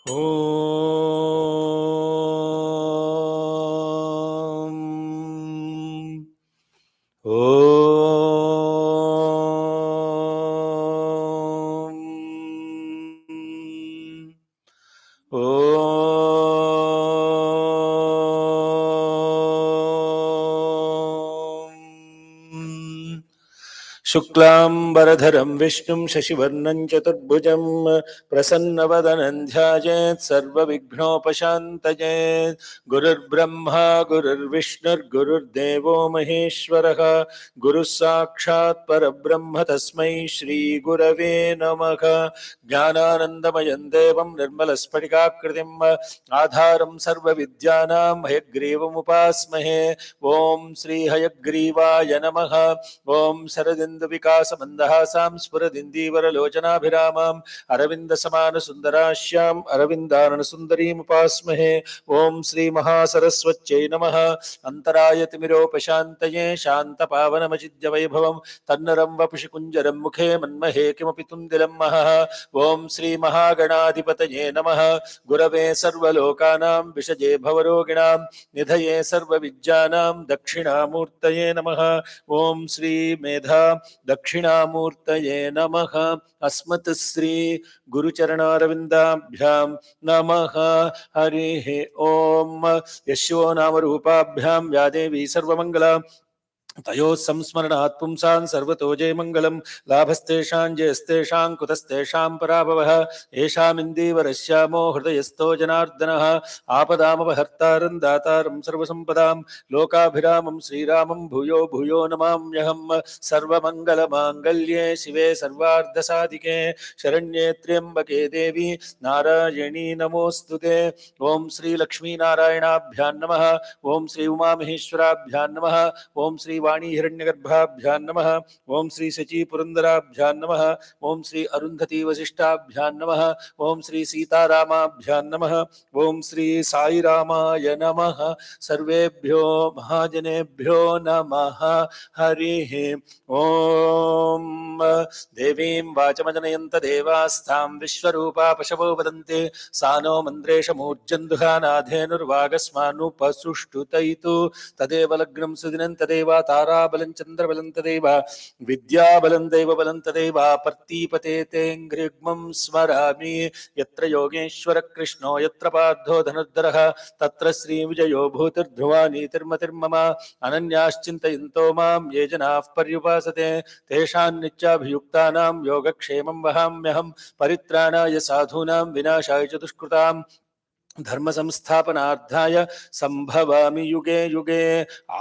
ఓం ఓం ఓం శుక్లాంబరధరం విష్ణుం శశివర్ణం చతుర్భుజం ప్రసన్నవదనం ధ్యాయేత్ సర్వవిఘ్నోపశాంతయే. గురుర్బ్రహ్మా గురుర్విష్ణుర్గురుర్దేవో మహేశ్వరః. గురుః సాక్షాత్ పరబ్రహ్మ తస్మై శ్రీ గురవే నమః. జ్ఞానానందమయం దేవం నిర్మలస్ఫటికాకృతిం ఆధారం సర్వవిద్యానాం హయగ్రీవముపాస్మహే. ఓం శ్రీ హయగ్రీవాయ నమః. ఓం శరదిందు వికాస మందహాసాం స్ఫురదిందీవరలోచనాభిరామాం అరవింద సమాన సుందరాశ్యాం అరవిందానన సుందరీముపాస్మహే. ఓం శ్రీ మహాసరస్వత్యై నమః. అంతరాయ తిమిరోపశాంతయే శాంతపావనమచిద్య వైభవం తన్నరం వపుషి కుంజరం ముఖే మన్మహే కిమపి తుందిలం మహః. ఓం శ్రీ మహాగణాధిపతయే నమః. గురవే సర్వలోకానాం విషజే భవరోగిణాం నిధయే సర్వవిద్యానాం దక్షిణామూర్తయే నమః. ఓం శ్రీ మేధా దక్షిణామూర్తయే నమః. అస్మత్ శ్రీ గురుచరణారవిందాభ్యాం నమః. హరి ఓం. యశో నామ రూపాభ్యాం వ్యాదేవి సర్వమంగళ తయో సంస్మరణాత్ పుంసాన్ సర్వతో జయమంగళం. లాభస్తేషాం జయస్తేషాం కుతస్తేషాం పరాభవః. ఏషామిందీవరశ్యామో హృదయస్థో జనార్దనః. ఆపదామపహర్తారం దాతారం సర్వసంపదాం లోకాభిరామం శ్రీరామం భూయో భూయో నమామ్యహం. సర్వమంగళమాంగళ్యే శివే సర్వార్ధసాధికే శరణ్యే త్ర్యంబకే దేవి నారాయణీ నమోస్తుతే. ఓం శ్రీ లక్ష్మీనారాయణాభ్యాం నమః. ఓం శ్రీ ఉమామహేశ్వరాభ్యాం నమః. ఓం శ్రీ వాణీ హిరణ్యగర్భాభ్యాం నమః. ఓం శ్రీ శచీ పురందరాభ్యాం నమః. ఓం శ్రీ అరుంధతీ వశిష్టాభ్యాం నమః. ఓం శ్రీ సీతారామాభ్యాం నమః. ఓం శ్రీ సాయిరామాయ నమః. సర్వేభ్యో మహాజనేభ్యో నమః. హరి ఓం. దేవీం వాచమజనయంత దేవాస్తాం విశ్వరూపా పశవో వదంతే సా నో మంత్రేషమూర్జన్దుహానాధేనుర్వాగస్మానుపసుష్టుతైతు తదేవ లగ్నం సుదినం తదేవ తారాబలం చంద్రబలం తదేవ విద్యాబలం దైవబలం తదేవ పర్తీపతే తేంఘ్రిగ్మం స్మరామి. యత్ర యోగేశ్వర కృష్ణో యత్ర పార్థో ధనుర్ధరః తత్ర శ్రీ విజయో భూతిర్ధ్రువా నీతిర్మతిర్మమ. అనన్యాశ్చింతయంతో మాం ఏ జనాః పర్యుపాసతే తేషాం నిత్యాభియుక్తానాం యోగక్షేమం వహామ్యహం. పరిత్రాణాయ సాధూనాం వినాశాయ చ దుష్కృతాం ధర్మ సంస్థాపనార్థాయ సంభవామి యుగే యుగే.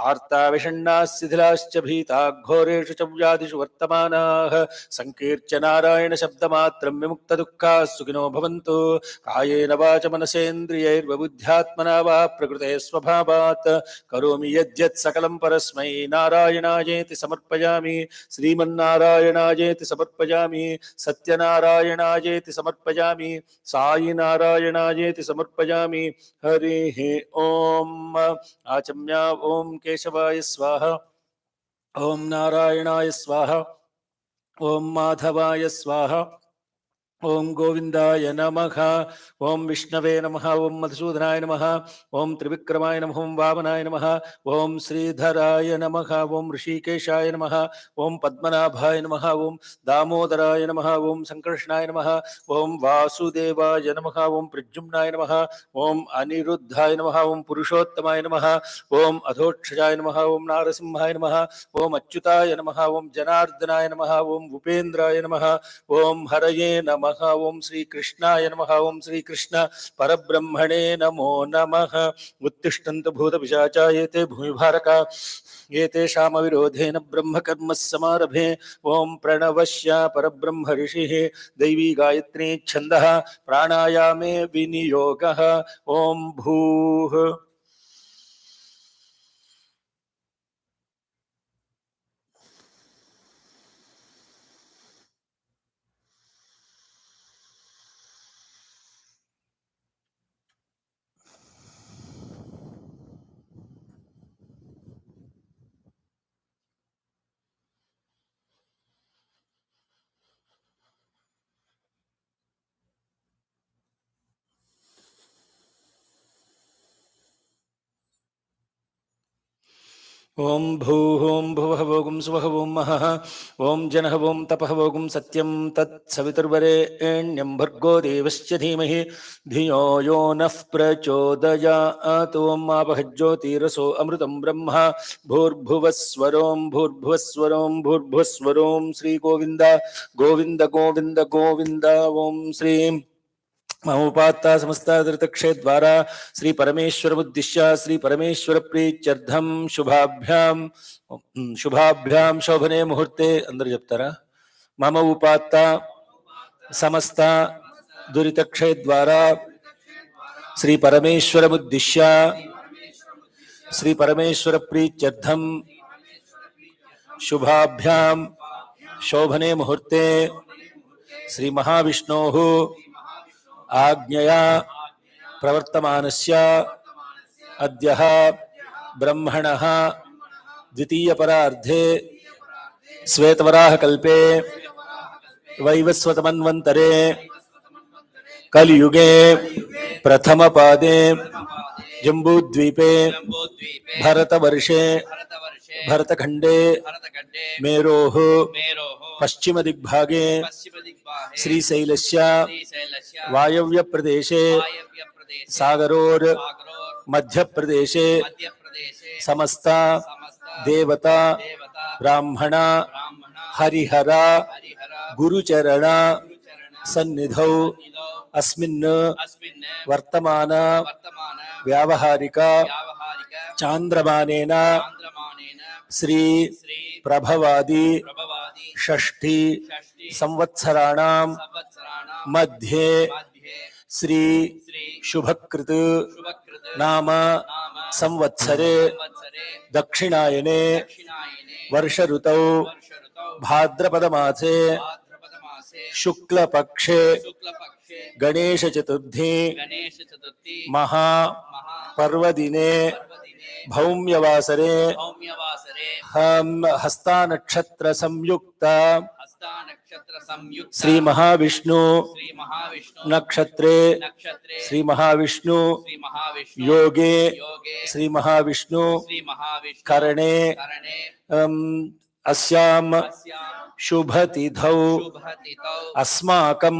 ఆర్తావిషణ్ణాః శిథిలాశ్చ భీతాః ఘోరేషు చ వ్యాధిషు వర్తమానాః సంకీర్త్య నారాయణ శబ్దమాత్రం విముక్తదుఃఖాః సుఖినో భవంతు. కాయేన వాచ మనసేంద్రియైర్బుద్ధ్యాత్మనా వా ప్రకృతే స్వభావాత్ కరోమి యద్యత్ సకలం పరస్మై నారాయణాయేతి సమర్పయామి. శ్రీమన్నారాయణాయేతి సమర్పయామి. సత్యనారాయణాయేతి సమర్పయామి. సాయి నారాయణాయేతి సమర్పయామి. హరి ఓం. ఆచమ్య. ఓం కేశవాయ స్వాహ. ఓం నారాయణాయ స్వాహ. ఓం మాధవాయ స్వాహ. ఓం గోవిందాయ నమః. ఓం విష్ణవే నమః. ఓం మధుసూదనాయ నమః. ఓం త్రివిక్రమాయ నమః. ఓం వామనాయ నమః. ఓం శ్రీధరాయ నమః. ఓం ఋషికేశాయ నమః. ఓం పద్మనాభాయ నమః. ఓం దామోదరాయ నమః. ఓం సంకర్షణాయ నమః. ఓం వాసుదేవాయ నమః. ఓం ప్రద్యుమ్నాయ నమః. ఓం అనిరుద్ధాయ నమః. ఓం పురుషోత్తమాయ నమః. ఓం అధోక్షజాయ నమః. ఓం నారసింహాయ నమః. ఓం అచ్యుతాయ నమః. ఓం జనార్దనాయ నమః. ఓం ఉపేంద్రాయ నమః. ఓం హరయే నమః. ఓం శ్రీకృష్ణాయ నమః. ఓం శ్రీకృష్ణ పరబ్రహ్మణే నమో నమః. ఉత్తిష్టంతు భూతపిశాచాయేతే భూమిభారకా ఏతేషామవిరోధేన బ్రహ్మకర్మ సమారభే. ఓం ప్రణవశ్య పరబ్రహ్మ ఋషిః దైవీ గాయత్రీ ఛందః ప్రాణాయామే వినియోగః. ఓం భూః. ఓం భూహోం భువః భోగం స్వః ఓం మహః ఓం జనః ఓం తపః భోగం సత్యం తత్ సవితుర్వరేణ్యం భర్గో దేవస్య ధీమహి ధియో యో నః ప్రచోదయాత్. ఓం ఆపః జ్యోతిరసో అమృతం బ్రహ్మ భూర్భువస్వరోం భూర్భువస్వరోం భూర్భువస్వరోం. శ్రీ గోవింద గోవింద గోవింద గోవింద. ఓం శ్రీం మహోపాత్త సమస్తాదృతక్షే ద్వారా శ్రీ పరమేశ్వరముద్దిశ్య శ్రీ పరమేశ్వర ప్రీత్యర్థం శుభాభ్యాం శోభనే ముహూర్తే అందరూ చెప్తారా? మమ ఉపాత్త సమస్త దురితక్షే ద్వారా శ్రీ పరమేశ్వరముద్దిశ్య శ్రీ పరమేశ్వర ప్రీత్యర్థం శుభాభ్యాం శోభనే ముహూర్తే శ్రీ మహావిష్ణోః ఆజ్ఞయా ప్రవర్తమానస్య అద్యః బ్రహ్మణః ద్వితీయపరార్ధే శ్వేతవరాహకల్పే వైవస్వతమన్వంతరే కలియుగే ప్రథమపాదే జంబూద్వీపే భరతవర్షే భరతఖండే మేరోః పశ్చిమదిగ్భాగే శ్రీశైలస్య వాయవ్య ప్రదేశే సాగరోర్ మధ్యప్రదేశే సమస్త దేవత బ్రాహ్మణ హరిహర గురుచరణ సన్నిధౌ అస్మిన్ వర్తమాన వ్యావహారిక చాంద్రమానేన శ్రీ ప్రభవాది షష్ఠి సంవత్సరాణం మధ్యే శ్రీ శుభకృత్ నామ సంవత్సరే దక్షిణాయనే వర్ష ఋతౌ భాద్రపదమాసే శుక్లపక్షే గణేశ చతుర్థి మహా పర్వదినే భౌమ్యవాసరే హస్తానక్షత్ర సంయుక్త శ్రీ మహావిష్ణు నక్షత్రే శ్రీ మహావిష్ణు యోగే శ్రీ మహావిష్ణు కరణే అస్యాం శుభతిథౌ అస్మాకం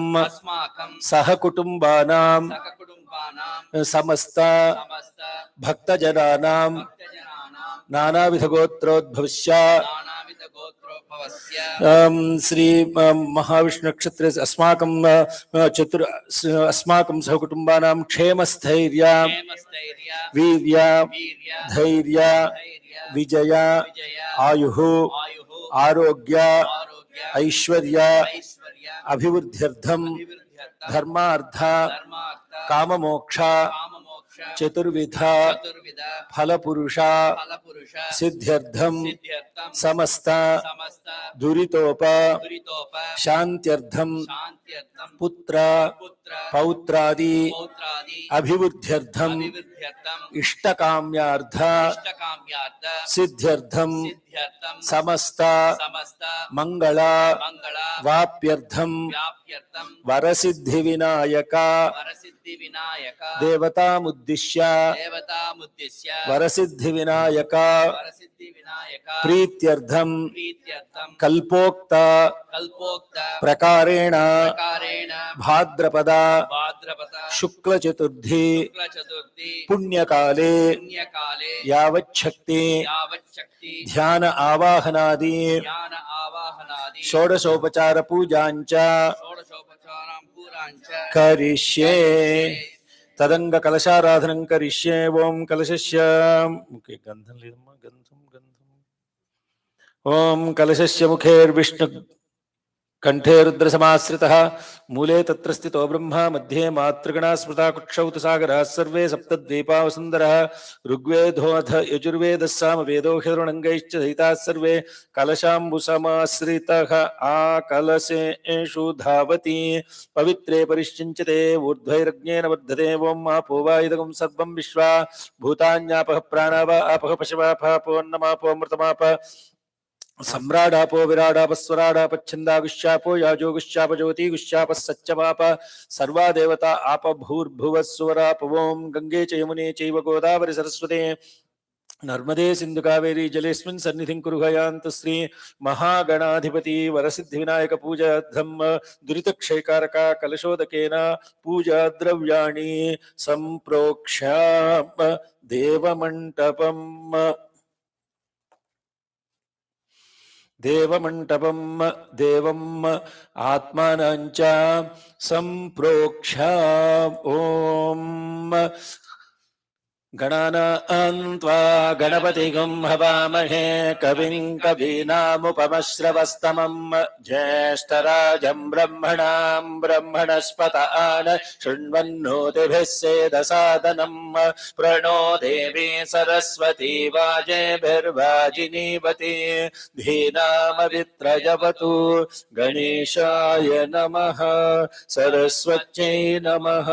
సహకుటుంబానాం సమస్త భక్తజనానాం నానావిధగోత్రోద్భవస్య శ్రీ మహావిష్ణు నక్షత్రే అస్మాకం సహకుటుంబానాం క్షేమస్థైర్య వీర్య ధైర్య విజయ ఆయుః ఆరోగ్య ఐశ్వర్య అభివృద్ధ్యర్థం ధర్మార్థ కామమోక్ష చతుర్విధ ఫలపురుష సిద్ధ్యర్థం సమస్త దురితోప శాంత్యర్థం పుత్ర పౌత్రాది అభివృద్ధ్యర్థం ఇష్టకామ్యార్థ సిద్ధ్యర్థం సమస్త మంగళ వాప్యర్థం వరసిద్ధి వినాయక దేవతాముద్దిశ్య వరసిద్ధి వినాయక ప్రీత్యర్థం కల్పోక్త ప్రకారేణ భాద్రపద శుక్ల చతుర్థి పుణ్యకాలే యావచ్చక్తి ధ్యాన ఆవాహనాది షోడశోపచార పూజాంచ కరిష్యే తదంగ కలశారాధనం కరిష్యే. ఓం కలశస్య ముఖే గంధం లేదమ్మా, గంధం గంధం. ఓం కలశస్య ముఖేర్విష్ణు కంఠే రుద్రసమాశ్రితః మూలే తత్ర స్థితో బ్రహ్మ మధ్యే మాతృగణా స్మృతా కుక్షౌ తు సాగరః సర్వే సప్తద్వీపా వసుంధరః ఋగ్వేదోऽథ యజుర్వేదः సామవేదోऽహిరణంగైశ్చ దయితాः సర్వే కలశాంబుసమాశ్రితః ఆ కలశేషు ధావతి పవిత్రే పరిష్యంచతే ఊర్ధ్వైరజ్ఞేన వర్ధతే. ఓం ఆపో వా ఇదగం సర్వం విశ్వా భూతాన్యాపః ప్రాణావ ఆపః పశవాపాపోన్నమాపోమృతమాప సమ్రాడాపో విరాడాపస్వరాడాపచ్ఛందాగుశ్చాపో యాజోగుశ్చాప సత్యమాప సర్వా దేవత ఆప భూర్భువస్సువరాప. ఓం గంగే చ యమునే చైవ గోదావరి సరస్వతే नर्मदे सिंधु कावेरी जलेस्मिन् सन्निधिं कुरु हयान्तु श्री महागणाधिपति वरसिद्धि विनायक पूजा धम्म दुरितक्षयकारक कलशोदकेन पूजा द्रव्याणि संप्रोक्ष्याम देवमण्डपम् देवमण्डपं देवम् आत्मानं च संप्रोक्ष्य ॐ गणानां त्वा गणपतिगुं हवामहे कविं कवीनामुपमश्रवस्तमं ज्येष्ठराजं ब्रह्मणां ब्रह्मणस्पत आन शृण्वन्नोतिभिः सेदसादनं प्रणो देवी सरस्वती वाजेभिर्वाजिनीवती धीनामवित्रजवतु गणेशाय नमः सरस्वत्यै नमः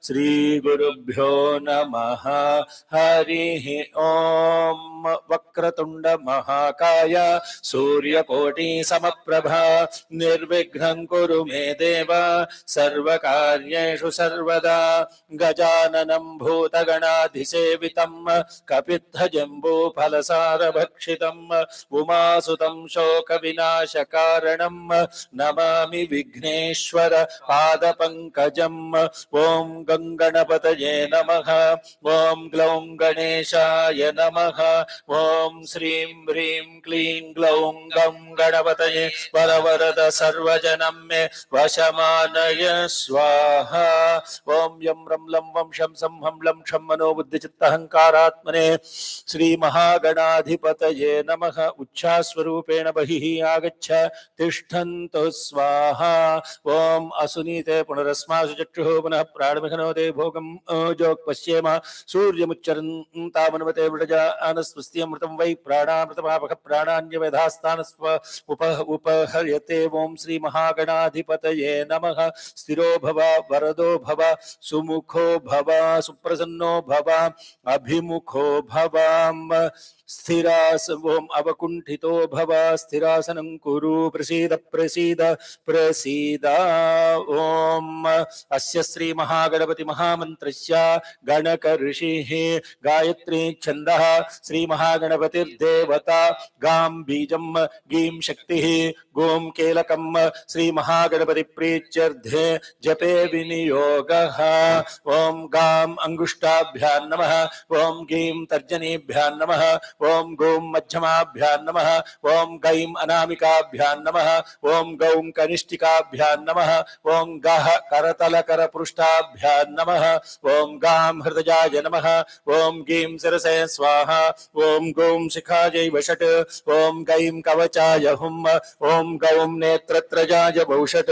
श्रीगुरुभ्यो नमः हरिः ओम वक्रतुंड महाकाय सूर्यकोटि समप्रभा निर्विघ्नं कुरु मे देव सर्वकार्येषु सर्वदा गजाननं भूतगणाधिसेवितं कपित्थजम्बूफलसारभक्षितं उमासुतं शोकविनाशकारणं नमामि विघ्नेश्वर पादपङ्कजम् ॐ गङ्गणपतये नमः ओम ग्लौं गणेशाय नमः ओम श्रीं ह्रीं क्लीं ग्लौं गं गणपतये वरवरद सर्वजनं मे वशमानय स्वाहा ओम यं रं लं वं शं सं हं लं क्षं मनो बुद्धिचित्तहंकारात्मने श्री महागणाधिपतये नमः उच्छ्वास्वरूपेण बहिः आगच्छ तिष्ठन्तु स्वाहा ओम असुनीते पुनरस्मासु चक्षुः पुनः प्राणमिघ्नोदे भोगं जोग पश्येम सूर्यमुच्चरन्तामनुमते वृडजानस्वस्त्यमृतं वै प्राणामृतमापः प्राणान्यवेधास्तानस्व उपहर्यते ओं श्री महागणाधिपतये नमः स्थिरो भव वरदो भव सुमुखो भव सुप्रसन्नो भव अभिमुखो भव स्थिरास ओम अवकुंठितो भव स्थिरासनं कुरु प्रसीद प्रसीद प्रसीद ओम अस्य श्री महागणपति महामन्त्रस्य गणक ऋषिः गायत्री छन्दः श्री महागणपतिर्देवता गां बीजं गीं शक्तिः गों कीलकं श्री महागणपति प्रीत्यर्थे जपे विनियोगः ओम गां अंगुष्ठाभ्यां नमः ओम गीं तर्जनीभ्यां नमः ओम गौं मध्यमाभ्यां नमः ओम गैं अनामिकाभ्यां नमः ओम गौं कनिष्ठिकाभ्यां नमः ओम गः करतलकरपृष्ठाभ्यां नमः ओम गां हृदयाय नमः ओम गीं शिरसे स्वाहा ओम गौं शिखायै वषट् ओम गैं कवचाय हुम् ओम गौं नेत्रत्रजाय भौषट्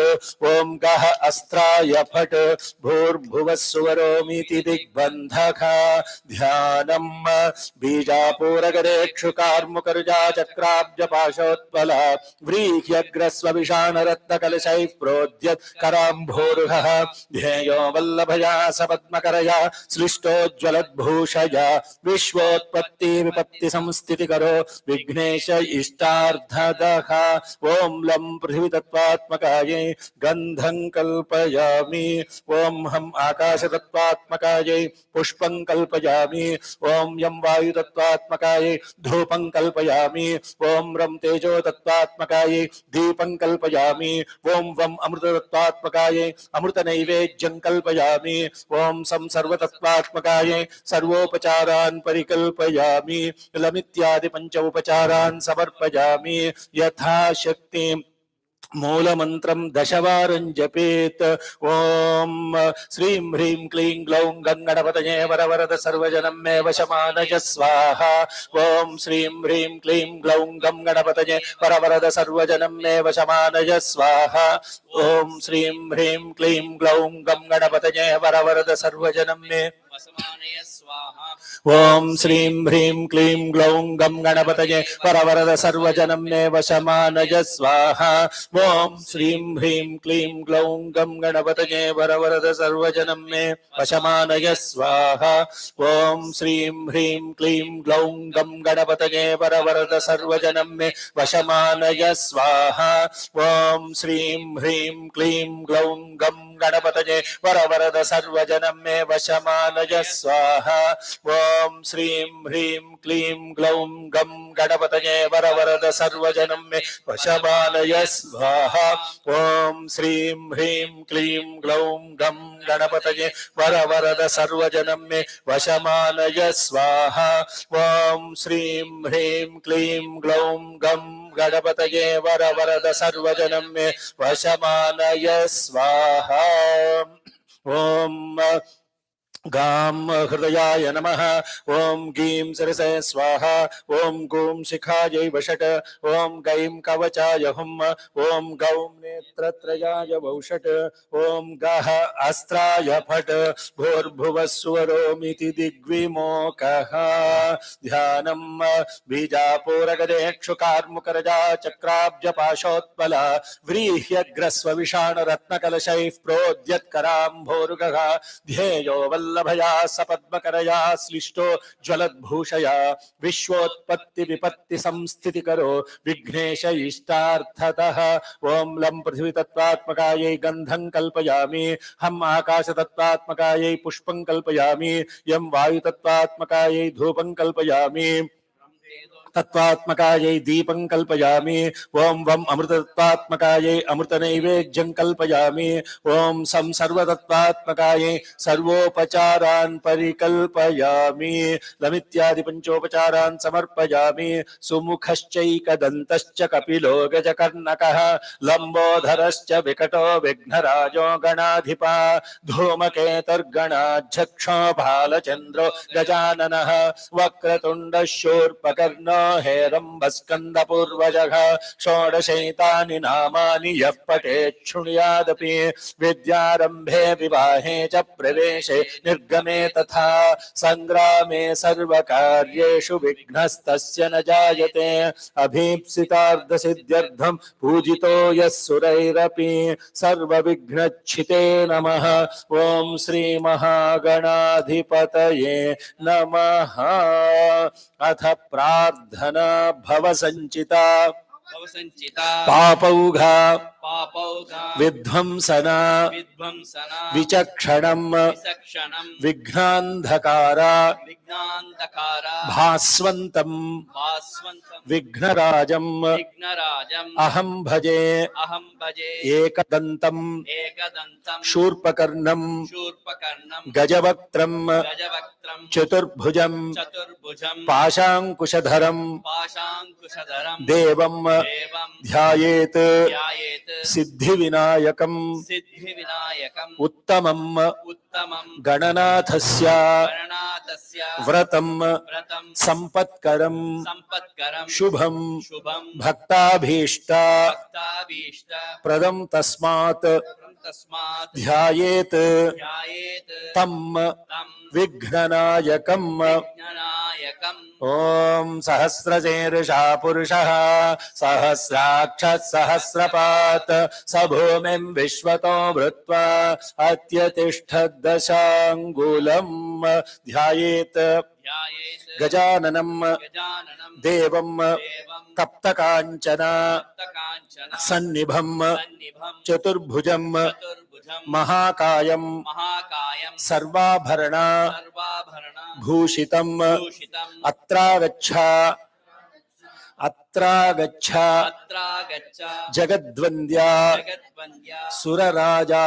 ओम गः अस्त्राय फट् भूर्भुवः सुवरोमीति दिग्बन्धः ध्यानम् बीजापूरगरेक्षुकार्मुकरुजा चक्राब्जपाशोत्पल व्रीह्यग्रस्वविषाणरत्नकलशैः प्रोद्यत् कराम्भोरुहः ध्येयो वल्लभया सपद्मकरया सृष्टोज्ज्वलद्भूषया विश्वोत्पत्ति विपत्ति संस्थितिकरो विघ्नेश इष्टार्थदः ओम लं पृथ्वीतत्त्वात्मकायै गन्धं कल्पयामि ओम हम आकाशतत्त्वात्मकायै पुष्पं कल्पयामि ओम यं वायुतत्त्वात्मकायै धूपं कल्पयामि ओम रं तेजोतत्त्वात्मकायै दीपं कल्पयामि ओम वं अमृततत्त्वात्मकायै अमृतनैवेद्यं कल्पयामि ओम सं सर्वतत्त्वात्मकायै सर्वोपचारान् परिकल्पयामि लमित्यादि पंच उपचारान् समर्पयामि यथाशक्ति मूलमन्त्रं दशवारं जपेत् ओम श्रीं ह्रीं क्लीं ग्लौं गणपतये वरवरद सर्वजनं मे वशमानय स्वाहा ओम श्रीं ह्रीं क्लीं ग्लौं गणपतये वरवरद सर्वजनं मे वशमानय स्वाहा ओम श्रीं ह्रीं क्लीं ग्लौं गणपतये वरवरद सर्वजनं मे ओम श्रीं ह्रीं क्लीं ग्लौं गणपतये वरवरद सर्वजनं मे वशमानय स्वाहा ओम श्रीं ह्रीं क्लीं ग्लौं गणपतये वरवरद सर्वजनं मे वशमानय स्वाहा ओम श्रीं ह्रीं क्लीं ग्लौं गणपतये वरवरद सर्वजनं मे वशमानय स्वाहा ओम श्रीं ह्रीं क्लीं ग्लौं गणपतये वरवरद सर्वजनं मे वशमानय स्वाहा ओम श्रीं ह्रीं क्लीं ग्लौं गं गणपतये वरवरद सर्वजनं मे वशमानय स्वाहा ओम श्रीं ह्रीं क्लीं ग्लौं गं गणपतये वरवरद सर्वजनं मे वशमानय स्वाहा ओम श्रीं ह्रीं क्लीं ग्लौं गं गणपतये वरवरद सर्वजनं मे वशमानय स्वाहा ओम गां हृदयाय नमः ओम गीं सरसे स्वाहा ओम गूं शिखायै वषट् ओम गैं कवचाय हुम् ओम गौं नेत्रत्रयाय वौषट् ओम गः अस्त्राय फट् भूर्भुवः स्वरोमिति दिग्विमोकः ध्यानं बीजापूरगदेक्षुकार्मुकरजा चक्राब्जपाशोत्पल व्रीह्यग्रस्वविषाणरत्नकलशैः प्रोद्यत्कराम्भोरुगः ध्येयो वल्लभया सपद्मकरया श्लिष्टो ज्वलद्भूषया विश्वोत्पत्ति विपत्ति संस्थितिकरो विघ्नेश इष्टार्थतः ओम लं पृथ्वी तत्त्वात्मकायै गन्धं कल्पयामि हम आकाश तत्त्वात्मकायै पुष्पं कल्पयामि यं वायु तत्त्वात्मकायै धूपं कल्पयामि तत्त्वात्मकायै दीपं कल्पयामि ओम वम अमृतत्वात्मकायै अमृतनैवेद्यं कल्पयामि ओम सं सर्वतत्त्वात्मकायै सर्वोपचारान् परिकल्पयामि लमित्यादि पंचोपचारान् समर्पयामि सुमुखश्चैकदन्तश्च कपिलो गजकर्णकः लंबोदरश्च विकटो विघ्नराजो गणाधिपा धूमकेतुर्गणाध्यक्षो भालचन्द्रो गजाननः वक्रतुण्ड शूर्पकर्णो हेरम्बस्कन्दपूर्वजः षोडशैतानि नामानि यः पठेत् शृणुयादपि विद्यारम्भे विवाहे च प्रवेशे निर्गमे तथा सङ्ग्रामे सर्वकार्येषु विघ्नस्तस्य न जायते अभीप्सितार्थसिद्ध्यर्थं पूजितो यः सुरैरपि सर्वविघ्नच्छिते नमः ॐ श्रीमहागणाधिपतये नमः अथ प्रार्थना भवसञ्चिता पापौघा विध्वंसना विचक्षणं विघ्नान्धकार भास्वन्तं विघ्नराजं अहं भजे एकदन्तं शूर्पकर्णं गजवक्त्रं चतुर्भुजं पाशाङ्कुशधरं देवं ध्यायेत् सिद्धिविनायकम् उत्तमं गणनाथस्य व्रतं संपत्करं शुभं भक्ताभीष्ट प्रदं तस्मात् ध्यायेत् तं विघ्ननायकम् ओम सहस्रशीर्षा पुरुषः सहस्राक्षः सहस्रपात् स भूमिं विश्वतो भृत्वा अत्यतिष्ठद्दशाङ्गुलम् ध्यायेत् गजाननं देवं तप्तकाञ्चन सन्निभं चतुर्भुजं महाकायं सर्वाभरण भूषितं अत्रागच्छ जगद्वन्द्या सुरराजा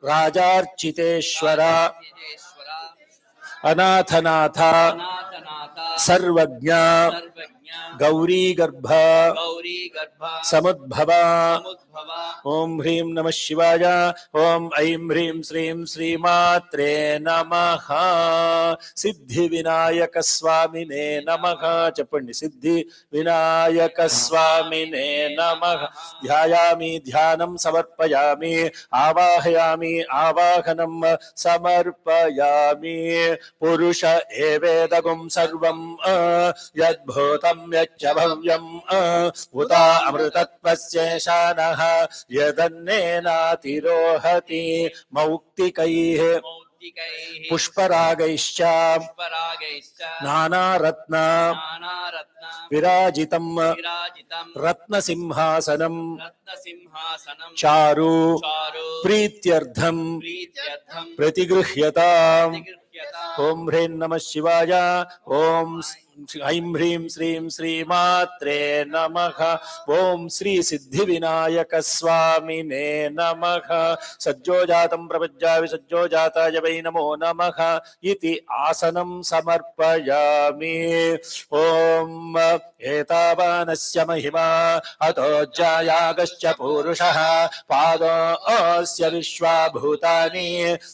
राजार्चितेश्वर अनाथनाथ सर्वज्ञ गौरीगर्भ समुद्भव ओम ह्रीं नमः शिवाय ओम ऐं ह्रीं श्रीं श्रीमात्रे नमः सिद्धिविनायक स्वामिने नमः चपण्डि सिद्धिविनायक स्वामिने नमः ध्यायामि ध्यानं समर्पयामि आवाहयामि आवाहनं समर्पयामि पुरुष एवेदगुं सर्वं यद्भूतं यच्च भव्यं उता अमृतत्वस्येषानः यदन्नेनातिरोहति मौक्तिकैः పుష్పరాగైశ్చ నానారత్న విరాజితం రత్నసింహాసనం చారు ప్రీత్యర్థం ప్రతిగృహ్యతాం. ఓం హ్రీం నమః శివాయ. ఓం ఐం హ్రీం శ్రీం శ్రీమాత్రే నమః. ఓం శ్రీ సిద్ధి వినాయక స్వామినే నమః. సజ్జోజాతం ప్రపజ్జామి సజ్జోజాతాయ వై నమో నమః ఇతి ఆసనం సమర్పయామి. ఓం ఏతావానస్య మహిమా అతోజ్జాయాగశ్చ పూరుషః పాదోస్య విశ్వాభూతాని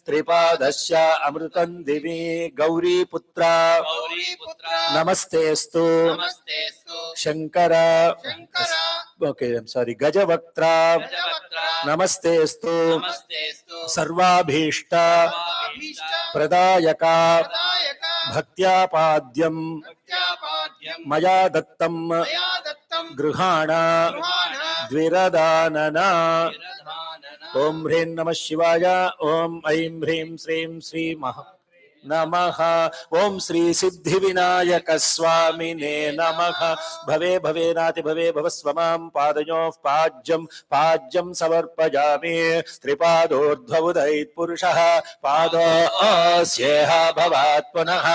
త్రిపాదస్య అమృతం దివి. గౌరీపుత్ర నమస్తేస్తు శంకర. ఓకే, సారీ, గజవక్త్ర నమస్తేస్తు సర్వాభీష్ట ప్రదాయక భక్త్యాపాద్యం మయా దత్తం గృహాణ ద్విరదానన. ఓం హ్రీం నమః శివాయ. ఓం ఐం హ్రీం శ్రీం శ్రీ మహా నమః. ఓం శ్రీ సిద్ధి వినాయక స్వామినే నమః. భవే భవేనాతి భవే భవస్వమాం పాదయోః పాజ్యం సమర్పయామి. త్రిపాదోర్ధ్వముదైత్ పురుషః పాదోస్యేహ భవాత్ పునః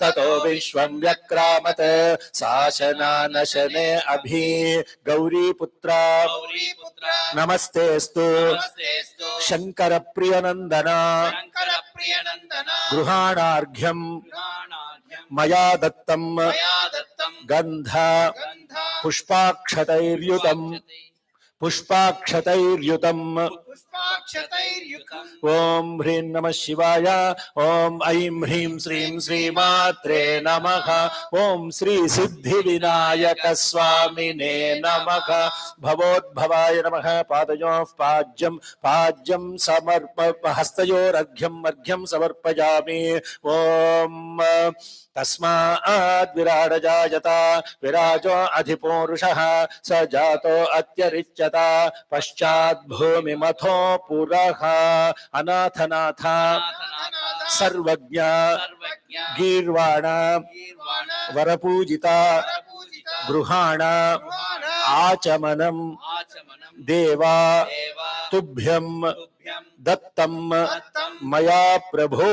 తతో విశ్వం వ్యక్రామత్ శాసనానశనే అభి. గౌరీపుత్ర నమస్తేస్తు శంకర ప్రియనందన గృహాణార్ఘ్యం మయా దత్తం గంధ పుష్పాక్షతైర్యుతం ఓం హ్రీం నమః శివాయ. ఓం ఐం హ్రీం శ్రీం శ్రీమాత్రే నమః. ఓం శ్రీ సిద్ధి వినాయక స్వామినే నమః. భవోద్భవాయ నమః. పాదయోః పాజ్యం హస్తయోరర్ఘ్యం సమర్పయామి. ఓం తస్మాద్ విరాడజాయత విరాజో అధిపౌరుషః స జాతో అత్యరిచ్యత పశ్చాద్ భూమిమథో పురః. అనాథనాథ సర్వజ్ఞ గీర్వాణ వరపూజిత గృహాణ ఆచమనం దేవా తుభ్యం దత్తం మయా ప్రభో.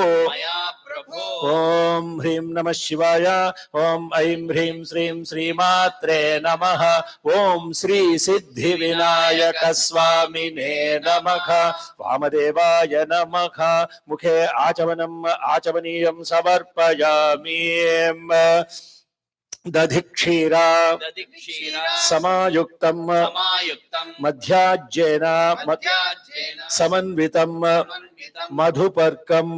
ఓం హ్రీం నమః శివాయ. ఓం ఐం హ్రీం శ్రీం శ్రీమాత్రే నమః. ఓం శ్రీ సిద్ధి వినాయక స్వామినే నమః. వామదేవాయ నమః. ముఖే ఆచమనీయం సమర్పయామి. దధిక్షీరా సమాయుక్తం మధ్యాజ్యేన సమన్వితం మధుపర్కం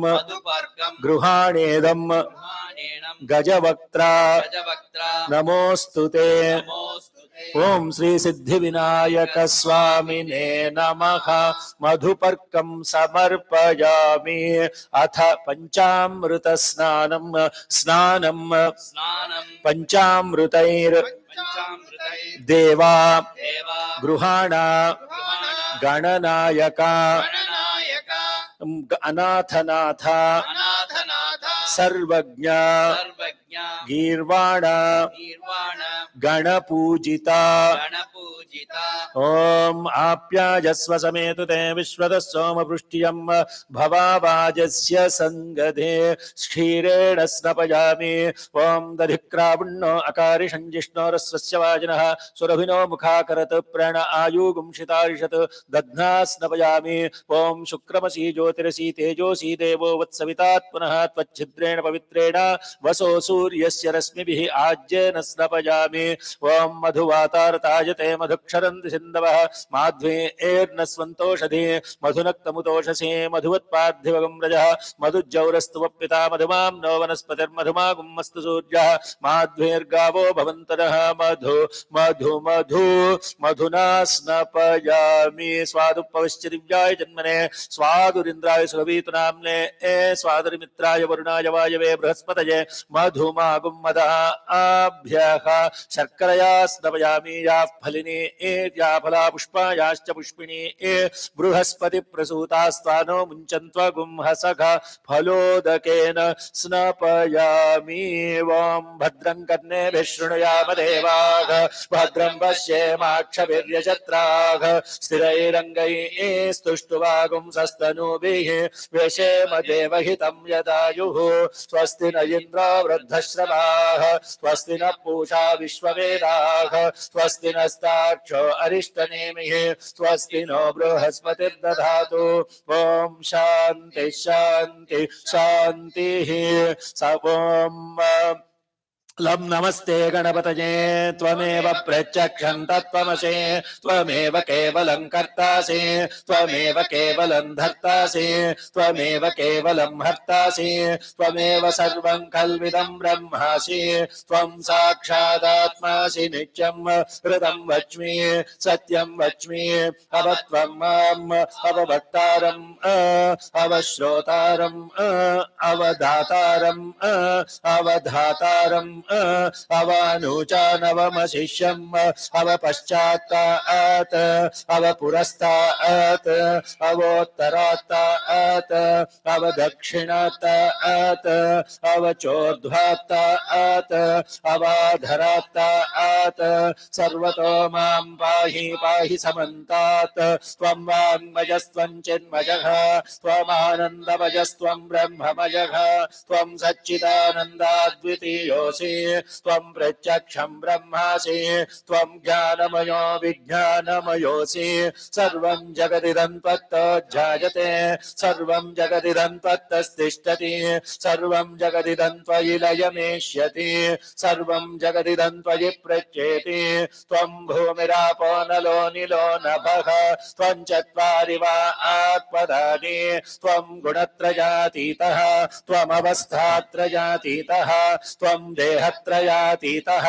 గృహాణేదం గజవక్త్ర నమోస్తుతే. ఓం శ్రీ సిద్ధి వినాయక స్వామినే నమః. మధుపర్కం సమర్పయామి. అథ పంచామృత స్నానం పంచామృతైర్ దేవా గృహాణ గణనాయక అనాథనాథ సర్వజ్ఞ గీర్వాణ గణపూజిత. ఓం ఆప్యాయస్వ సమేతుతే విశ్వతః సోమపృష్ట్యం భవావాజస్య సంగదే క్షీరేణ స్నపయామి. ఓం దధిక్రావుణ్ణో అకారిషం జిష్ణోరస్వస్య వాజినః సురభినో ముఖాకరత్ ప్రేణ ఆయుగుంషితారిషత్ దధ్నా స్నపయామి. ఓం శుక్రమసీ జ్యోతిరసీ తేజోసీ దేవో వత్సవితాత్ పునః త్వచ్ఛిద్రేణ పవిత్రేణ వసో సూర్యస్య రశ్మిభిః ఆజ్యేన స్నపయామి. ఓం మధువాతారతాయతే మధుక్షరంతి సింధవః మాధ్వేర్న స్వంతోషధి మధునక్తముతోషసే మధువత్పార్థివగం రజః మధుజ్జౌరస్తు వప్పితా మధుమాం నో వనస్పతిర్మధుమాగుమ్మస్తు సూర్యః మాధ్వేర్గావో భవంతరః మధు మధు మధు మధునా స్నపయామి. స్వాదుపవిశ్చ దివ్యాయ జన్మనే స్వాదురింద్రాయ సురవీతునామ్నే స్వాదురిమిత్రాయ వరుణాయ వాయవే బృహస్పతయే మధుమాగుం మదాభ్యః శర్కరయా స్నపయామి. యాః ఫలిని याफला पुष्पायाश्च पुष्पिणी बृहस्पति प्रसूतास्तानो मुञ्चन्त्वगुंहसखा फलोदकेन स्नपयामि ॐ भद्रं कर्णेभिः शृणुयाम देवाः भद्रं पश्येमाक्षभिर्यजत्राः स्थिरैरङ्गैः स्तुष्टुवागुंसस्तनूभिः व्यशेम देवहितं यदायुः स्वस्ति न इन्द्रो वृद्धश्रवाः स्वस्ति न पूषा विश्ववेदाः स्वस्ति नस्ताक्षो अरिष्टनेमिः स्वस्ति नो बृहस्पतिर्दधातु ॐ शान्ति शान्ति शान्तिः ॐ लं नमस्ते गणपतये त्वमेव प्रत्यक्षं तत्त्वमसि त्वमेव केवलं कर्तासि त्वमेव केवलं धर्तासि त्वमेव केवलं हर्तासि त्वमेव सर्वं कल्विदं ब्रह्मासि त्वं साक्षादात्मासि नित्यं हृदं वच्मि सत्यं वच्मि अव त्वं माम् अववक्तारम् अवश्रोतारम् अवधातारम् अवधातारम् अवानुचानवमशिष्यम् अवपश्चात्तात् अवपुरस्तात् अवोत्तरात्तात् अवदक्षिणात्तात् अवचोर्ध्वात्तात् अवाधरात्तात् सर्वतो मां पाहि पाहि समन्तात् त्वं वाङ्मयस्त्वं चिन्मयः त्वमानन्दमयस्त्वं ब्रह्ममयः त्वं सच्चिदानन्दाद्वितीयोऽसि त्वं प्रत्यक्षं ब्रह्मासि त्वं ज्ञानमयो विज्ञानमयोऽसि सर्वं जगदिदं त्वत्तो जायते सर्वं जगदिदं त्वत्तस्तिष्ठति सर्वं जगदिदं त्वयि लयमेष्यति सर्वं जगदिदं त्वयि प्रच्येति त्वं भूमिरापो नलो निलो नभः त्वं चत्वारि वा आत्मदानि त्वं गुणत्रयातीतः त्वमवस्थात्रयातीतः त्वं देहत्रयातीतः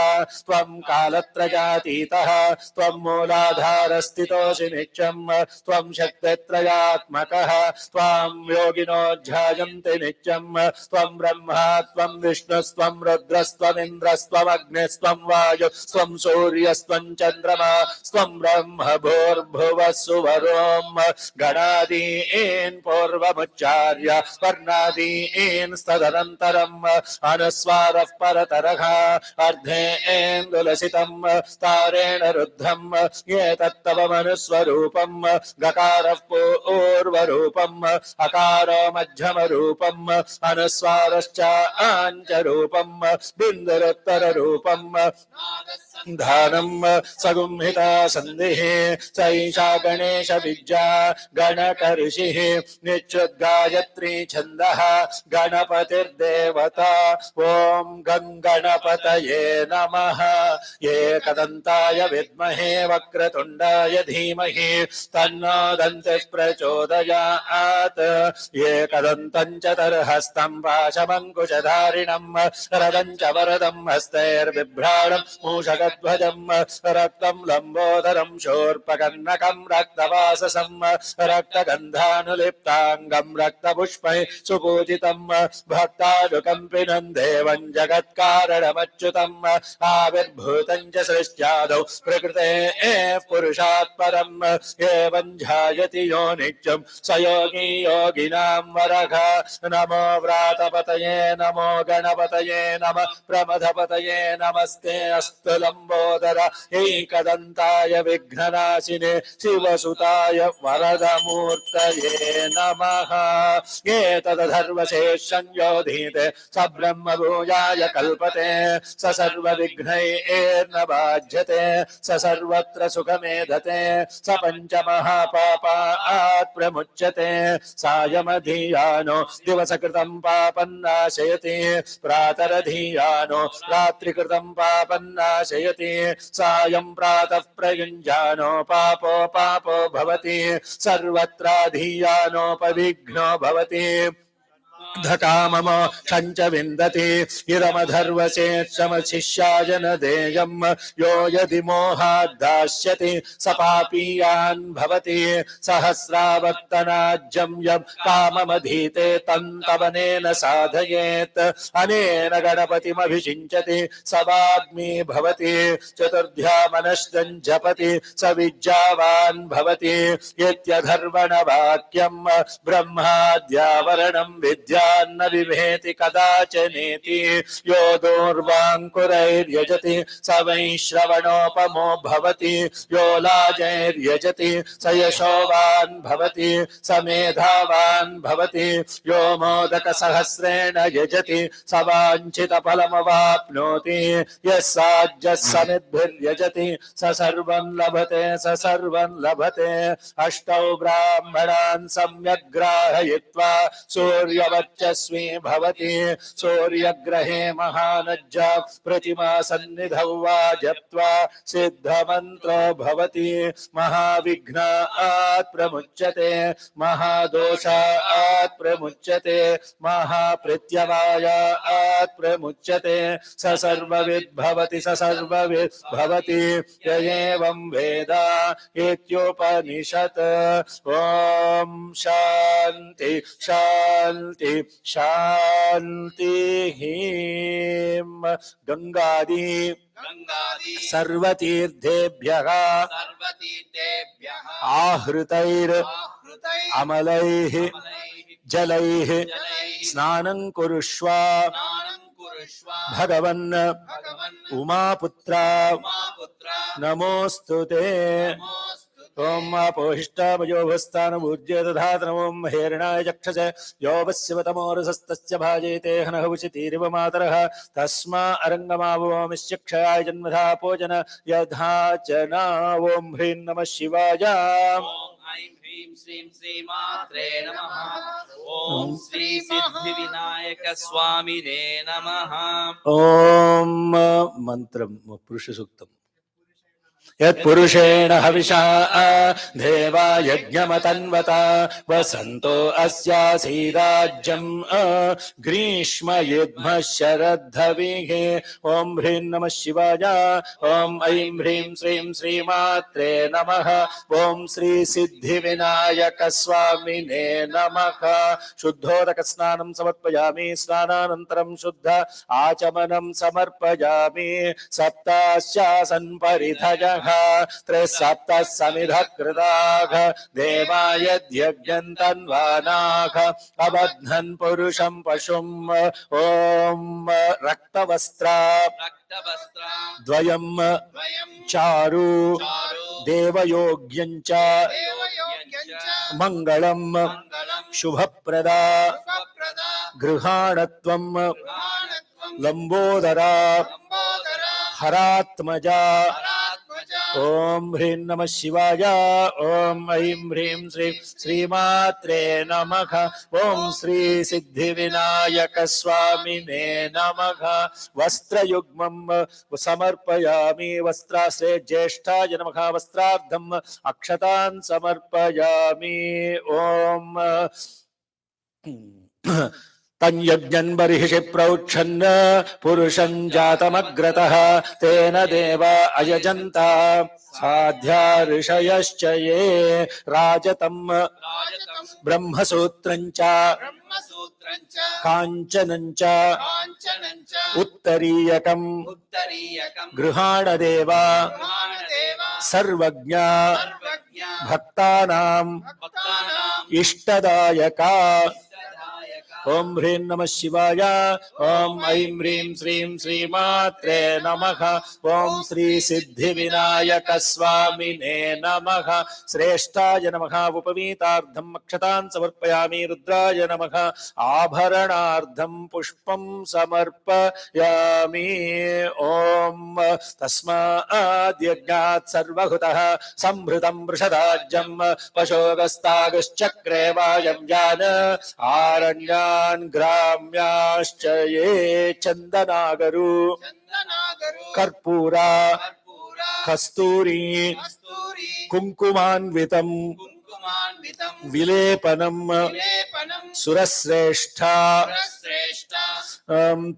त्वं कालत्रयातीतः त्वं मूलाधारस्थितोऽसि नित्यं त्वं शक्तित्रयात्मकः त्वां योगिनो ध्यायन्ति नित्यं त्वं ब्रह्मा त्वं विष्णुस्त्वं रुद्रस्त्वमिन्द्रस्त्वमग्निस्त्वं वायुस्त्वं सूर्यस्त्वं चन्द्रमा स्त्वं ब्रह्म भूर्भुवः सुवरों गणादीन् पूर्वमुच्चार्य वर्णादीन् तदनन्तरम् अनुस्वारः परतरः अर्धेन्दुलसितं तारेण रुद्धम् एतत्तव मनुस्वरूपम् गकारः पूर्वरूपम् अकारो मध्यमरूपम् अनुस्वारश्च आञ्चरूपम् बिन्दुरुत्तररूपम् धानम सगुंहिता संदेह सैषा गणेश विद्या गणक ऋषि निच्युद्गायत्री छंदः गणपतिर्देवता ओम गणपतये नमः एकदन्ताय विद्महे वक्रतुण्डाय धीमहि तन्नो दन्तिः प्रचोदयात् एकदन्तं चतुर्हस्तं पाशमङ्कुशधारिणं रदं च वरदं हस्तैर्बिभ्राणं मूषकध्वजं रक्तं लम्बोदरं शूर्पकर्णकं रक्तवाससं रक्तगन्धानुलिप्ताङ्गं रक्तपुष्पैः सुपूजितं भक्तानुकम्पिनं देवं जगत्कारणमच्युतम् आविर्भूतं च सृष्ट्यादौ प्रकृतेः पुरुषात् परम् एवं ध्यायति यो नित्यं स योगी योगिनां वरः नमो व्रातपतये नमो गणपतये नमः प्रमथपतये नमस्ते अस्तु लम्बोदर एकदन्ताय विघ्ननाशिने शिवसुताय वरदमूर्तये नमः एतदधर्वशेषं योधीते स ब्रह्मभूयाय कल्पते स सर्वविघ्नैर्न बाध्यते स सर्वत्र सुखमेधते स पञ्चमहापापात् प्रमुच्यते सायमधीयानो दिवसकृतं पापं नाशयति प्रातरधीयानो रात्रिकृतं पापं नाशयति सायं प्रातः प्रयुञ्जानो पापो भवति सर्वत्राधीयानोपविघ्नो भवति ధకామమో చంచ విందతి ఇదమధర్వశేషమశిష్యాయ నదేయం యో యది మోహాద్ దాస్యతి స పాపీయాన్ భవతి సహస్రావర్తనాజ్యం యం కామమధీతే తంతవనేన సాధయేత్ అనేన గణపతిమభిషించతి స వాగ్మీ భవతి చతుర్ధ్యామనశ్చం జపతి స విద్యావాన్ భవతి యత్యధర్వణ వాక్యం బ్రహ్మాద్యావరణం విద్యాన్న విభేతి కదాచనేతి యో దూర్వాంకురైర్యజతి స వైశ్రవణోపమో భవతి యో లాజైర్యజతి స యశోవాన్ భవతి స మేధావాన్ భవతి యో మోదక సహస్రేణ యజతి స వాంఛిత ఫలమవాప్నోతి యస్సాజ్య సమిద్భిర్యజతి స సర్వం లభతే స సర్వం లభతే అష్టౌ బ్రాహ్మణాన్ సమ్యక్ గ్రాహయిత్వా సూర్యవర్చస్వీ భవతి సూర్యగ్రహే మహానజ్జ ప్రతిమా సన్నిధౌ వా జప్త్వా సిద్ధమంత్రో భవతి మహావిఘ్నాత్ ప్రముచ్యతే మహాదోషాత్ ప్రముచ్యతే మహాప్రత్యవాయాత్ ప్రముచ్యతే స సర్వవిద్ భవతి స సర్వవిద్ భవతి యేవం వేద ఇత్యుపనిషత్. ఓం శాంతి శాంతి శాంతి. గంగాది సర్వతీర్థేభ్యః ఆహృతైర్ అమలైః జలైః స్నానం కురుష్వ భగవన్ ఉమాపుత్ర నమోస్తుతే. ఓం అపోహిష్టామయోభస్థానమూర్జే దధాతన ఓం హేరణాయ చక్షస యోవస్యవతమోరసస్తస్య భాజేతే హనహుషితీరివ మాతరః తస్మా అరంగమావోమిశ్చక్షయాయ జన్మధా పోజన యథాచనా. ఓం హ్రీం నమః శివాయ. ఐం హ్రీం శ్రీం శ్రీమాత్రే నమః. ఓం శ్రీ సిద్ధి వినాయక స్వామినే నమః. ఓం మంత్రం పురుష సూక్తం. యత్పురుషేణ హవిషా దేవా యజ్ఞమతన్వత వసంతో అస్యాసీరాజ్యం గ్రీష్మయుగ్మ శరద్ధవిః. ఓం హ్రీం నమః శివాయ. ఓం ఐం హ్రీం శ్రీం శ్రీమాత్రే నమః. ఓం శ్రీ సిద్ధి వినాయక స్వామినే నమః. శుద్ధోదక స్నానం సమర్పయామి. స్నానానంతరం శుద్ధ ఆచమనం సమర్పయామి. సప్తాశ్చాసన్ పరిధయః త్రిసప్త సమిధ కృతాః దేవాయద్యజ్ఞం తన్వానాః అబధ్నన్ పురుషం పశుం. ఓం రక్తవస్త్ర ద్వయం చారు దేవయోగ్యం చ మంగళం శుభప్రద గృహాణత్వం లంబోదరా హరాత్మజా. ఓం హ్రీం నమః శివాయ. ఓం ఐం హ్రీం శ్రీం శ్రీమాత్రే నమః. ఓం శ్రీ సిద్ధి వినాయక స్వామినే నమః. వస్త్రయుగ్మం సమర్పయామి. వస్త్రాశ్రే జ్యేష్ఠాయ నమః. వస్త్రార్థం అక్షతాన్ సమర్పయామి. ఓం తన్యజ్ఞన్ బర్హిషి ప్రోక్షన్ పురుషం జాతమగ్రతః తేన దేవా అయజంత సాధ్యా ఋషయశ్చ ఏ రాజతం బ్రహ్మసూత్రం చ కాంచనం చ ఉత్తరీయకం గృహాణ సర్వజ్ఞ భక్తానాం ఇష్టదాయక. ఓం హ్రీం నమః శివాయ. ఓం ఐం హ్రీం శ్రీం శ్రీమాత్రే నమః. ఓం శ్రీ సిద్ధి వినాయక స్వామినే నమః. శ్రేష్ఠాయ నమః. ఉపవీతార్థం అక్షతాన్ సమర్పయామి. రుద్రాయ నమః. ఆభరణార్థం పుష్పం సమర్పయామి. ఓం తస్మాద్యజ్ఞాత్ సర్వహుతః సంభృతం వృషదాజ్యం పశోగస్తాగశ్చక్రే వాయం జాన ఆరణ్యా గ్రామ్యాశ్చ ఏ చందనాగరు కర్పూర కస్తూరి కుంకుమాన్వితం విలేపనం सुरश्रेष्ठ श्रेष्ठ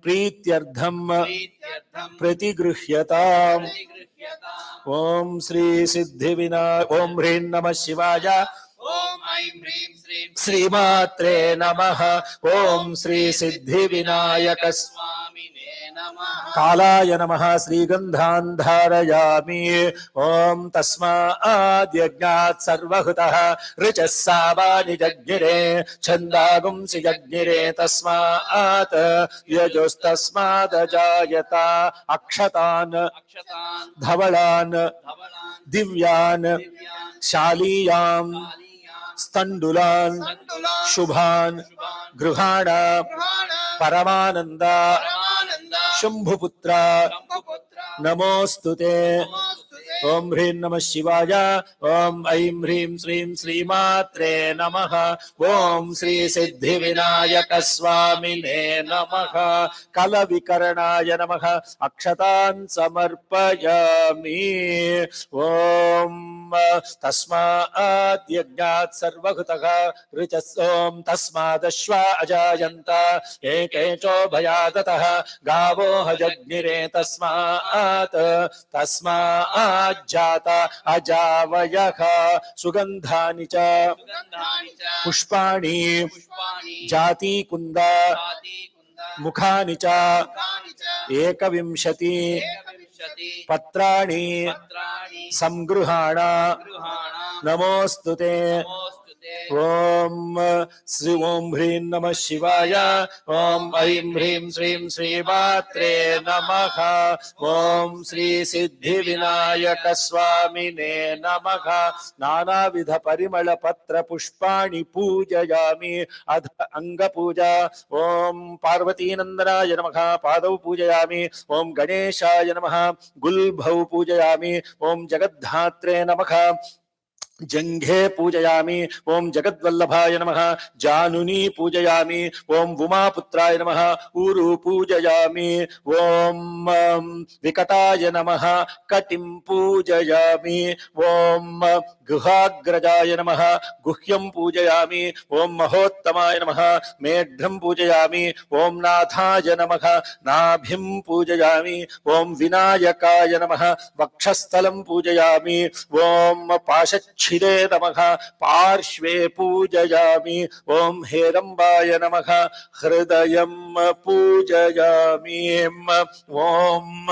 प्रीत्यर्थम प्रीत्यर्थम प्रतिगृह्यताम् प्रतिगृह्यताम्। ओम श्री सिद्धि विना ओम ह्रीं नमः शिवाय ओम ऐं ह्रीं श्रीं श्रीमात्रे नमः ओम श्री सिद्धि विनायक स्वामिने नमः। कालाय नमः श्रीगन्धान् धारयामि ओम तस्माद्यज्ञात् सर्वहुतः ऋचः सावानि जज्ञिरे छन्दागुंसि जज्ञिरे तस्मात् यजुस्तस्मादजायत अक्षतान् अक्षतान् धवलान् धवलान् दिव्यान् दिव्यान् शालीयाम् कालीयान् स्तण्डुलान् तण्डुलान् शुभान् शुभान् गृहाण गृहाण परमानन्द परमानन्द शम्भुपुत्र शम्भुपुत्र नमोस्तुते नमोस्तुते। ओम ह्रीं नमः शिवाय ओम ऐं ह्रीं श्रीं श्रीमात्रे नमः ओम श्री सिद्धि विनायक स्वामिने नमः कलविकरणाय नमः अक्षतान् समर्पयामि ओम तस्माद्यज्ञात् सर्वहुतः ऋचः ओम तस्मादश्वा अजायन्त एकेचोभयादतः गावो हजज्ञिरे तस्मात् तस्माज्जाता अजावयः सुगन्धानि च सुगन्धानि च पुष्पाणि पुष्पाणि जातीकुन्द जातीकुन्द मुखानि च मुखानि च एकविंशति एकविंशति पत्राणि पत्राणि संगृहाण गृहाण नमोस्तुते नमोस्तुते। ओम श्री ओम ह्रीं नमः शिवाय ओम ऐं ह्रीं श्रीं श्रीमात्रे नमः ओम श्री सिद्धि विनायक स्वामिने नमः नानाविध परिमल पत्र पुष्पाणि पूजयामि अध अंगपूजा ओम पार्वती नंदनाय नमः पादौ पूजयामि ओम गणेशाय नमः गुल्भौ पूजयामि ओम जगद्धात्रे नमः जंघे पूजयामि ओम जगद्वल्लभाय नमः जानुनी पूजयामि ओम उमापुत्राय नमः ऊरु पूजयामि ओम विकटाय नमः कटिं पूजयामि ओम गुहाग्रजाय नमः गुह्यं पूजयामि ओम महोत्तमाय नमः मेढ्रं पूजयामि ओम नाथाय नमः नाभिं पूजयामि ओम विनायकाय नमः वक्षस्थलं पूजयामि ओम पाशच्छिदे नमः पार्श्वे पूजयामि ओम हेरंबाय नमः हृदयं पूजयामि ओम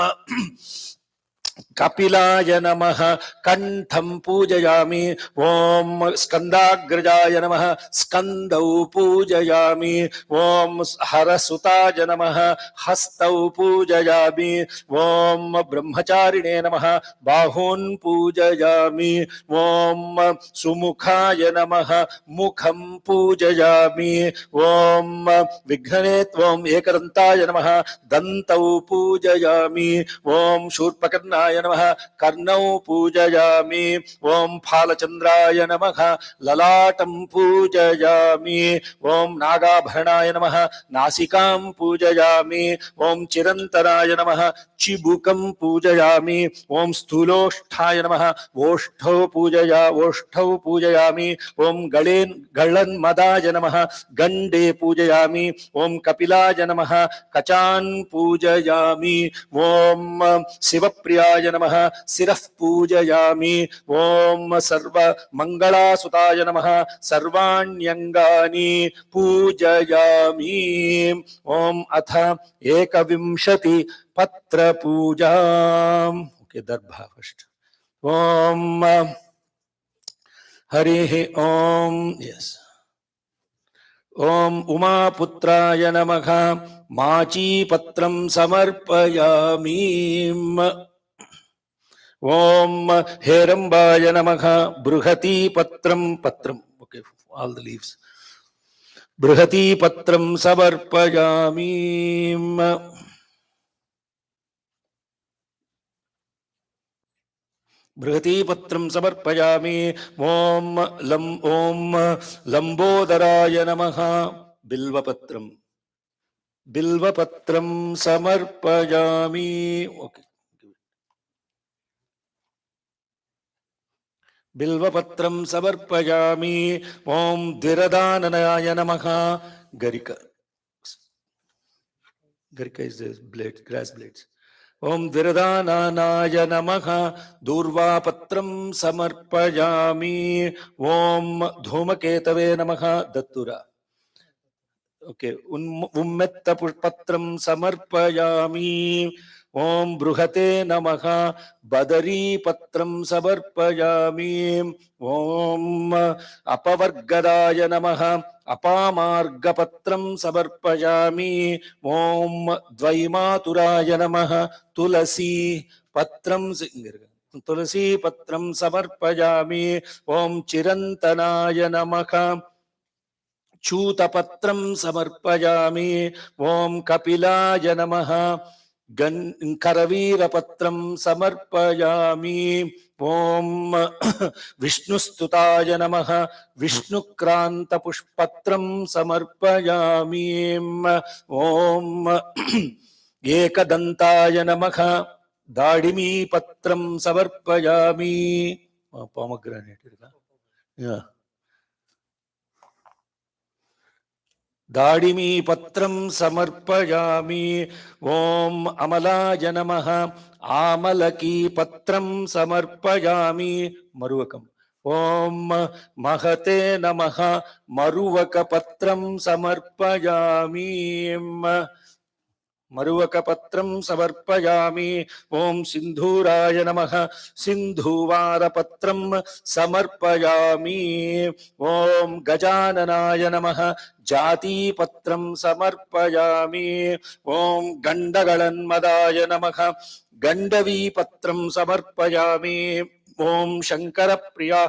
कपिलाय नमः कंठं पूजयामि ओम स्कंदाग्रजाय नमः स्कंदौ पूजयामि ओम हरसुताय नमः हस्तौ पूजयामि ओम ब्रह्मचारिणे नमः बाहून् पूजयामि ओम सुमुखाय नमः मुखं पूजयामि ओम विघ्नेत् ओम एकदन्ताय नमः दन्तौ पूजयामि ओम शूर्पकर्णाय नमः कर्णौ पूजयामि ओम फालचंद्राय नमः ललाटं पूजयामि ओम नागाभरणाय नमः नासिकां पूजयामि ओम चिरन्तनाय नमः चिबुकं पूजयामि ओम स्थूलोष्ठाय नमः ओष्ठौ पूजयामि ओम गळन्मदाय नमः गण्डे पूजयामि ओम कपिलाय नमः कचान् पूजयामि ओम शिवप्रियाय नमः शिरः पूजयामि ओम सर्वमङ्गलासुताय नमः सर्वाण्यङ्गानि पूजयामि ओम अथ एकविंशति पत्र पूजा ओके दर्भा फर्स्ट ओम हरिः ओम यस ओम उमापुत्राय नमः माचीपत्रं समर्पयामि ओम हेरंबाय नमः बृहतीपत्रं ओके ऑल द लीव्स बृहतीपत्रं समर्पयामि बृहतीपत्रं समर्पयामि ओम लंबोदराय नमः बिल्वपत्रं समर्पयामि ओके बिल्वपत्रं समर्पयामि। ओम द्विरदाननाय नमः। गरिका, गरिका is the blade, grass blades. ओम द्विरदाननाय नमः। दूर्वापत्रं समर्पयामि। ओम धूमकेतवे नमः। दत्तुरा, ओके, उम्मेत्त पत्रं समर्पयामि। ओम बृहते नमः। बदरी पत्रं समर्पयामि। ओम अपवर्गदाय नमः। अपामार्गपत्रं समर्पयामि। ओम द्वैमातुराय नमः। तुलसी पत्रं तुलसी पत्रं समर्पयामि। ओम चिरंतनाय नमः। चूतपत्रं समर्पयामि। ओम कपिलाय नमः। करवीरपत्रं समर्पयामि। ओम विष्णुस्तुताय नमः। विष्णुक्रांतपुष्पत्रं समर्पयामि। ओम एकदंताय नमः। दाडिमीपत्रं समर्पयामि। पोमग्रेनेट, दाडिमी पत्रं समर्पयामि। ओम अमलाय नमः। आमलकी पत्रं समर्पयामि। मरुवकम्। ओम महते नमः। मरुवक पत्रं समर्पयामि। मरुवकपत्रं समर्पयामि। ओम सिंधूराय नमः। सिंधुवारपत्रं समर्पयामि। ओम गजाननाय नमः। जातिपत्रं समर्पयामि। ओम गंडगणन्मदाय नमः। गंडवीपत्रं समर्पयामि। ओम शंकरप्रिया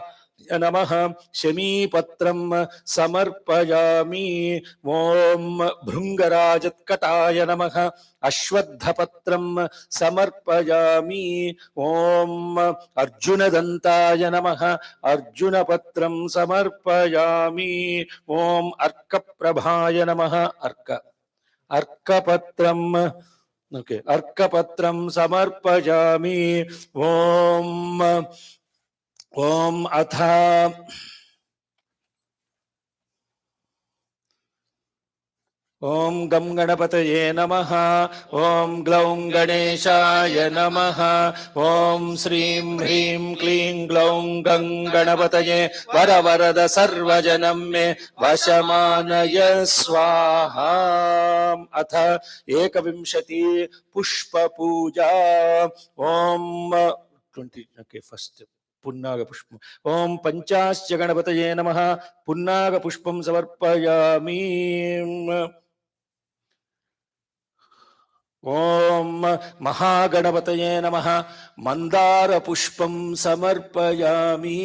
नमः। शमीपत्रं समर्पयामि। ओम भृंगराजत्कटाय नमः। अश्वत्थपत्रं समर्पयामि। ओम अर्जुनदंताय नमः। अर्जुनपत्रं समर्पयामि। ओम अर्कप्रभाय नमः। अर्कपत्रं, ओके, अर्कपत्रं समर्पयामि। ओम ओम अथ ओम गम गणपतये नमः। ओम ग्लौं गणेशाय नमः। ओम श्रीं ह्रीं क्लीं ग्लौं गं गणपतये वर वरद सर्वजनं मे वशमानय स्वाहा। अथ एकविंशति पुष्प पूजा। ओम 20, ओके, फर्स्ट पुन्नाग पुष्पम। ओम पंचाश्च गणपतये नमः। पुन्नाग पुष्पं समर्पयामि। ओम महागणपतये नमः। मंदार पुष्पं समर्पयामि।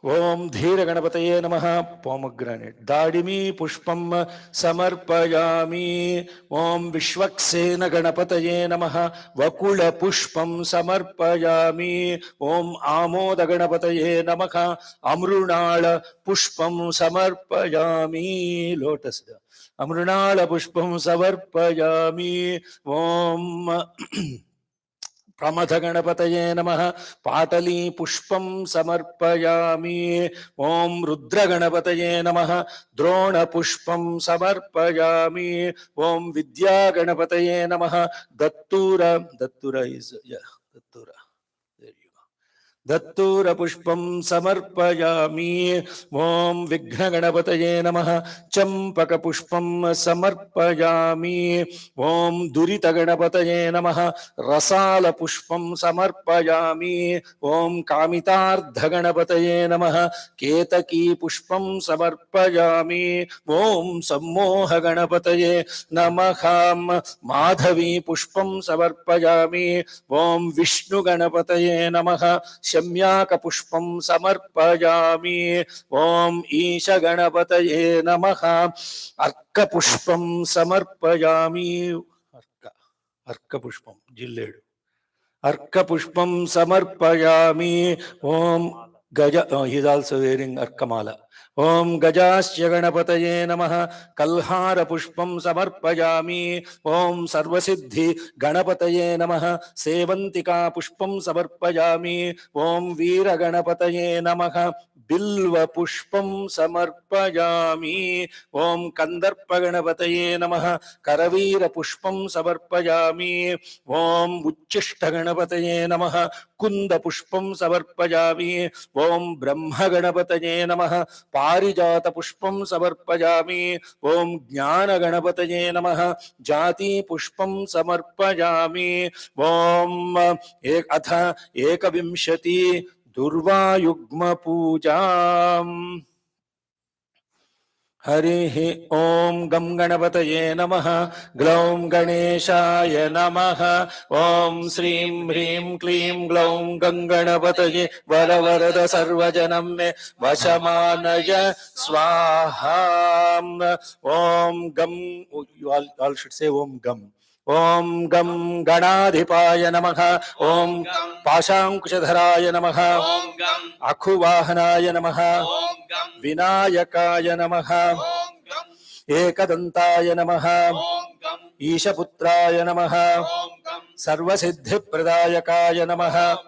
ओम धीर गणपतये नमः। पोमग्रेनेट, दाडिमी पुष्पं समर्पयामि। ओम विश्वक्सेन गणपतये नमः। वकुल पुष्पं समर्पयामि। ओम आमोद गणपतये नमः। अमृणाल पुष्पं समर्पयामि। लोटस अमृणाल पुष्पं समर्पयामि। ओम प्रमथ गणपतये नमः। पाटली पुष्पं समर्पयामि। ओम रुद्र गणपतये नमः। द्रोण पुष्पं समर्पयामि। ओम विद्या गणपतये नमः। दत्तूर इज दत्तूर, दत्तूर पुष्पं समर्पयामि। ओम विघ्न गणपतये नमः। चंपक पुष्पं समर्पयामि। ओम दुरित गणपतये नमः। रसाल पुष्पं समर्पयामि। ओम कामितार्ध गणपतये नमः। केतकी पुष्पं समर्पयामि। ओम सम्मोह गणपतये नमः। माधवी पुष्पं समर्पयामि। ओम विष्णु गणपतये नमः। शम्याक पुष्पं समर्पयामि। ओम ईश गणपतये नमः। अर्क पुष्पं समर्पयामि। अर्क पुष्पं जिल्लेडु अर्क पुष्पं समर्पयामि। ओम Gaja, he is also wearing Arkamala. Om Gajasya Ganapataye Namaha Kalhara Pushpam Samarpayami. Om Sarvasiddhi Ganapataye Namaha Sevantika Pushpam Samarpayami. Om Veera Ganapataye Namaha Bilva Pushpam Samarpayami. Om Kandarpa Ganapataye Namaha Karavira Pushpam Samarpayami. Om Uchishta Ganapataye Namaha Kunda Pushpam Samarpayami. Om Brahma Ganapataye Namaha Parijata Pushpam Samarpayami. Om Jnana Ganapataye Namaha Jati Pushpam Samarpayami. Om Atha Ekavimshati Durva Yugma Pujam. Harihi Om Gam Ganapataye Namaha Glaum Ganeshaya Namaha Om Srim Hrim Klim Glaum Gam Ganapataye Varavarada Sarvajanam Me Vashamanaya Swaham. Om Gam, you all should say Om Gam. Om Gam Ganadhipaya Namaha Om Pashankushadharaya Namaha Om Gam Akhuvahanaya Namaha Om Gam Vinayakaya Namaha Om Gam Ekadantaya Namaha Om Gam Ishaputraya Namaha Om Gam Sarvasiddhipradayakaya Namaha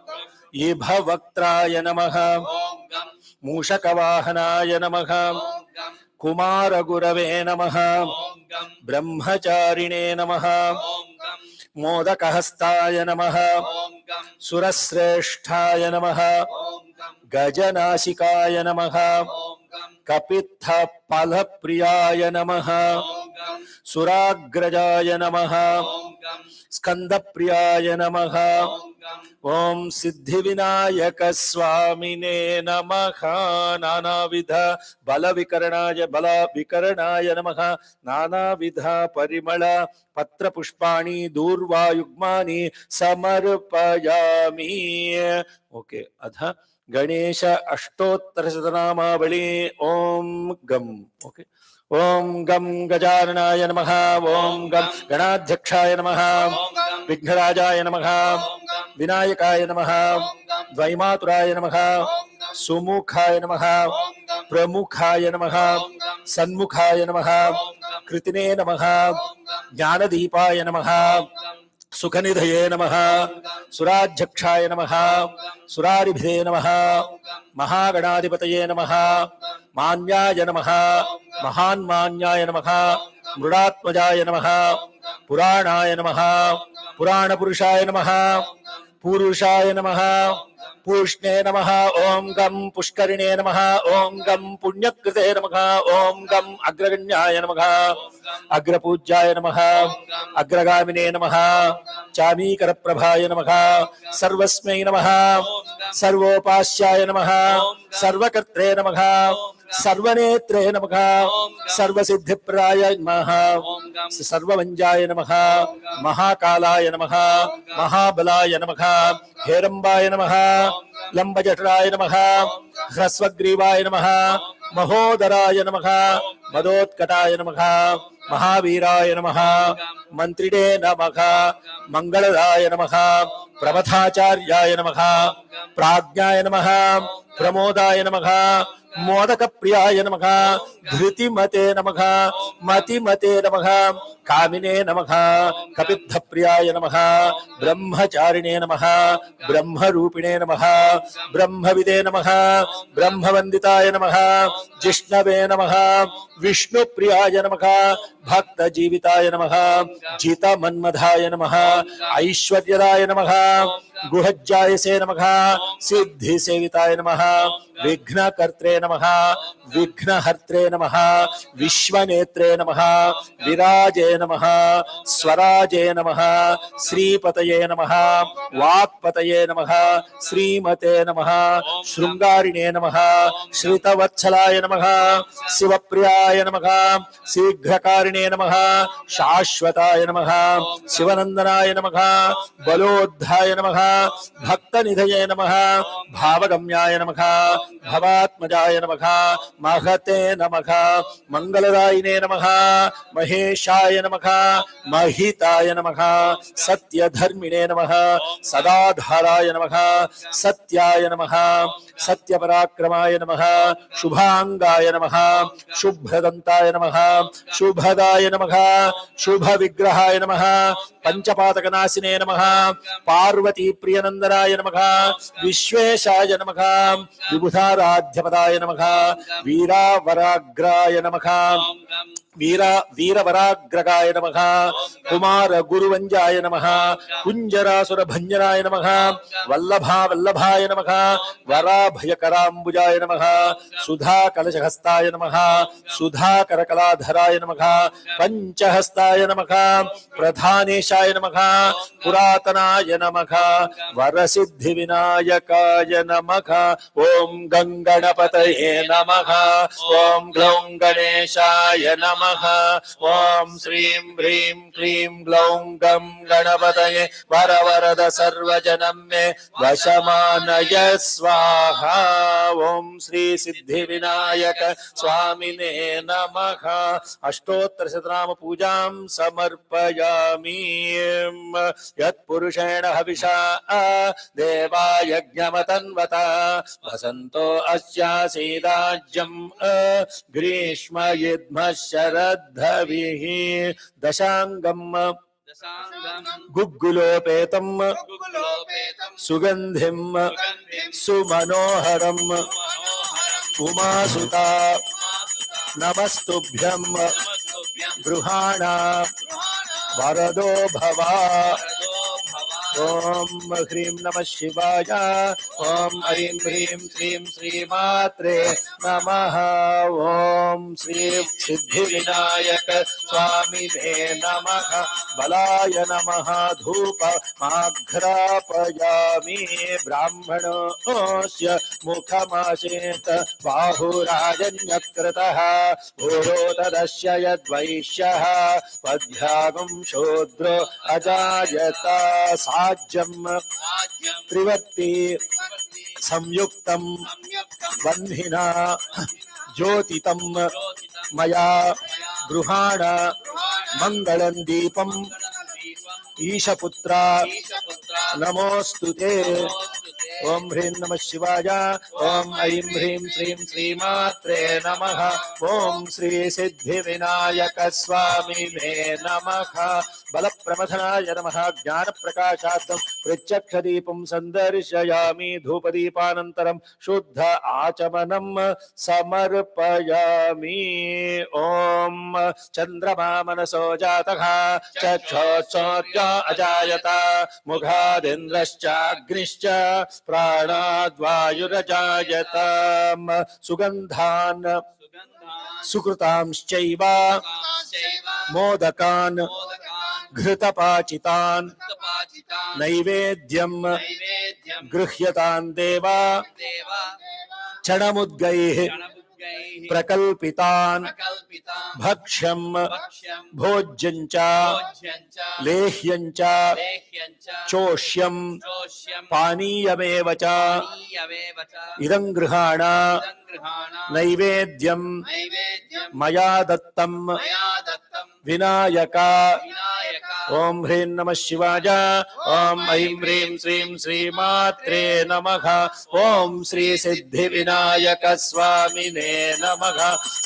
Ibhavaktraya Namaha Om Gam Mushakavahanaya Namaha Om Gam Kumaragurave Namaha Om Gam Brahmacharine Namaha Om Gam Modakahastaya Namaha Om Gam Surasresthaya Namaha Om Gam Gajanashikaya Namaha Om Gam Kapitha Palhapriyaya Namaha Om Gam Suragrajaya Namaha Om Gam Skandapriyaya Namaha Om Gam Om Siddhivinayaka Swamine Namaha Nanavidha Balavikarnaya Namaha Nanavidha Parimala Patra Pushpani Durva Yugmani Samarpayami. Okay, Adha Ganesha Ashtottara Satanamavali Om Gam. Okay. Om Gam Gajaranaya Namaha Om Gam Ganadhyakshaya Namaha Om Gam Vighnarajaya Namaha Om Gam Vinayakaya Namaha Om Gam Dvaimaturaya Namaha Om Gam Sumukhaya Namaha Om Gam Pramukhaya Namaha Om Gam Sanmukhaya Namaha Om Gam Kritine Namaha Om Gam Jnanadipaya Namaha Om Gam Sukhanidhaye Namaha Surajyakshaya Namaha Suraribhide Namaha Mahaganadipataye Namaha Manyaya Namaha Mahanmanyaya Namaha Mrudatmajaya Namaha Puranaya Namaha Purana Purushaya Namaha Purushaya Namaha Pushne Namaha Om Gam Pushkarine Namaha Om Gam Punyakrite Namaha Om Gam Agraganyaya Namaha Agrapujaya Namaha Agragamine Namaha Chamikara Prabhaya Namaha Sarvasmai Namaha Sarvopashyaya Namaha Sarvakartre Namaha Sarvanetre Namaha Sarvasiddhipraya Namaha Sarvavanjaya Namaha Mahakalaya Namaha Mahabalaya Namaha Herambaya Namaha Lambajatraya Namaha Hrasvagrivaya Namaha Mahodaraya Namaha Madotkataya Namaha Mahaviraya Namaha Mantride Namaha Mangaladaya Namaha Prabhathacharya Namaha Prajnaya Namaha Pramodaya Namaha Modakapriyaya Namaha Dhritimate Namaha Matimate Namaha Kamine Namaha Kapithapriyaya Namaha Brahmacharine Namaha Brahmarupine Namaha Brahmavide Namaha Brahmavanditaya Namaha Jishnave Namaha Vishnupriyaya Namaha Bhakta Jivitaya Namaha Jita Manmadhaya Namaha Aishwaryadaya Namaha Guhajjayase Namaha Siddhi Sevitaya Namaha Vighna Kartre Namaha Vighna Hartre Namaha Vishwanetre Namaha Viraje Namaha Swaraje Namaha Sripataye Namaha Vakpataye Namaha Srimate Namaha Shrungarine Namaha Shritavatsalaye Namaha Sivapriyaya Namaha Sighrakarine ब्रह्मणे नमः शाश्वताय नमः शिवनंदनाय नमः बलोद्धाय नमः भक्तनिधये नमः भावगम्याय नमः भवात्मजाय नमः महते नमः मंगलदायिने नमः महेशाय नमः महिताय नमः सत्यधर्मिणे नमः सदाधाराय नमः सत्याय नमः सत्यपराक्रमाय नमः शुभांगाय नमः शुभ्रदंताय नमः शुभदाय नमः शुभविग्रहाय नमः पंचपातकनाशिने नमः पार्वती प्रियनंदनाय नमः विश्वेशाय नमः विबुधाराध्यपदाय नमः वीरावराग्राय नमः वीरवराग्रगाय नमः कुमार गुरुवंजाय नमः कुंजरासुर भंजनाय नमः वल्लभाय नमः वराभयकराम्बुजाय नमः सुधा कलशहस्ताय नमः सुधाकर कलाधराय नमः पंचहस्ताय नमः प्रधानेशाय नमः पुरातनाय नमः वरसिद्धि विनायकाय नमः ओम गंगणपतये नमः ओम ग्लौं गणेशाय नमः ओम श्रीं ह्रीं क्लीं ग्लौं गं गणपतये वरवरद सर्वजनं मे वशमानय स्वाहा ओम श्री सिद्धि विनायक स्वामिने नमः अष्टोत्तर शतनाम पूजां समर्पयामि यत्पुरुषेण हविषा देवा यज्ञमतन्वता वसन्तो अस्यासीदाज्यं ग्रीष्म युध्म शरद्धविः दशांगम गुग्गुलोपेतं सुगंधिं सुमनोहरं उमासुता नमस्तुभ्यं गृहाणा वरदो भवा ओम ह्रीं नमः शिवाय ओम ऐं ह्रीं श्रीं श्रीमात्रे नमः ओम श्री सिद्धिविनायक स्वामिने नमः बलाय नमः धूप आघ्रापयामि ब्राह्मणोऽस्य मुखमासेत बाहुराजन्यकृतः भूरोदस्य यद्वैश्यः पद्भ्यागं शूद्रो अजायता साज्यं त्रिवर्ति संयुक्तं बन्धिना ज्योतितं मया गृहाण मंगलं दीपं ईशपुत्रा नमोस्तुते ओम ह्रीं नमः शिवाय ओम ऐं ह्रीं श्रीं श्रीमात्रे नमः ओम श्री सिद्धि विनायक स्वामिने नमः बल प्रमथनाय नमः ज्ञान प्रकाशार्थं प्रत्यक्षदीपं संदर्शयामि धूपदीपानन्तरं शुद्ध आचमनं समर्पयामि ओम चंद्रमा मनसो जातः चक्षुषोऽद्य अजायत मुखादिन्द्रश्चाग्निश्च प्राणाद्वायुरजायत सुगन्धान् सुकृतांश्चैव मोदकान् घृतपाचितान् नैवेद्यं गृह्यतान् देवा क्षणमुद्गैः प्रकल्पितान् भक्ष्यं भोज्यं च लेह्यं च चोष्यं पानीयमेव च इदं गृहाण नैवेद्यं मया दत्तं विनायक ओम ह्रीं नमः शिवाय ओम ऐं ह्रीं श्रीं श्रीमात्रे नमः ओम श्री सिद्धि विनायक स्वामिने नमः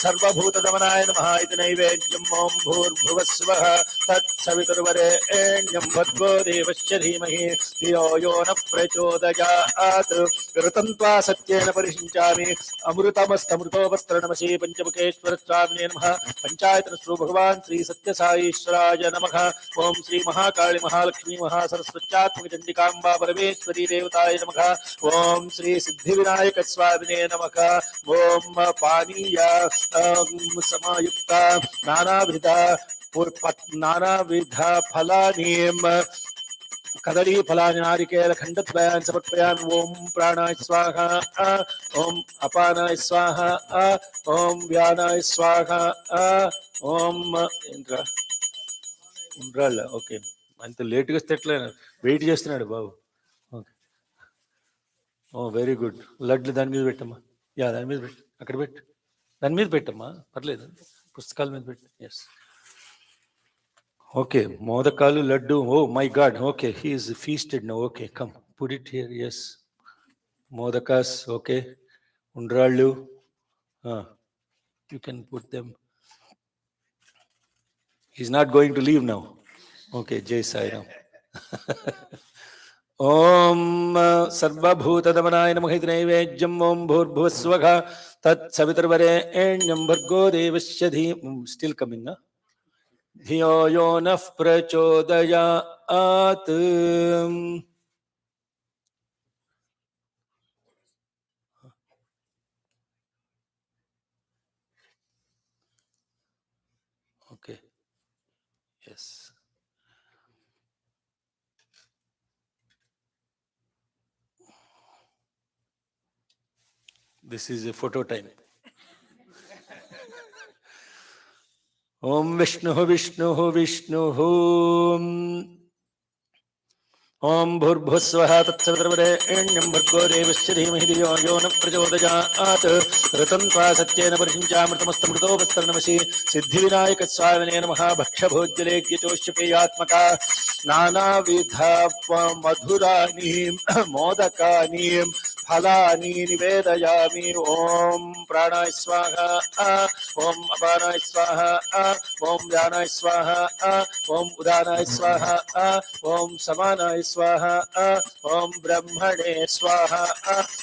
सर्वभूतदमनाय नमः इति नैवेद्यम् ओम भूर्भुवस्वः तत्सवितुर्वरेण्यं भर्गो देवस्य धीमहि धियो यो न प्रचोदयात् ऋतं त्वा सत्येन परिषिञ्चामि अमृतमस्तमृतो वस्त्रनमसि पंचमुखेश्वर स्वामिने नमः पंचायतनस्तु भगवान् श्री सत्यसाईश्वराय नमः ओम श्री महाकाली महालक्ष्मी महासरस्वत्यात्मक चंडिकांबा परमेश्वरी देवताय नमः ओम श्री सिद्धिविनायक स्वामिने नमः ओम पानीय समायुक्त नानाविध फलानि కదళీ ఫలాని నారికేల ఖండద్వయాన్ని సమర్పయామి. ఓం ప్రాణాయ స్వాహ, ఓం అపానాయ స్వాహ, ఓం వ్యానాయ స్వాహ, ఓం ఏంట్రా ఉండ్రాళ్ళ. ఓకే, అంత లేట్గా వస్తే ఎట్లా, వెయిట్ చేస్తున్నాడు బాబు. ఓకే, ఓ వెరీ గుడ్. లడ్లు దాని మీద పెట్టమ్మా. యా, దాని మీద పెట్టు, అక్కడ పెట్టు, దాని మీద పెట్టమ్మా, పర్లేదు, పుస్తకాల మీద పెట్టు. ఎస్, ఓకే, మోదకాలు laddu. Oh my god, okay, he is feasted no. Okay, come put it here. Yes, మోదకాస్. ఓకే, ఉండ్రాళ్ళు, you can put them. He's not going to leave now. Okay, జై సాయిరామ్. ఓం సర్వభూతదమనాయ నమః ఇది నైవేద్యం. ఓం భూర్భువస్వః తత్సవితుర్వరేణ్యం భర్గో దేవస్య స్టిల్ కమింగ్. ధియో యో నః ప్రచోదయాత్. Okay, yes, this is a photo time. ఓం విష్ణు విష్ణు విష్ణు. ఓం భూర్భువస్వః తత్సవితుర్వరేణ్యం భర్గో దేవస్య ధీమహి ధియో యో నః ప్రచోదయాత్. ఋతం త్వా సత్యేన పరిషించామృతమస్తమృతోపస్తరణమసి. సిద్ధివినాయక స్వామినే నమః. భక్ష్యభోజ్యలేఖ్యచోష్యపేయాత్మక నానావిధ మధురాని మోదకాని ఫలాని నివేదయామి. ఓం ప్రాణాయ స్వాహ, ఓం అపానాయ స్వాహ, ఓం వ్యానాయ స్వాహ, ఓం ఉదానాయ స్వాహ, ఓం సమానాయ స్వాహ, ఓం బ్రహ్మణే స్వాహ.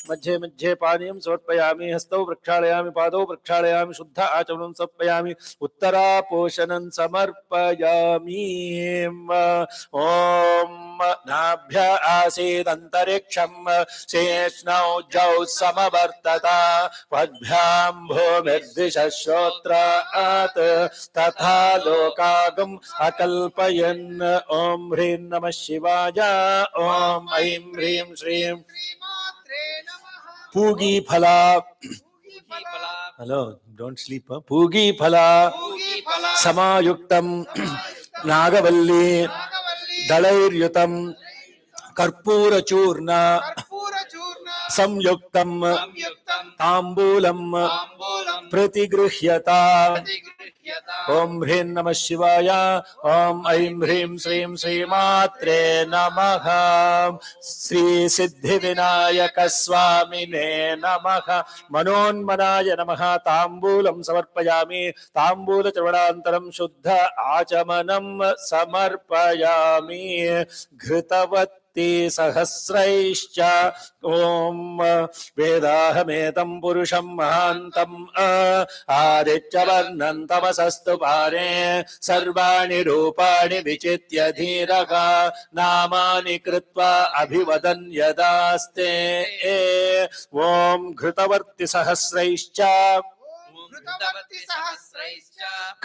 మధ్యే మధ్యే పానీయం సమర్పయామి. హస్తౌ ప్రక్షాళయామి, పాదౌ ప్రక్షాళయామి, శుద్ధ ఆచమనం సమర్పయామి, ఉత్తరాపోషణం సమర్పయామి. ఓం నాభ్య ఆసీదంతరిక్షం శేష్ణౌ జౌ సమవర్తత. పద్భ్యాం భూమిర్దిశ శ్రోత్రాత్ తథా లోకాగం అకల్పయన్. ఓం హ్రీం నమః శివాయ. ఓం ఐం హ్రీం శ్రీం పూగీ ఫలా. Hello, don't sleep. పూగీ ఫలా సమాయుక్తం నాగవల్లి దళైర్యుతం కర్పూరచూర్ణ సంయుక్తం తాంబూలం ప్రతిగృహ్యత. ఓం హ్రీం నమః శివాయ. ఓం ఐం హ్రీం శ్రీం శ్రీమాత్రే నమః. శ్రీ సిద్ధి వినాయక స్వామినే నమః. మనోన్మనాయ నమః. తాంబూలం సమర్పయామి. తాంబూల చవడాంతరం శుద్ధ ఆచమనం సమర్పయామి. ఘృతవత్ సహస్రైశ్చ. ఓం వేదాహమేతం పురుషం మహాంతం ఆదిత్యవర్ణం తమసస్తు పారే. సర్వాణి రూపాణి విచిత్య ధీరః నామాని కృత్వా అభివదన్ యదాస్తే. ఓం ఘృతవర్తి సహస్రైశ్చ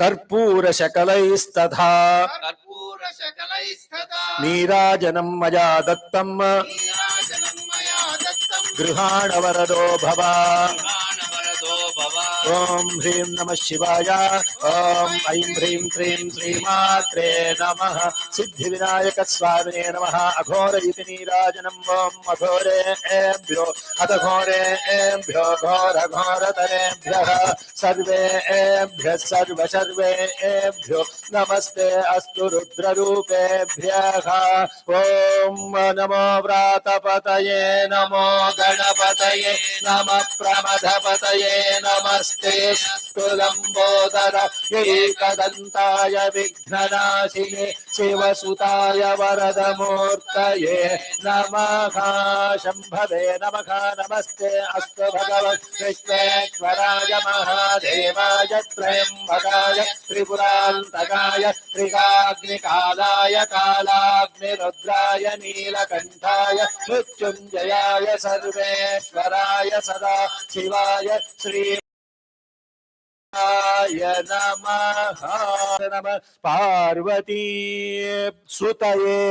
కర్పూర శకలైస్తథా నీరాజనం మయా దత్తం గృహాణ వరదో భవ. ఓం హ్రీం నమః శివాయ. ఓం ఐం హ్రీం శ్రీం శ్రీమాత్రే నమః. సిద్ధి వినాయక స్వామినే నమః. అఘోర ఇతి నీరాజనం. ఓం అఘోరేభ్యో హతఘోరేభ్యో ఘోర ఘోరతరేభ్యః సర్వేభ్యః సర్వేభ్యో నమస్తే అస్తు రుద్రరూపేభ్యః. ఓం నమో వ్రాతపతయే నమో గణపతయే నమః ప్రమథపతయే నమస్తే లంబోదర ఏకదంతాయ విఘ్ననాశినే శివసుతాయ వరదమూర్తయే నమః. శంభవే నమః. నమస్తే అస్తు భగవన్ విశ్వేశ్వరాయ మహాదేవాయ త్రయంబకాయ త్రిపురాంతకాయ త్రికాగ్నికాలాయ కాలాగ్నిరుద్రాయ నీలకంఠాయ మృత్యుంజయాయ సర్వేశ్వరాయ సదా శివాయ శ్రీ నమః. పార్వతీ సుతయే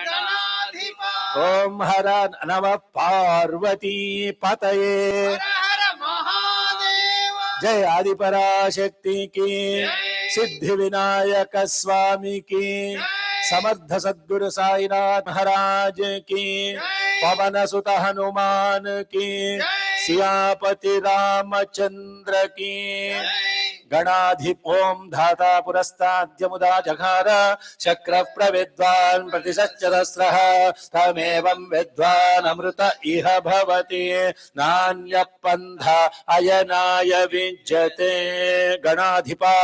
गणाधिपा ఓం హర నమ పార్వతీ పతయే हर हर महादेव జయ ఆదిపరాశక్తి కి జై. సిద్ధి వినాయక స్వామి కి సమర్థ సద్గురు సాయినాథ్ మహారాజ్ కి జై. పవన సుత హనుమాన్ కి జై. సియాపతి రామచంద్ర కి जय గణాధిపోం ధాతా పురస్తాద్యముదా జఘార శక్ర ప్రవిద్వాన్ ప్రతిశచ్చదస్రః తమేవం విద్వాన్ అమృత ఇహ భవతి నాన్య పంథ అయనాయ విద్యతే గణాధిపా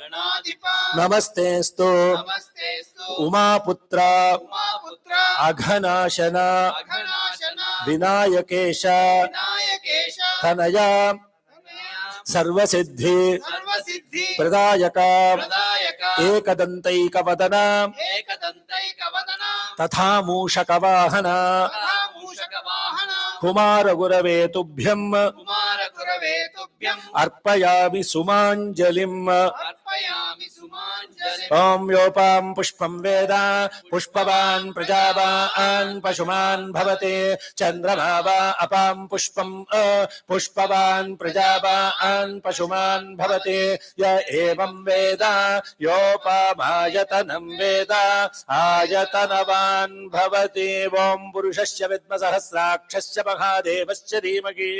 गणाधिपा నమస్తేస్తు नमस्तेस्तु ఉమాపుత్ర उमापुत्र అఘనాశన अघनाशन వినాయకేశ विनायकेश తనయ तनया సర్వసిద్ధి सर्वसिद्धि ప్రదాయక प्रदायक ఏకదంతైకవదన एकदन्तैकवदन తథా మూషకవాహన तथा मूषकवाहन కుమారగురవే తుభ్యం कुमार गुरवे तुभ्यम् అర్పయామి సుమాంజలిం अर्पयामि सुमाञ्जलिम् ఓం యోపాం పుష్పం వేద పుష్పవాన్ ప్రజావాన్ పశుమాన్ భవతే చంద్రమా వా అపాం పుష్పం పుష్పవాన్ ప్రజావాన్ పశుమాన్ భవతే య ఏవం వేద యోపామాయతనం వేద ఆయతనవాన్ భవతి ఓం పురుషస్య విద్మ సహస్రాక్షస్య మహాదేవస్య ధీమహి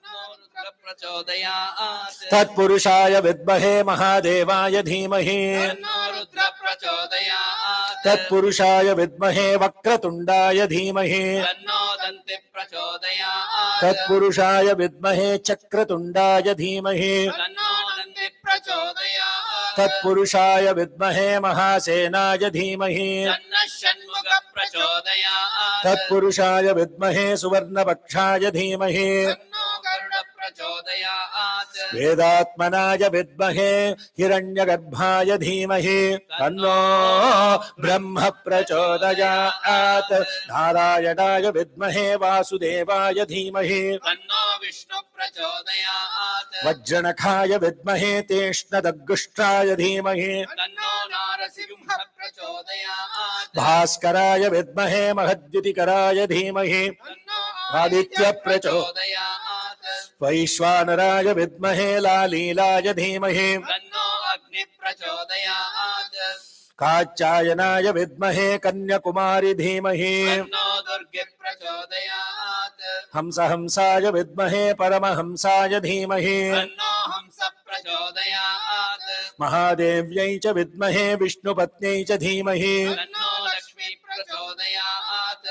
तन्नो रुद्र प्रचोदयात् తత్పురుషాయ విద్మహే మహాదేవాయ ధీమహి तन्नो रुद्र प्रचोदयात् తత్పురుషాయ విద్మహే వక్రతుండాయ ధీమహి तन्नो दन्ति प्रचोदयात् తత్పురుషాయ విద్మహే చక్రతుండాయ ధీమహి तन्नो दन्ति प्रचोदयात् తత్పురుషాయ విద్మహే మహాసేనాయ ధీమహి तन्नः षण्मुख प्रचोदयात् తత్పురుషాయ విద్మహే సువర్ణపక్షాయ ధీమహి तन्नो गरुड प्रचोदयात् వేదాత్మనాయ విద్మహే హిరణ్యగర్భాయ ధీమహి తన్నో బ్రహ్మ ప్రచోదయాత్ నారాయణాయ విద్మహే వాసుదేవాయ ధీమహి तन्नो विष्णु प्रचोदयात् వజ్రనఖాయ విద్మహే తీక్ష్ణదగ్గుష్ట్రాయ ధీమహి तन्नो नारसिंह प्रचोदयात् భాస్కరాయ విద్మహే మహద్యుతికరాయ ధీమహి तन्नो आदित्य प्रचोदयात् వైశ్వానరాయ విద్మహే లాలీలాయ ధీమహి तन्नो अग्नि प्रचोदयात् కాత్యాయనాయ విద్మహే కన్యకుమారి ధీమహి तन्नो दुर्गे प्रचोदयात् హంసహంసాయ విద్మహే పరమహంసాయ ధీమహి तन्नो हंस प्रचोदयात् మహాదేవ్యై చ విద్మహే విష్ణుపత్న్యై చ ధీమహి तन्नो लक्ष्मी प्रचोदयात्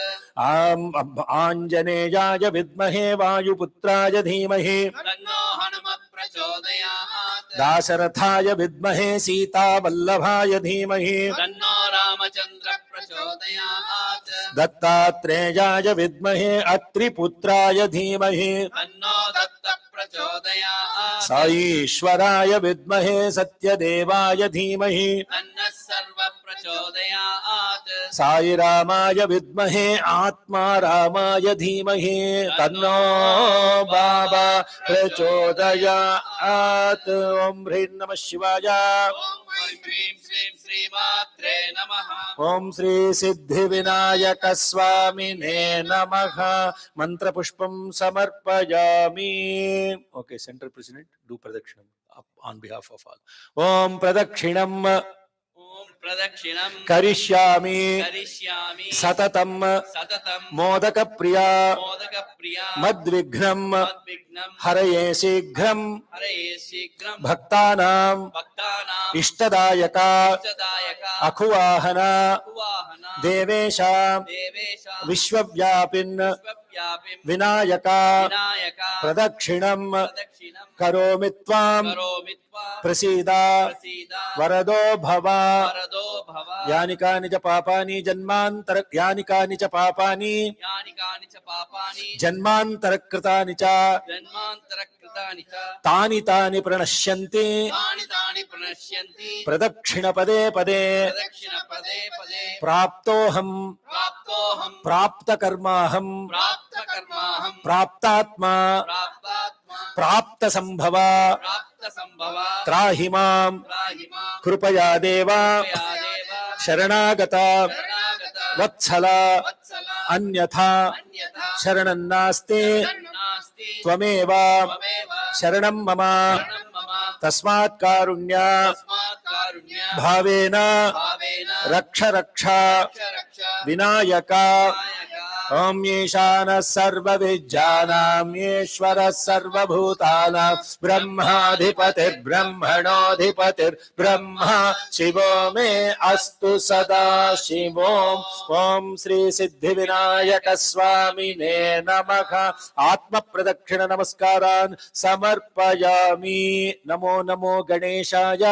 ఆంజనేయాయ విద్మహే వాయుపుత్రాయ ధీమహి तन्नो हनुमत् प्रचोदयात् దాశరథాయ విద్మహే సీతావల్లభాయ ధీమహి तन्नो रामचन्द्र प्रचोदयात् దత్తాత్రేయాయ విద్మహే అత్రిపుత్రాయ ధీమహి तन्नो दत्त प्रचोदयात् సాయీశ్వరాయ విద్మహే సత్యదేవాయ ధీమహి तन्नः सर्व प्रचोदयात् సాయిరామాయ విద్మహే ఆత్మారామాయ ధీమహి తన్నో బాబా ప్రచోదయాత్ ఓం హ్రీం నమః శివాయ ॐ ह्रीं श्रीं श्रीमात्रे नमः ఓం శ్రీ సిద్ధి వినాయక స్వామినే నమః మంత్రపుష్పం సమర్పయామి. ఓకే, సెంట్రల్ ప్రెసిడెంట్ డూ ప్రదక్షిణం ఆన్ బిహాఫ్ ఆఫ్ ఆల్. ఓం ప్రదక్షిణం ॐ प्रदक्षिणं కరిష్యామి करिष्यामि సతతం सततं మోదక ప్రియా मोदकप्रिया మద్విఘ్నం मद्विघ्नं హరయే శీఘ్రం हरये शीघ्रं భక్తానాం भक्तानां ఇష్టదాయక इष्टदायक అఖువాహన वाहन దేవేశ देवेश విశ్వవ్యాపిన్ विश्वव्यापिं వినాయక विनायक ప్రదక్షిణం प्रदक्षिणं కరోమి త్వాం करोमि त्वा ప్రసీద प्रसीद వరదో భవ. वरदो भव యాని కాని చ పాపాని జన్మాంతర యాని కాని చ పాపాని यानि कानि च पापानि జన్మాంతర కృతాని చ जन्मान्तरकृतानि च తాని తాని ప్రణశ్యంతి तानि तानि प्रणश्यन्ति ప్రదక్షిణ పదే పదే प्रदक्षिण पदे पदे ప్రాప్తోహం प्राप्तोऽहं ప్రాప్తకర్మాహం प्राप्तकर्माहं ప్రాప్తాత్మా प्राप्तात्मा ప్రాప్త సంభవ प्राप्तसम्भव త్రాహి మాం त्राहि मां కృపయా దేవా कृपया देव శరణాగత शरणागत వత్సల వత్సల అన్యథా అన్యథా శరణం నాస్తే నాస్తి త్వమేవ త్వమేవ శరణం మమ శరణం మమ తస్మాత్ కారుణ్య తస్మాత్ కారుణ్య భావేన భావేన రక్ష రక్ష రక్ష రక్ష వినాయక నాయక ఓం ఈశాన సర్వ విద్యానాం ఈశ్వర సర్వభూతానాం బ్రహ్మాధిపతిర్ బ్రహ్మణోధిపతిర్ బ్రహ్మ శివో మే అస్తు సదా శివోం. ఓం శ్రీ సిద్ధి వినాయక స్వామినే నమః. ఆత్మ ప్రదక్షిణ నమస్కారాన్ సమర్పయామి. నమో నమో గణేశాయ.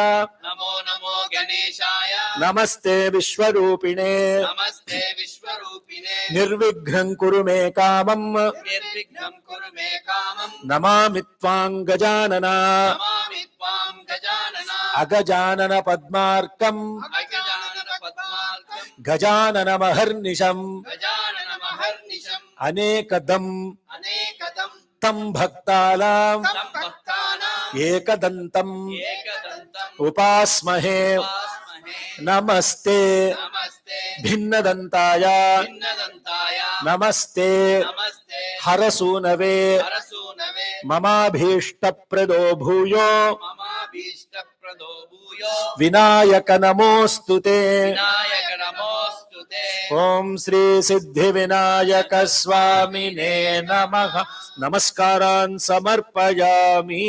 నమో నమో గణేశాయ. నమస్తే విశ్వరూపిణే. నమస్తే విశ్వరూపిణే. నిర్విఘ్నం కురు మే కామం. నిర్విఘ్నం కురు మే కామం. నమామి త్వాం గజానన. నమామి త్వాం గజానన. అగజానన పద్మార్కం అగజానన పద్మార్కం. గజానన మహర్నిశం. గజానన మహర్నిశం. అనేకదం అనేకదం. తం భక్తానాం తం భక్తానాం ఏకదంతం ఏకదంతం ఉపాస్మహే. ఉపాస్మహే. నమస్తే నమస్తే భిన్నదంతాయ. భిన్నదంతాయ. నమస్తే నమస్తే హరసూనవే. హరసూనవే. మమాభీష్టప్రదో భూయో మమాభీష్టప్రదో భూయో వినాయక నమోస్తుతే. వినాయక నమోస్తుతే. ఓం శ్రీ సిద్ధి వినాయక స్వామినే నమః. నమస్కారాన్ సమర్పయామి.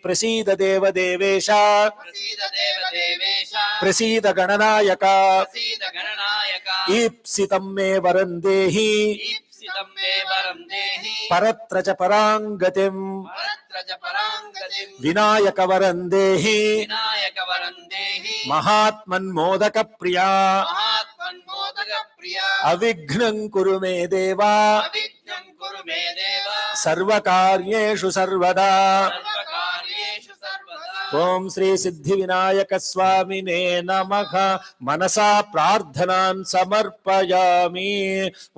ప్రసీద దేవ దేవేశ. ప్రసీద దేవ దేవేశ. ప్రసీద గణనాయక. ప్రసీద గణనాయక. ఈప్సితం మే వరం దేహి. ఈప్సితం మే వరం దేహి. పరత్ర చ పరాంగతిం. పరత్ర చ పరాంగతిం. వినాయక వరం దేహి. వినాయక వరం దేహి. మహాత్మన్మోదక ప్రియా. మహాత్మన్మోదక ప్రియా. అవిఘ్నం కురు మే దేవా. అవిఘ్నం కురు మే దేవ. సర్వకార్యేషు సర్వదా. సర్వకార్యేషు సర్వదా. ఓం శ్రీ సిద్ధి వినాయక స్వామినే నమః. మనసా ప్రార్థనాన్ సమర్పయామి.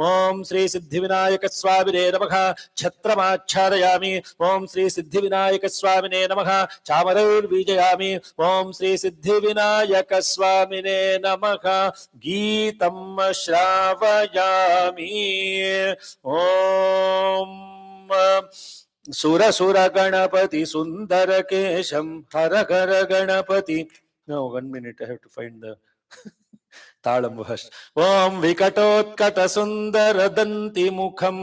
ఓం శ్రీ సిద్ధి వినాయక స్వామినే నమః. ఛత్రమాచ్ఛాదయామి. ఓం శ్రీ సిద్ధి వినాయక స్వామినే నమః. చామరౌర్విజయామి. ఓం శ్రీ సిద్ధి వినాయక స్వామినే నమః. గీతం శ్రావయామి. ఓం సుర సుర గణపతి సుందర కేశం హర హర Ganapati. No, 1 minute, I have to find the talam first. ఓం వికటోత్కట సుందర దంతి ముఖం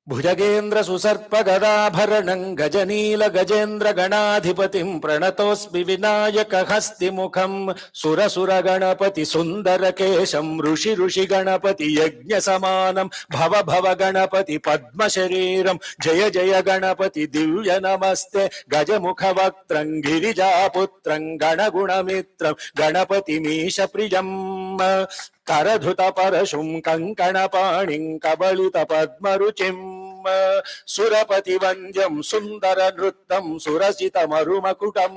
భుజగేంద్ర సుసర్ప గదాభరణం గజనీల గజేంద్ర గణాధిపతిం ప్రణతోస్మి వినాయక హస్తి ముఖం. సుర సుర గణపతి సుందర కేశం ఋషి ఋషి గణపతి యజ్ఞ సమానం భవ భవ గణపతి పద్మ శరీరం. జయ జయ గణపతి దివ్య నమస్తే. గజముఖ వక్త్రం గిరిజాపుత్రం గణగుణమిత్రం గణపతి మీశ ప్రియం. కరధృత పరశుం కంకణ పాణిం కబళిత పద్మరుచిం. సురపతి వంద్యం సుందర నృత్తం సురసిత మరుమకుటం.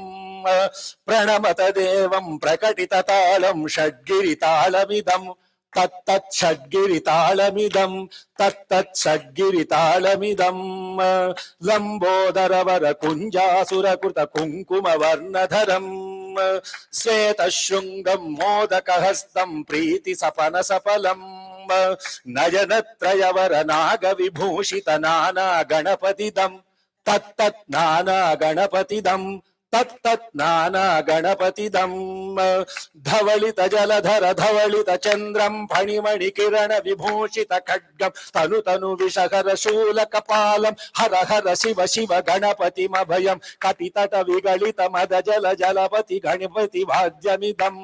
ప్రణమత దేవం ప్రకటిత తాళం షడ్గిరి తాళమిదం. తత్తత్ షడ్గిరి తాళమిదం. తత్తత్ షడ్గిరి తాళమిదం. లంబోదర వర కుంజాసుర కృత కుంకుమ వర్ణధరం. శ్వేత శృంగం మోదక హస్తం ప్రీతి సపన సఫలం. నయనత్రయవర నాగ విభూషిత నానా గణపతిదం. తత్తత్ నానా గణపతిదం. తత్తత్ నానా గణపతిదం. ధవళిత జలధర ధవళిత చంద్రం ఫణిమణి కిరణ విభూషిత ఖడ్గం తను తను విషహర శూల కపాలం. హర హర శివ శివ గణపతిమభయం. కటితట విగళిత మద జల జలపతి గణపతి వాద్యమిదం.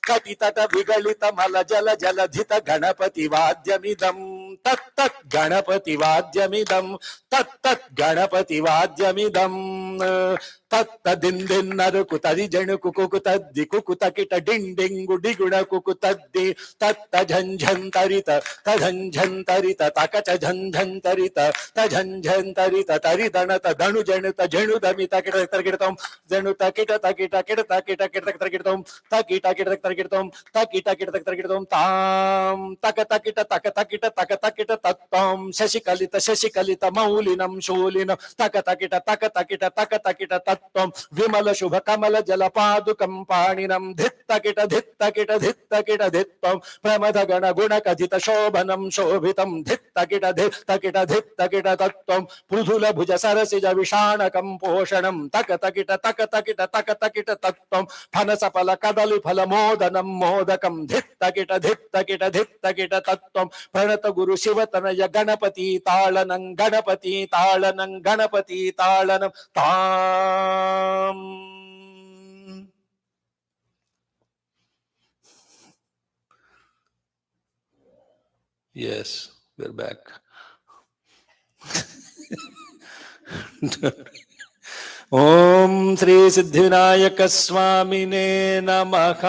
కటితట విగళిత మల జల జలధిత గణపతి వాద్యమిదం. తత్తత్ గణపతి వాద్యమిదం. తత్తత్ గణపతి వాద్యమిదం. తత్త దిందిన్నరుకు తది జణుకు కుకు తద్ది కుకు తకిట డిండింగు డిగుణ కుకు తద్ది. తత్త ఝంఝంతరిత తఝంఝంతరిత తకచ ఝంఝంతరిత తఝంఝంతరిత తరిదణత ధను జణుత జణుదమి తకిట తరిగిడతాం. జణు తకిట తకిట కిట తకిట కిట తరిగిడతాం. తకిట కిట తరిగిడతాం. తకిట కిట తరిగిడతాం. తాం తక తకిట తక తకిట తక తకిట తత్వం శశికలిత మౌలినం శూలినం తక తకిట తత్వం విమల శుభ కమల జల పాదుకం పాణినం ధిత్తకిట ధిత్తం ప్రమథ గణ గుణ కథిత శోభనం శోభితం ధిత్తకిట తత్వం పృథుల భుజ సరసిజ విషాణకం పోషణం తక తకిట తత్వం ఫనస ఫల కదలి ఫల మోదనం మోదకం ధిత్తకిట తత్వం ప్రణత గురు శివతనయ గణపతి తాళనం తాం. Yes, we're back. ఓం శ్రీ సిద్ధి వినాయక స్వామినే నమః.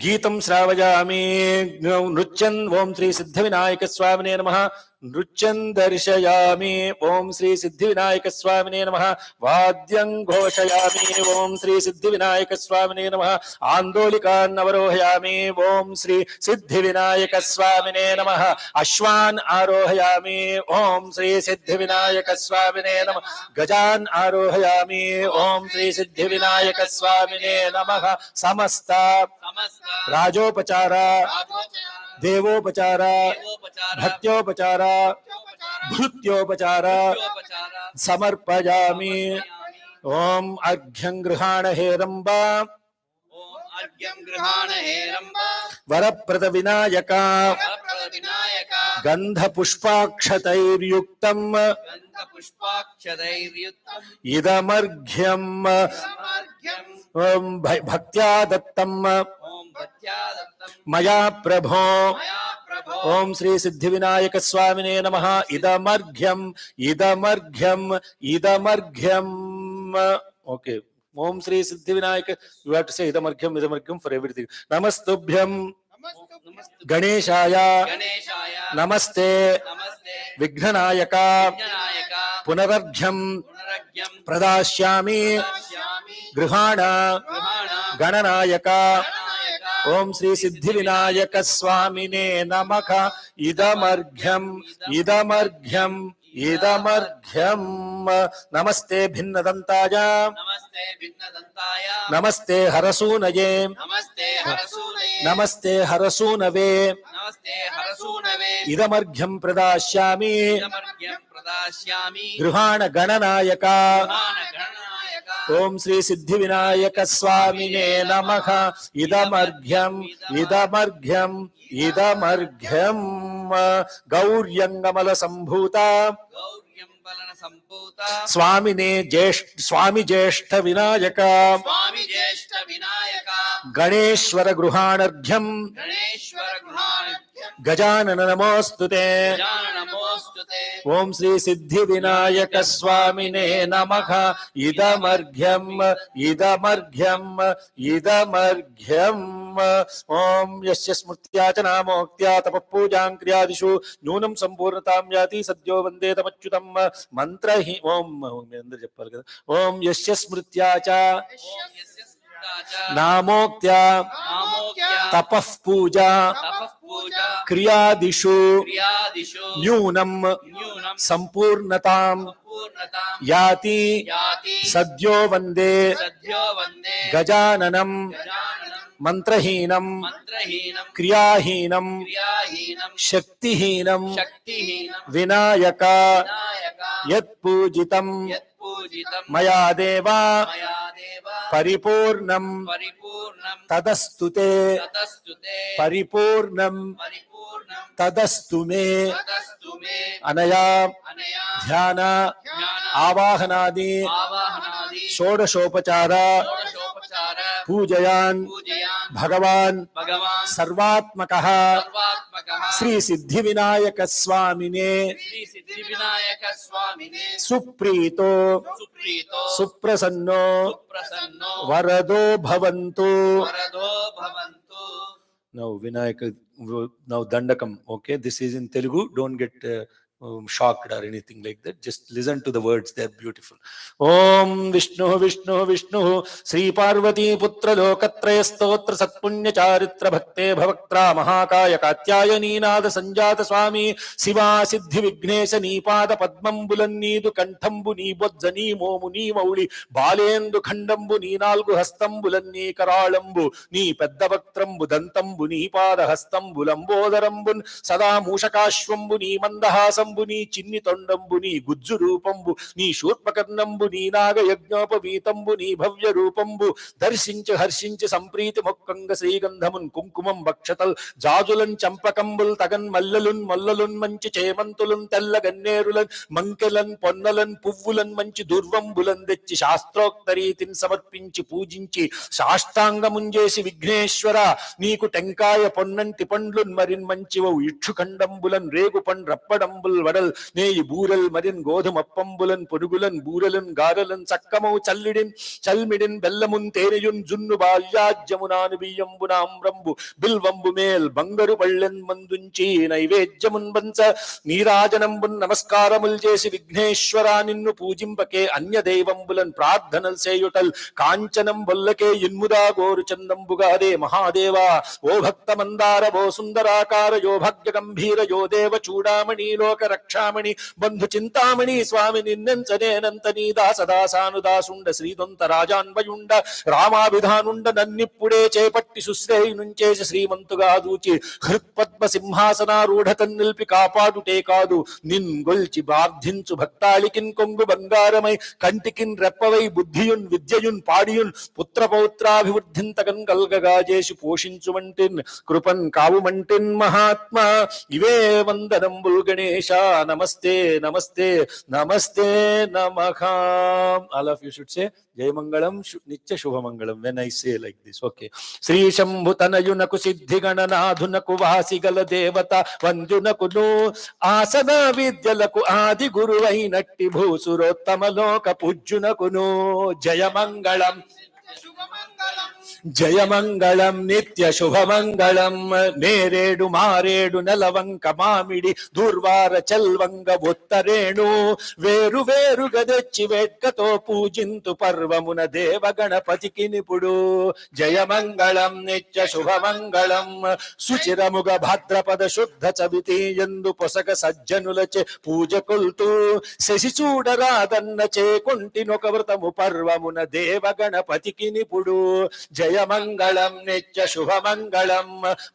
గీతం శ్రావయామి నృత్యన్. ఓం శ్రీ సిద్ధి వినాయక స్వామినే నమః. నృత్యం దర్శయామి. ఓం శ్రీ సిద్ధి వినాయక స్వామినే నమః. వాద్యం ఘోషయామి. ఓం శ్రీ సిద్ధి వినాయక స్వామినే నమః. ఆందోళికాన్ అవరోహయామి. ఓం శ్రీ సిద్ధి వినాయక స్వామినే నమః. అశ్వాన్ ఆరోహయామి. ఓం శ్రీ సిద్ధి వినాయక స్వామినే నమః. గజాన్ ఆరోహయామి. ఓం శ్రీ సిద్ధి వినాయక స్వామినే నమః. సమస్త రాజోపచార దేవోపచార భక్త్యోపచార భృత్యోపచార సమర్పయామి. ఓం అర్ఘ్యం గృహాణ హేరంబ వరప్రద వినాయక గంధ పుష్పాక్షతైర్యుక్తం ఇదమర్ఘ్యం భక్త్యా దత్తం మయా ప్రభో. ఓం శ్రీ సిద్ధి వినాయక స్వామినే నమః. ఇదమర్ఘ్యం. ఓకే. ఓం Shri Siddhi Vinayaka. You have to say ఇదమర్ఘ్యం ఫర్ ఎవ్రీథింగ్. నమస్తుభ్యం గణేశాయ. నమస్తే విఘ్ననాయక. పునరర్ఘ్యం ప్రదాస్యామి గృహాణ గణనాయక. ఓం శ్రీ సిద్ధి వినాయక స్వామినే నమః. ఇదమర్ఘ్యం. నమస్తే భిన్నదంతాయ. నమస్తే హరసూనయే. నమస్తే హరసూనవే. ఇదమర్ఘ్యం ప్రదాస్యామి గృహాణ గణనాయక. ఓం శ్రీ సిద్ధి వినాయక స్వామినే నమః. ఇదమర్ఘ్యం. గౌర్యంగమల సంభూత స్వామి జ్యేష్ఠ వినాయక. గణేశ్వర గృహాణర్ఘ్యం గజానన నమోస్తుతే. ఓం శ్రీ సిద్ధి వినాయక స్వామినే నమః. ఇదమర్ఘ్యం. ఓం యస్య స్మృత్యా చ నామోక్త్యా తపః పూజాం క్రియాదిషు న్యూనం సంపూర్ణతాం యాతి సద్యో వందే తమచ్యుతం. మంత్రహి. ఓం అందరూ చెప్పాలి కదా. ఓం యస్య స్మృత్యా చ నామోక్త్యా తపః పూజా క్రియాదిషు న్యూనం సంపూర్ణతాం యాతి సద్యో వందే గజాననం మంత్రహీనం క్రియాహీనం శక్తిహీనం వినాయక. యత్పూజితం మయా దేవా పరిపూర్ణం తదస్తుతే. పరిపూర్ణం తదస్తు మే. అనయా ధ్యాన ఆవాహనాది షోడశోపచార పూజయాన్ భగవాన్ సర్వాత్మకః శ్రీ సిద్ధి వినాయక స్వామినే సుప్రీతో సుప్రసన్నో వరదో భవంతు. Now Vinayaka, now Dandakam. Okay, this is in Telugu. Don't get shocked or anything like that. Just listen to the words, they're beautiful. Om Vishnu Vishnu Vishnu Sri Parvati Putra Lokatraya Stotra Satpunya Charitra Bhakte Bhavaktra Mahakaya Katyayani Nada Sanjata Swami Siva Siddhi Vignesha Nipada Padmambulan Nidu Kantambu Nibodzani Momuni Mauli Balendu Khandambu Ninalgu Hastambulan Ni Karalambu Ni Peddavaktrambu Dantambu Nipada Hastambu Lambodarambun Sada Mushakashwambu Ni Mandahasam నీ చిన్ని తొండంబు నీ గుజ్జు రూపంబు నీ శూర్పకర్ణంబు నీ నాగ యజ్ఞోపవీతంబు నీ భవ్య రూపంబు దర్శించి హర్షించి సంప్రీతి మొక్కంగ శ్రీగంధమున్ కుంకుమం భక్షతల్ జాజులన్ చంపకంబుల్ తగన్ మల్లలున్ మొల్లలున్ మంచి చేమంతులున్ తెల్ల గన్నేరులన్ మంకెలన్ పొన్నలన్ పువ్వులన్ మంచి దుర్వంబులన్ తెచ్చి శాస్త్రోక్త రీతిని సమర్పించి పూజించి సాష్టాంగముంజేసి విఘ్నేశ్వర నీకు టెంకాయ పొన్నంటి పండ్లున్ మరిన్ మంచివ ఇక్షుఖండంబులన్ రేగు పండ్రప్పడంబుల్ వడల్ నేయి బూరల్ మరిన్ గోధుమప్పంబులన్ పొరుగులన్ బూరలన్ గారలన్ చక్కమౌ చల్లిడిన్ చల్మిడిన్ బెల్లమున్ తేనెయున్ జున్ను బాల్యాజ్యమునాను బియ్యంబునామ్రంబు బిల్వంబు మేల్ బంగరు పళ్ళెన్ మందుంచి నైవేద్యమున్ బంచ నీరాజనంబున్ నమస్కారముల్ చేసి విఘ్నేశ్వర నిన్ను పూజింపకే అన్య దైవంబులన్ ప్రార్థనల్ సేయుటల్ కాంచనం బొల్లకే ఇన్ముదా గోరు చందంబుగాదే మహాదేవా ఓ భక్త మందార ఓ సుందరాకార యో భాగ్య గంభీర యో దేవ చూడామణి లోక రక్షామణి బంధు చింతామణి స్వామి నిన్నెంచనేనంత నీ దాసదాసానుదాసుండ శ్రీదొంత రాజాన్వయుండ రామాభిధానుండ నన్నిప్పుడే చేపట్టి సుశ్రేయు నుంచేసి శ్రీమంతుగా దూచి హృత్పద్మ సింహాసనారూఢతన్ నిలిపి కాపాడుటే కాదు నిన్ గొల్చి ప్రార్థించు భక్తాళికిన్ కొంగు బంగారమై కంటికిన్ రెప్పవై బుద్ధియున్ విద్యయున్ పాడియున్ పుత్ర పౌత్రాభివృద్ధింతకన్ కల్గగా చేసి పోషించుమంటిన్ కృపన్ కావుమంటిన్ మహాత్మా ఇవే వందనంబుల్ గణేశ నమస్తే నమస్తే నమస్తే నమః. All of you should say జయ మంగళం నిత్య శుభమంగళం when I say like this. Okay. శ్రీ శంభుతనయునకు సిద్ధి గణనాథునకు వాసిగల దేవత వంద్యునకును ఆసన విద్యలకు ఆది గురువైనట్టి భూసురోత్తమలోక పూజ్యునకును జయమంగళం జయమంగళం నిత్య శుభమంగళం. నేరేడు మారేడు నెలవంక మామిడి దూర్వార చల్వంగ ఉత్తరేణు వేరు వేరు గదెచ్చి వెట్కతో పూజింతు పర్వమున దేవ గణపతికి నిపుడు జయమంగళం నిత్య శుభమంగళం. సుచిరముగ భాద్రపద శుద్ధ చవితి ఎందు పొసగ సజ్జనులచే పూజకొల్తూ శశి చూడరాదన్న చేకుంటినొక వ్రతము పర్వమున దేవ గణపతికి నిపుడు జయమంగళం నిత్య శుభమంగళం.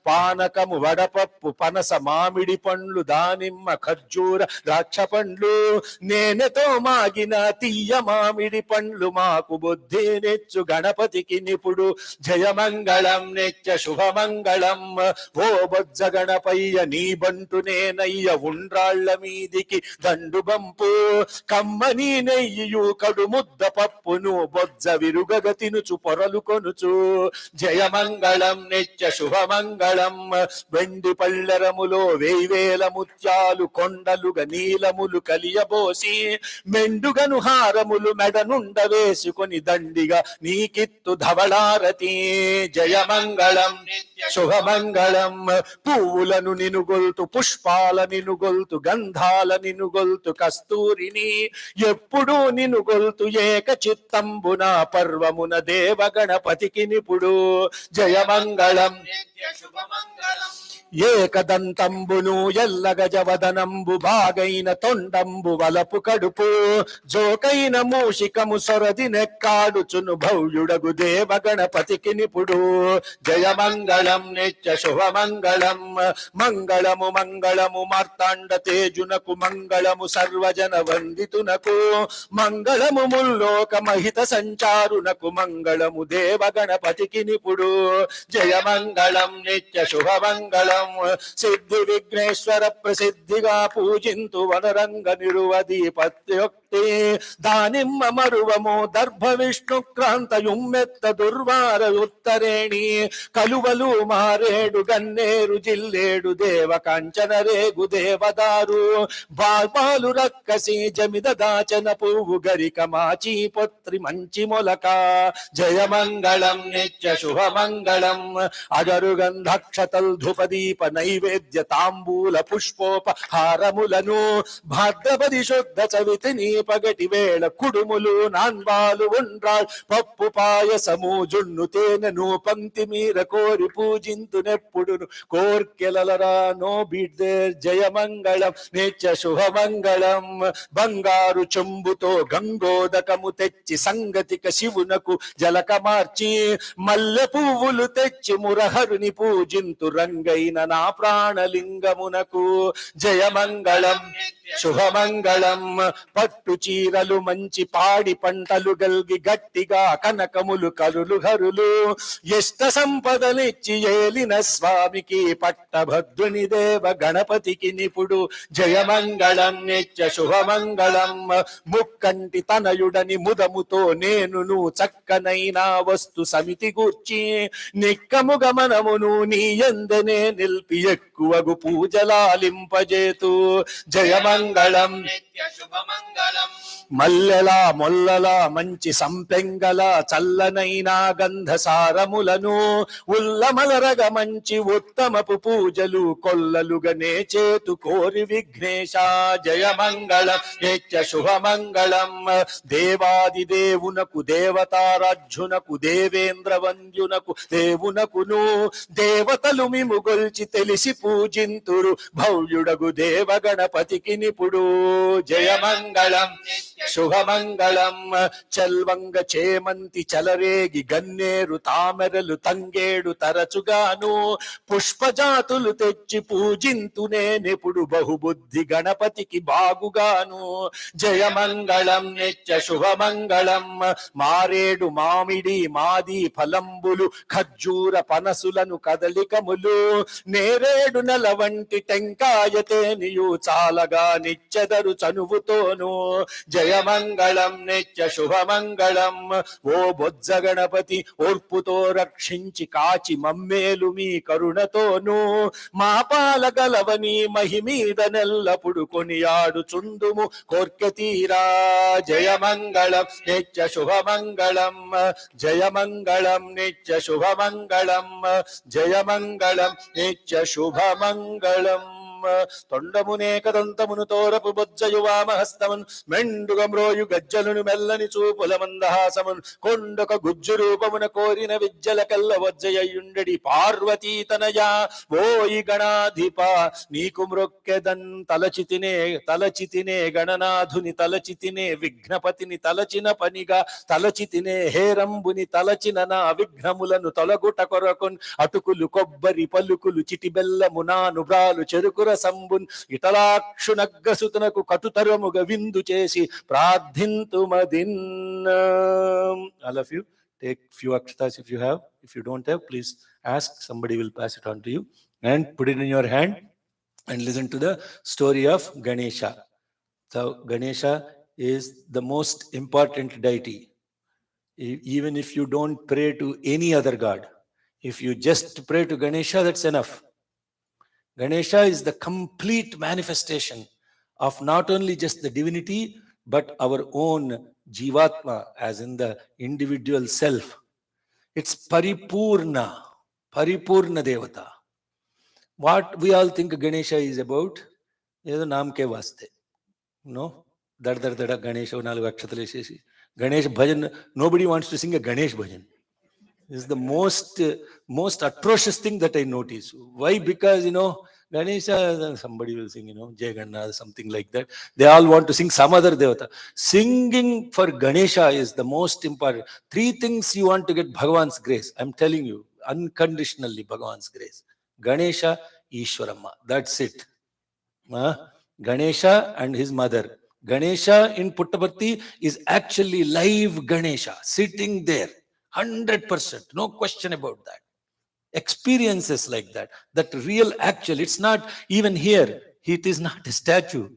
పానకము వడపప్పు పనస మామిడి పండ్లు దానిమ్మ ఖర్జూర ద్రాక్ష పండ్లు నేనెతో మాగిన తీయ మామిడి పండ్లు మాకు బుద్ధి నెచ్చు గణపతికి నిపుడు జయమంగళం నిత్య శుభమంగళం. ఓ బొజ్జ గణపయ్య నీ బంటు నేనయ్య ఉండ్రాళ్ల మీదికి దండు బంపు కమ్మని నెయ్యు కడు ముద్ద పప్పును బొజ్జ విరుగగ తినుచు పొరలు కొనుచు జయమంగళం నిత్య శుభమంగళం. వెండి పళ్ళెరములో వేవేల ముత్యాలు కొండలుగా నీలములు కలియబోసి మెండుగను హారములు మెడనుండ వేసుకొని దండిగా నీకిత్తు ధవళారతి జయమంగళం శుభమంగళం. పువ్వులను నినుగొల్తు పుష్పాల నినుగొల్తు గంధాల నినుగొల్తు కస్తూరిని ఎప్పుడు నినుగొల్తు ఏక చిత్తంబున పర్వమున దేవ గణపతికి నిపుడు జయమంగళం ఏకదంతంబును ఎల్ల గజవదనంబు బాగైన తొండంబు వలపు కడుపు జోకైన మూషికము సొరది నెక్కాడుచును భవ్యుడగు దేవ గణపతికి నిపుడు జయమంగళం నిత్య శుభమంగళం. మంగళము మంగళము మార్తాండ తేజునకు మంగళము సర్వజన వందితునకు మంగళము ముల్లోక మహిత సంచారునకు మంగళము దేవ గణపతికి నిపుడు జయమంగళం నిత్య శుభమంగళం. సిద్ధి విఘ్నేశ్వర ప్రసిద్ధిగా పూజింతు వనరంగ నిరువదీపత్యోక్త పెట్టి దానిమ్మ మరువము దర్భ విష్ణు క్రాంతయుమ్మెత్త దుర్వార ఉత్తరేణి కలువలు మారేడు గన్నేరు జిల్లేడు దేవ కాంచన రేగు దేవదారు బాల్పాలు రక్కసి జమిద దాచన పువ్వు గరిక మాచి పొత్రి మంచి మొలక జయమంగళం నిత్య శుభమంగళం అజరు గంధక్షతల్ ధూపదీప నైవేద్య తాంబూల పుష్పోపహారములను భాద్రపది శుద్ధ చవితిని పగటి వేళ కుడుములు నాన్వాలు ఉండ్రాల్ పప్పు పాయసము జున్ను తేనెను పంక్తి మీర కోరి పూజింతునెప్పుడును కోర్కెలరా నో బీట్ దేర్ జయమంగళం నిత్య శుభమంగళం బంగారు చెంబుతో గంగోదకము తెచ్చి సంగతిక శివునకు జలక మార్చి మల్లె పువ్వులు తెచ్చి మురహరుని పూజింతు రంగైన నా ప్రాణలింగమునకు జయమంగళం శుభమంగళం పట్టు చీరలు మంచి పాడి పంటలు గల్గి గట్టిగా కనకములు కరులు హరులు ఎష్ట సంపదలిచ్చి ఏలిన స్వామికి పట్టభద్రుని దేవ గణపతికి నిపుడు జయమంగళం నిత్య శుభమంగళం ముక్కంటి తనయుడని ముదముతో నేనును చక్కనైనా వస్తు సమితి గూర్చి నిక్కముగ మనమును నీ యందనే నిల్పి ఎక్కువగు పూజలాలింపజేతు జయమంగళం నిత్య శుభమంగళం మల్లెలా మొల్లలా మంచి సంపెంగల చల్లనైనా గంధసారములను ఉల్లమలరగ మంచి ఉత్తమపు పూజలు కొల్లలుగనే చేతు కోరి విఘ్నేశ జయమంగళం నిత్య శుభమంగళం దేవాది దేవునకు దేవతారాజ్యునకు దేవేంద్ర వంద్యునకు దేవునకును దేవతలు మిముగొల్చి తెలిసి పూజింతురు భవ్యుడగు దేవ గణపతికి నిపుడు జయమంగళం శుభమంగళం చల్వంగ చేమంతి చలరేగి గన్నేరు తామెరలు తంగేడు తరచుగాను పుష్పజాతులు తెచ్చి పూజింతునే నిపుడు బహుబుద్ధి గణపతికి బాగుగాను జయమంగళం నిత్య శుభమంగళం మారేడు మామిడి మాది ఫలంబులు ఖర్జూర పనసులను కదలికములు నేరేడు నెల వంటి టెంకాయతే నీయు చాలగా నిచ్చెదరు చనువుతోను జయమంగళం నిత్య శుభమంగళం ఓ బొజ్జ గణపతి ఓర్పుతో రక్షించి కాచి మమ్మేలు మీ కరుణతోను మా పాలగలవని మహిమీద నెల్లప్పుడు కొనియాడు చుందుము కోర్కె తీరా జయమంగళం నిత్య శుభమంగళం జయమంగళం నిత్య శుభమంగళం జయమంగళం నిత్య శుభమంగళం తొండమునేకదంతమును తోరపు బొజ్జయు వామహస్తమున్ మెండుగమ్రోయు గజ్జలును మెల్లని చూపుల మందహాసమున్ కొండొక గుజ్జు రూపమున కోరిన విజ్జల కల్ల వజ్జయుండెడి పార్వతీతనయా ఓయి గణాధిప నీకు మ్రొక్కెదన్ తలచితినే గణనాథుని తలచితినే విఘ్నపతిని తలచిన పనిగా తలచితినే హేరంబుని తలచిన నా విఘ్నములను తొలగుట కొరకున్ అటుకులు కొబ్బరి పలుకులు చిటి బెల్లము నానుబ్రాలు చెరుకుర సంబున్ ఇటలాక్షునగ్గసుతునకు కటుతరముగ విందు చేసి ప్రార్థింతుమదిన్. All of you take few akshatas if you have. If you don't have, please ask. Somebody will pass it on to you and put it in your hand and listen to the story of Ganesha. So Ganesha is the most important deity. Even if you don't pray to any other god, if you just pray to Ganesha, that's enough. Ganesha is the complete manifestation of not only just the divinity, but our own jivatma, as in the individual self. It's paripurna devata. What we all think Ganesha is about, ఏదో నామకే వాస్తే, no, దడ గణేష్ 4 అక్షతలు వేసేసి Ganesh bhajan. Nobody wants to sing a Ganesh bhajan. This is the most atrocious thing that I notice. Why? Because, Ganesha, somebody will sing, Jai Gannath, something like that. They all want to sing some other devata. Singing for Ganesha is the most important. 3 things you want to get Bhagavan's grace. I'm telling you, unconditionally Bhagavan's grace. Ganesha, Ishwaramma. That's it. Ganesha and his mother. Ganesha in Puttaparthi is actually live Ganesha, sitting there. 100%, no question about that. Experiences like that real actual, it's not even here, it is not a statue.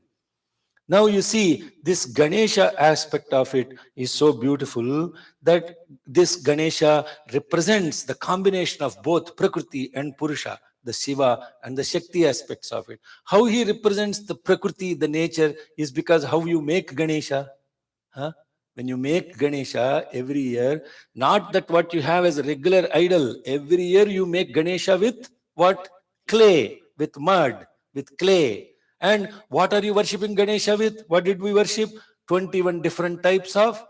Now you see, this Ganesha aspect of it is so beautiful that this Ganesha represents the combination of both Prakriti and Purusha, the Shiva and the Shakti aspects of it. How he represents the Prakriti, the nature, is because how you make Ganesha. Huh? When you make Ganesha every year, not that what you have as a regular idol, every year you make Ganesha with what? Clay, with mud, with clay. And what are you worshipping Ganesha with? What did we worship? 21 different types of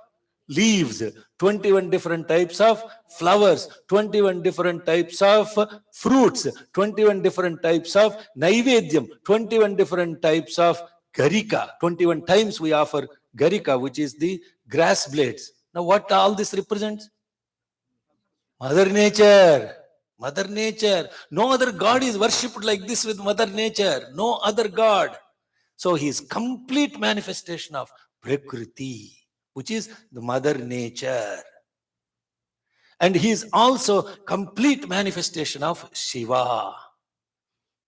leaves, 21 different types of flowers, 21 different types of fruits, 21 different types of naivedyam, 21 different types of garika. 21 times we offer garika, which is the grass blades. Now what all this represents? Mother Nature. Mother Nature. No other God is worshipped like this with Mother Nature. No other God. So he is complete manifestation of Prakriti, which is the Mother Nature. And he is also complete manifestation of Shiva.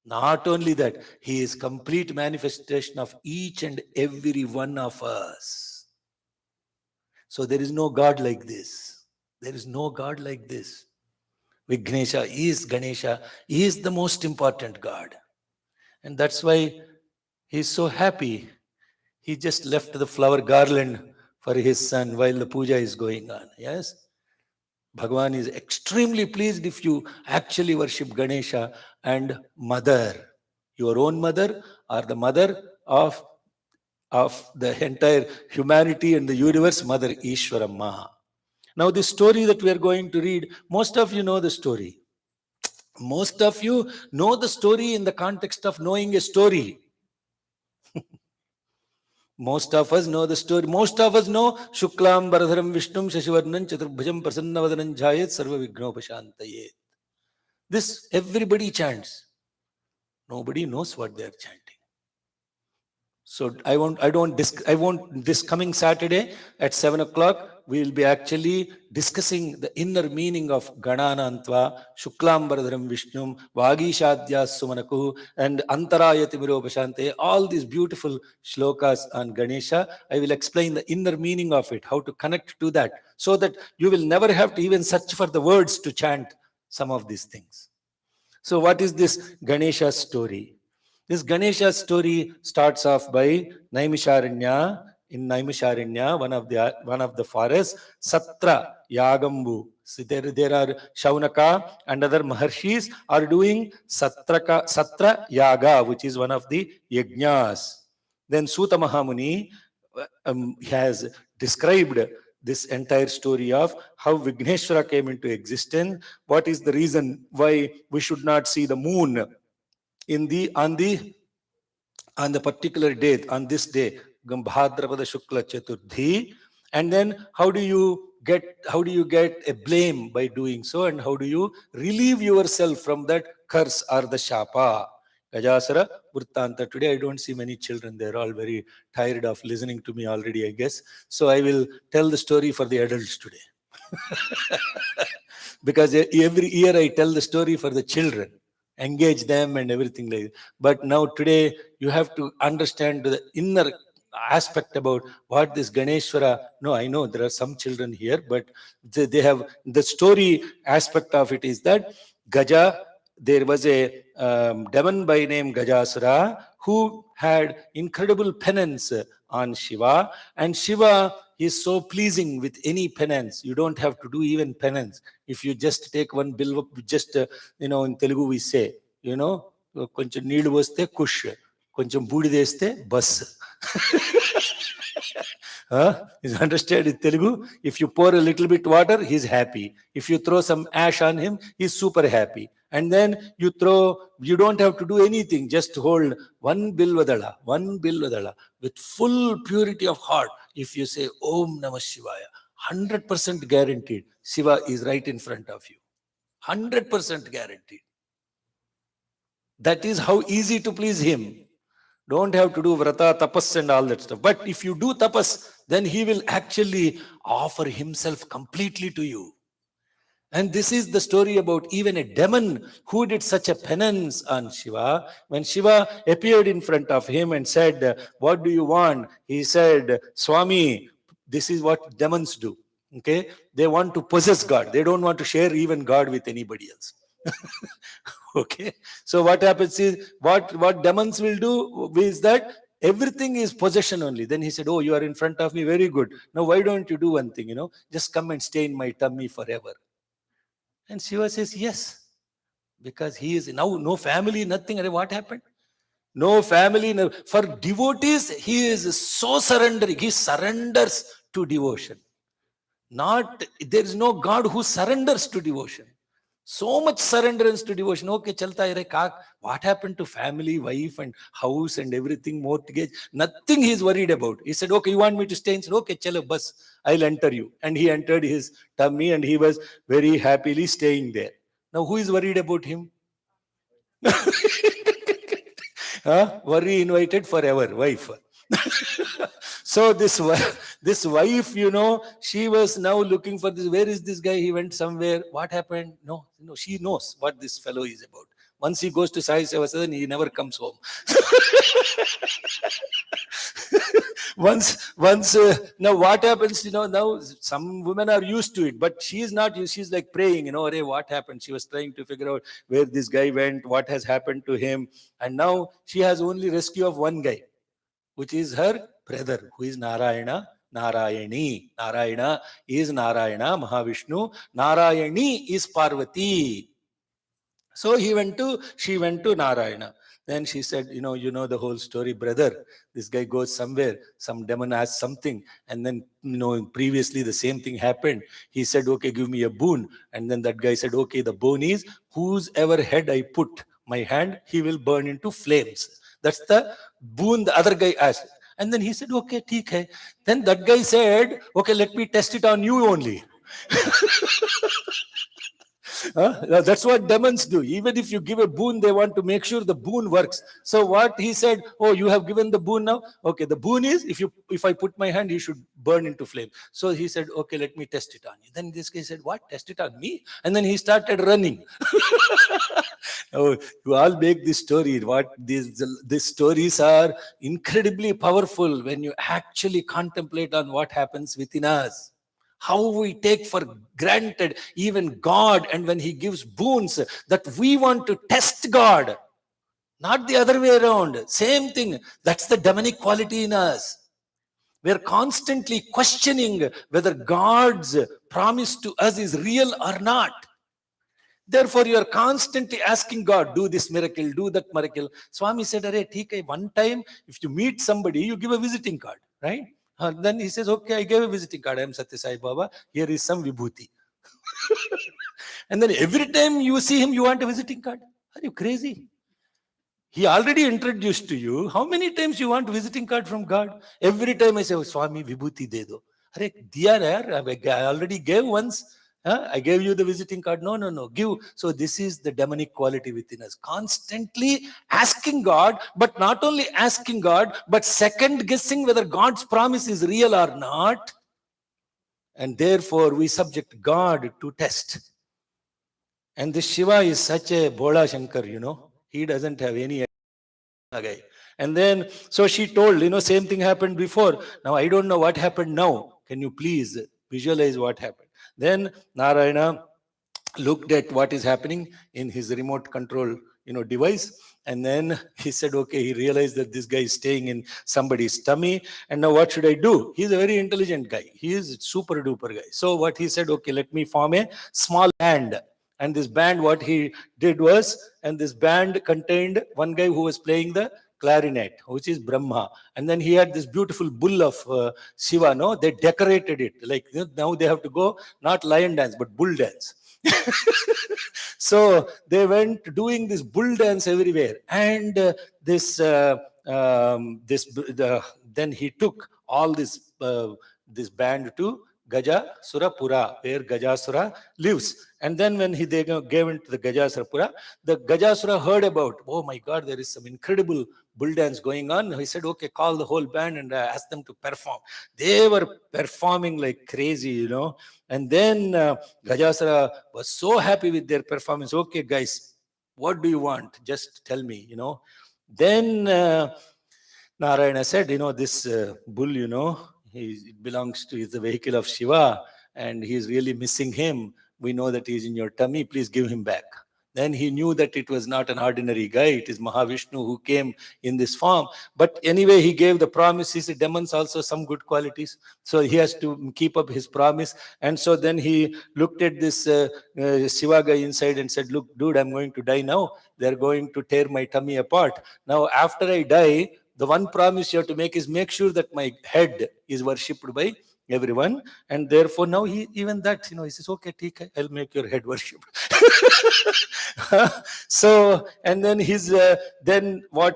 Not only that, he is complete manifestation of each and every one of us. So there is no God like this. There is no God like this. Vignesha is Ganesha, he is the most important God. And that's why he is so happy. He just left the flower garland for his son while the puja is going on. Yes? Bhagavan is extremely pleased if you actually worship Ganesha and mother. Your own mother or the mother of the entire humanity and the universe, Mother Ishwaramma. Now, this story that we are going to read, most of you know the story. Most of you know the story in the context of knowing a story. Most of us know the story. Most of us know Shuklam Bharadharam Vishnum Shashivarnam Chaturbhajam Prasannavadanam Jayet Sarva Vignopashantayet. This everybody chants. Nobody knows what they are chanting. So this coming Saturday at 7 o'clock, we will be actually discussing the inner meaning of Gananantva, Shuklam Bharadharam Vishnum, Vagishadya Sumanaku, and Antarayati Miropashante, all these beautiful shlokas on Ganesha. I will explain the inner meaning of it, how to connect to that, so that you will never have to even search for the words to chant some of these things. So what is this Ganesha story? This Ganesha story starts off by Naimisharanya. In Naimisharanya, one of the forests, Satra Yagambu. So there are Shaunaka and other Maharshis are doing Satra Yaga, which is one of the Yajnas. Then Suta Mahamuni has described this entire story of how Vigneshwara came into existence. What is the reason why we should not see the moon on the particular day, on this day, Bhadrapada Shukla Chathurthi, and then how do you get a blame by doing so, and how do you relieve yourself from that curse or the shapa? Gajasura Vruttanta. Today I don't see many children. They're all very tired of listening to me already, I guess. So I will tell the story for the adults today. Because every year I tell the story for the children, engage them and everything like that. But now today you have to understand the inner aspect about what this Ganeshwara. No, I know there are some children here, but they have the story aspect of it is that Gaja, there was a demon by name Gajasura who had incredible penance on Shiva, and Shiva is so pleasing with any penance. You don't have to do even penance. If you just take one bill, just in Telugu we say, కొంచెం నీళ్లు పోస్తే కుష్, కొంచెం బూడిదేస్తే bus. Is understand in Telugu? If you pour a little bit water, he's happy. If you throw some ash on him, he's super happy. And then you don't have to do anything. Just hold one bilvadala with full purity of heart. If you say Om Namah Shivaya, 100% guaranteed, Shiva is right in front of you. 100% guaranteed. That is how easy to please him. Don't have to do vrata, tapas and all that stuff. But if you do tapas, then he will actually offer himself completely to you. And this is the story about even a demon who did such a penance on Shiva. When Shiva appeared in front of him and said, "What do you want?" He said, "Swami, this is what demons do. Okay, they want to possess God. They don't want to share even God with anybody else." Okay, so what happens is what demons will do is that everything is possession only. Then he said, "Oh, you are in front of me, very good. Now why don't you do one thing? Just come and stay in my tummy forever." And Shiva says, "Yes," because he is now no family, nothing. What happened? No family. No. For devotees, he is so surrendering. He surrenders to devotion. Not there is no God who surrenders to devotion. So much surrenderance to devotion. Okay, chalta hai re, what happened to family, wife, and house and everything, mortgage? Nothing he is worried about. He said, "Okay, you want me to stay?" He said, "Okay, chalo, bus, I'll enter you." And he entered his tummy and he was very happily staying there. Now, who is worried about him? Worry invited forever, wife. So this wife, she was now looking for this. Where is this guy? He went somewhere. What happened? No, she knows what this fellow is about. Once he goes to Sai Seva, he never comes home. once now what happens, now some women are used to it, but she is not used. She's like praying, "Arey, what happened?" She was trying to figure out where this guy went, what has happened to him. And now she has only rescue of one guy, which is her brother, who is Narayana. Narayana is Narayana, Mahavishnu. Narayani is Parvati. So she went to Narayana. Then she said, you know the whole story, brother. This guy goes somewhere, some demon asks something, and then, previously the same thing happened. He said, "Okay, give me a boon." And then that guy said, "Okay, the boon is, whose ever head I put my hand, he will burn into flames." That's the boon the other guy asked. And then he said, "Okay, theek hai." Then that guy said, "Okay, let me test it on you only." Now, that's what demons do. Even if you give a boon, they want to make sure the boon works. So what he said, "Oh, you have given the boon now? Okay, the boon is, if I put my hand, you should burn into flame." So he said, "Okay, let me test it on you." Then this guy said, "What? Test it on me?" And then he started running. Oh, you all make this story. These stories are incredibly powerful when you actually contemplate on what happens within us. How we take for granted even God, and when he gives boons, that we want to test God, not the other way around. Same thing. That's the demonic quality in us. We're constantly questioning whether God's promise to us is real or not. Therefore, you are constantly asking God, "Do this miracle, do that miracle." Swami said, "Arey, theek hai, one time, if you meet somebody, you give a visiting card, right?" Then he says, "Okay, I gave a visiting card. I am Satya Sai Baba. Here is some vibhuti." And then every time you see him, you want a visiting card. Are you crazy? He already introduced to you. How many times you want visiting card from God? Every time I say, "Oh, Swami, vibhuti de do." Arey, diya yaar, I already gave once. I gave you the visiting card. No, give. So this is the demonic quality within us. Constantly asking God, but not only asking God, but second guessing whether God's promise is real or not. And therefore, we subject God to test. And this Shiva is such a Bhola Shankar, He doesn't have any guy. And then, so she told, same thing happened before. Now, I don't know what happened now. Can you please visualize what happened? Then Narayana looked at what is happening in his remote control, device. And then he said, okay, he realized that this guy is staying in somebody's tummy. And now what should I do? He's a very intelligent guy. He is super duper guy. So what he said, okay, let me form a small band. And this band, what he did was, and this band contained one guy who was playing the clarinet, which is Brahma. And then he had this beautiful bull of Shiva, no? They decorated it. Like, now they have to go, not lion dance, but bull dance. So they went doing this bull dance everywhere. And then he took all this band to Gajasura Pura, where Gajasura lives. And then when they gave into the Gajasura Pura, the Gajasura heard about, oh my God, there is some incredible bull dance going on. He said, okay, call the whole band and ask them to perform. They were performing like crazy, And then Gajasura was so happy with their performance. Okay, guys, what do you want? Just tell me, Then Narayana said, this bull, it belongs to, is the vehicle of Shiva, and he is really missing him. We know that he is in your tummy. Please give him back. Then he knew that it was not an ordinary guy. It is Mahavishnu who came in this form. But anyway, he gave the promise. He said, demons also some good qualities. So he has to keep up his promise. And so then he looked at this Shiva guy inside and said, look, dude, I'm going to die now. They're going to tear my tummy apart. Now, after I die, the one promise you have to make is make sure that my head is worshipped by everyone. And therefore now even that, he says, okay, I'll make your head worshipped. So, and then then what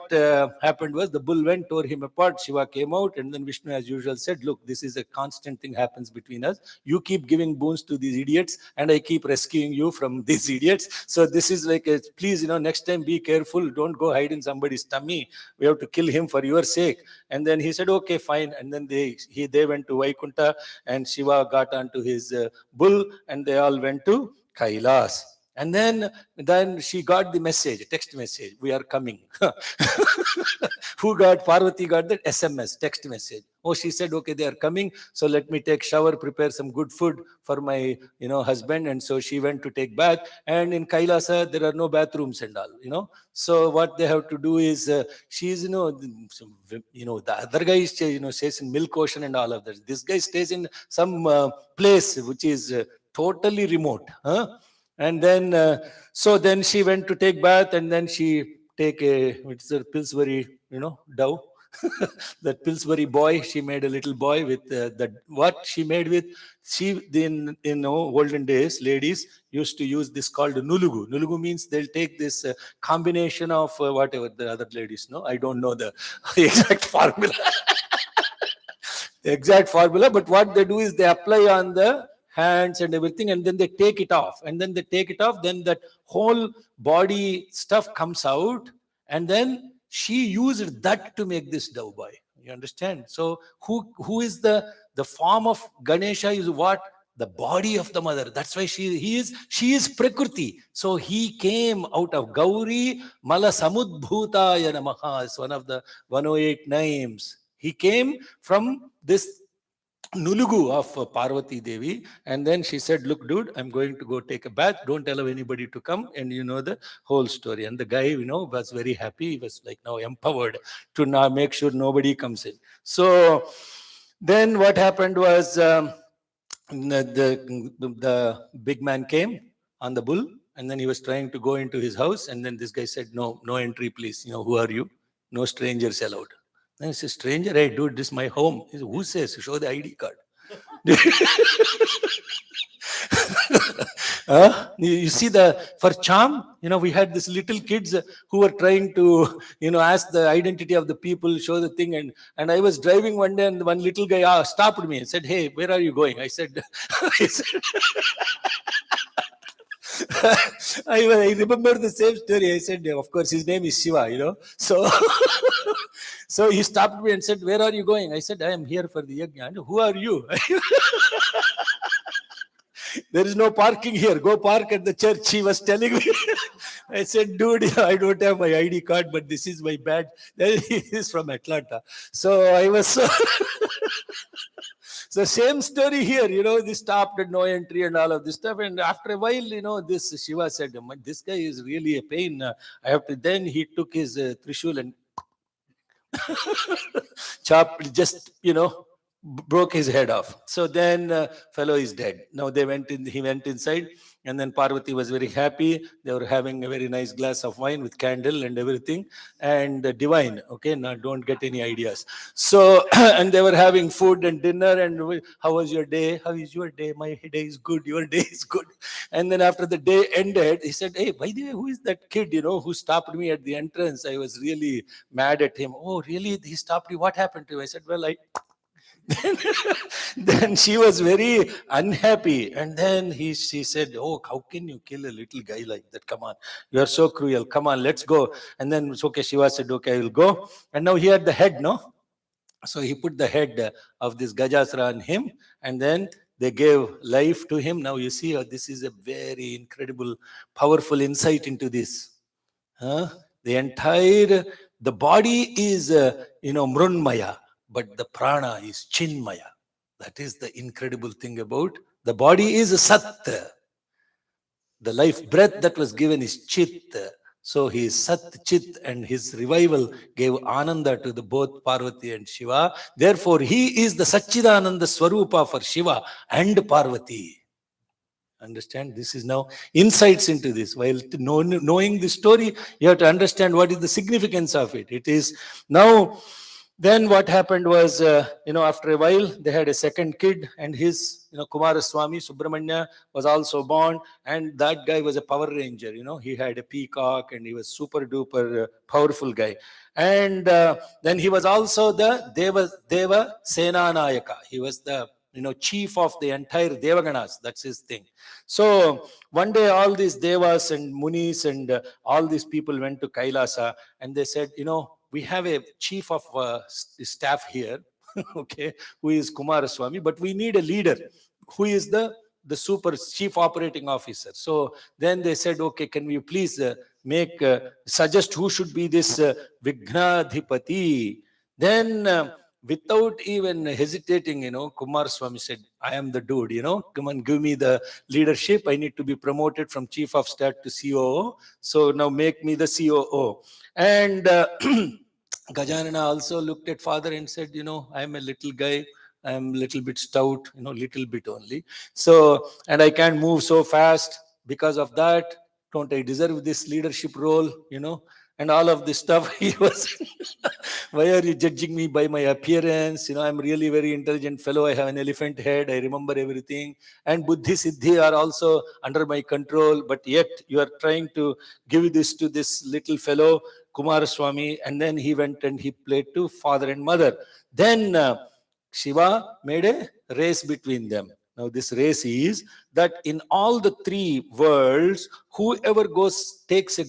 happened was the bull went, tore him apart. Shiva came out, and then Vishnu, as usual, said, look, this is a constant thing happens between us. You keep giving boons to these idiots, and I keep rescuing you from these idiots. So this is like, please, next time be careful. Don't go hide in somebody's tummy. We have to kill him for your sake. And then he said, okay, fine. And then they went to Vaikunta, and Shiva got onto his bull, and they all went to Kailas. And then she got the message, text message, we are coming. Parvati got the SMS, text message. Oh, she said, okay, they are coming. So let me take shower, prepare some good food for my, husband. And so she went to take bath. And in Kailasa, there are no bathrooms and all, So what they have to do is, she's, the other guy is, stays in Milk Ocean and all of that. This guy stays in some place which is totally remote. And then, so then she went to take bath, and then she take it's a Pillsbury, dove. That Pillsbury boy, she made a little boy with what she made with, in olden days, ladies used to use this called nulugu. Nulugu means they'll take this combination of whatever the other ladies know. I don't know the exact formula. But what they do is they apply on the hands and everything, and then they take it off, then that whole body stuff comes out, and then she used that to make this dove boy. You understand? So who is the form of Ganesha is what? The body of the mother. That's why she is Prakriti. So he came out of Gauri Mala Samudbhutaya Namaha. It's one of the 108 names. He came from this Nulugu of Parvati Devi, and then she said, look, dude, I'm going to go take a bath. Don't allow anybody to come. And you know the whole story. And the guy, was very happy. He was like now empowered to now make sure nobody comes in. So then what happened was the big man came on the bull, and then he was trying to go into his house. And then this guy said, no entry, please. Who are you? No strangers allowed. Then he says, stranger, hey, dude, this is my home. He said, who says? Show the ID card. You see, for charm, we had these little kids who were trying to, ask the identity of the people, show the thing. And I was driving one day, and one little guy stopped me and said, hey, where are you going? I said, I remember the same story. I said, of course, his name is Shiva, So, so he stopped me and said, where are you going? I said, I am here for the yajna. Who are you? There is no parking here. Go park at the church, he was telling me. I said, dude, I don't have my ID card, but this is my badge. He is from Atlanta. So I was so... So same story here, they stopped at no entry and all of this stuff. And after a while, this Shiva said, this guy is really a pain. I have to, then he took his Trishul and chopped, just, broke his head off. So then fellow is dead. Now he went inside, and then Parvati was very happy. They were having a very nice glass of wine with candle and everything, and divine. Okay, now don't get any ideas. So, and they were having food and dinner, and how was your day? How is your day? My day is good. Your day is good. And then after the day ended, he said, hey, by the way, who is that kid, who stopped me at the entrance? I was really mad at him. Oh, really? He stopped you? What happened to you? I said, well, Then she was very unhappy. And then she said, oh, how can you kill a little guy like that? Come on. You are so cruel. Come on, let's go. And then it's okay. Shiva said, okay, I will go. And now he had the head, no? So he put the head of this Gajasura on him, and then they gave life to him. Now you see, this is a very incredible, powerful insight into this. Huh? The body is, Mrunmaya, but the prana is Chinmaya. That is the incredible thing about the body is Sat. The life breath that was given is Chit. So he is Sat Chit, and his revival gave Ananda to the both Parvati and Shiva. Therefore, he is the Satchidananda Swarupa for Shiva and Parvati. Understand? This is now insights into this. While knowing the story, you have to understand what is the significance of it. It is now. Then what happened was, after a while, they had a second kid, and his, Kumaraswamy, Subramanya, was also born, and that guy was a Power Ranger. He had a peacock, and he was super duper powerful guy. And then he was also the Deva Senanayaka. He was the chief of the entire Devaganas. That's his thing. So one day, all these Devas and Munis and all these people went to Kailasa, and they said, we have a chief of staff here, okay, who is Kumaraswamy, but we need a leader who is the super chief operating officer. So then they said, okay, can we please suggest who should be this Vignadhipati? Then without even hesitating, Kumaraswamy said, I am the dude, come on, give me the leadership. I need to be promoted from chief of staff to COO. So now make me the COO. And Gajanana also looked at father and said, I am a little guy. I am a little bit stout, little bit only. So, and I can't move so fast. Because of that, don't I deserve this leadership role, and all of this stuff. He was, why are you judging me by my appearance? I'm really very intelligent fellow. I have an elephant head. I remember everything. And Buddhi Siddhi are also under my control. But yet you are trying to give this to this little fellow, Kumaraswamy. And then he went and he played to father and mother. Then Shiva made a race between them. Now this race is that in all the three worlds, whoever takes a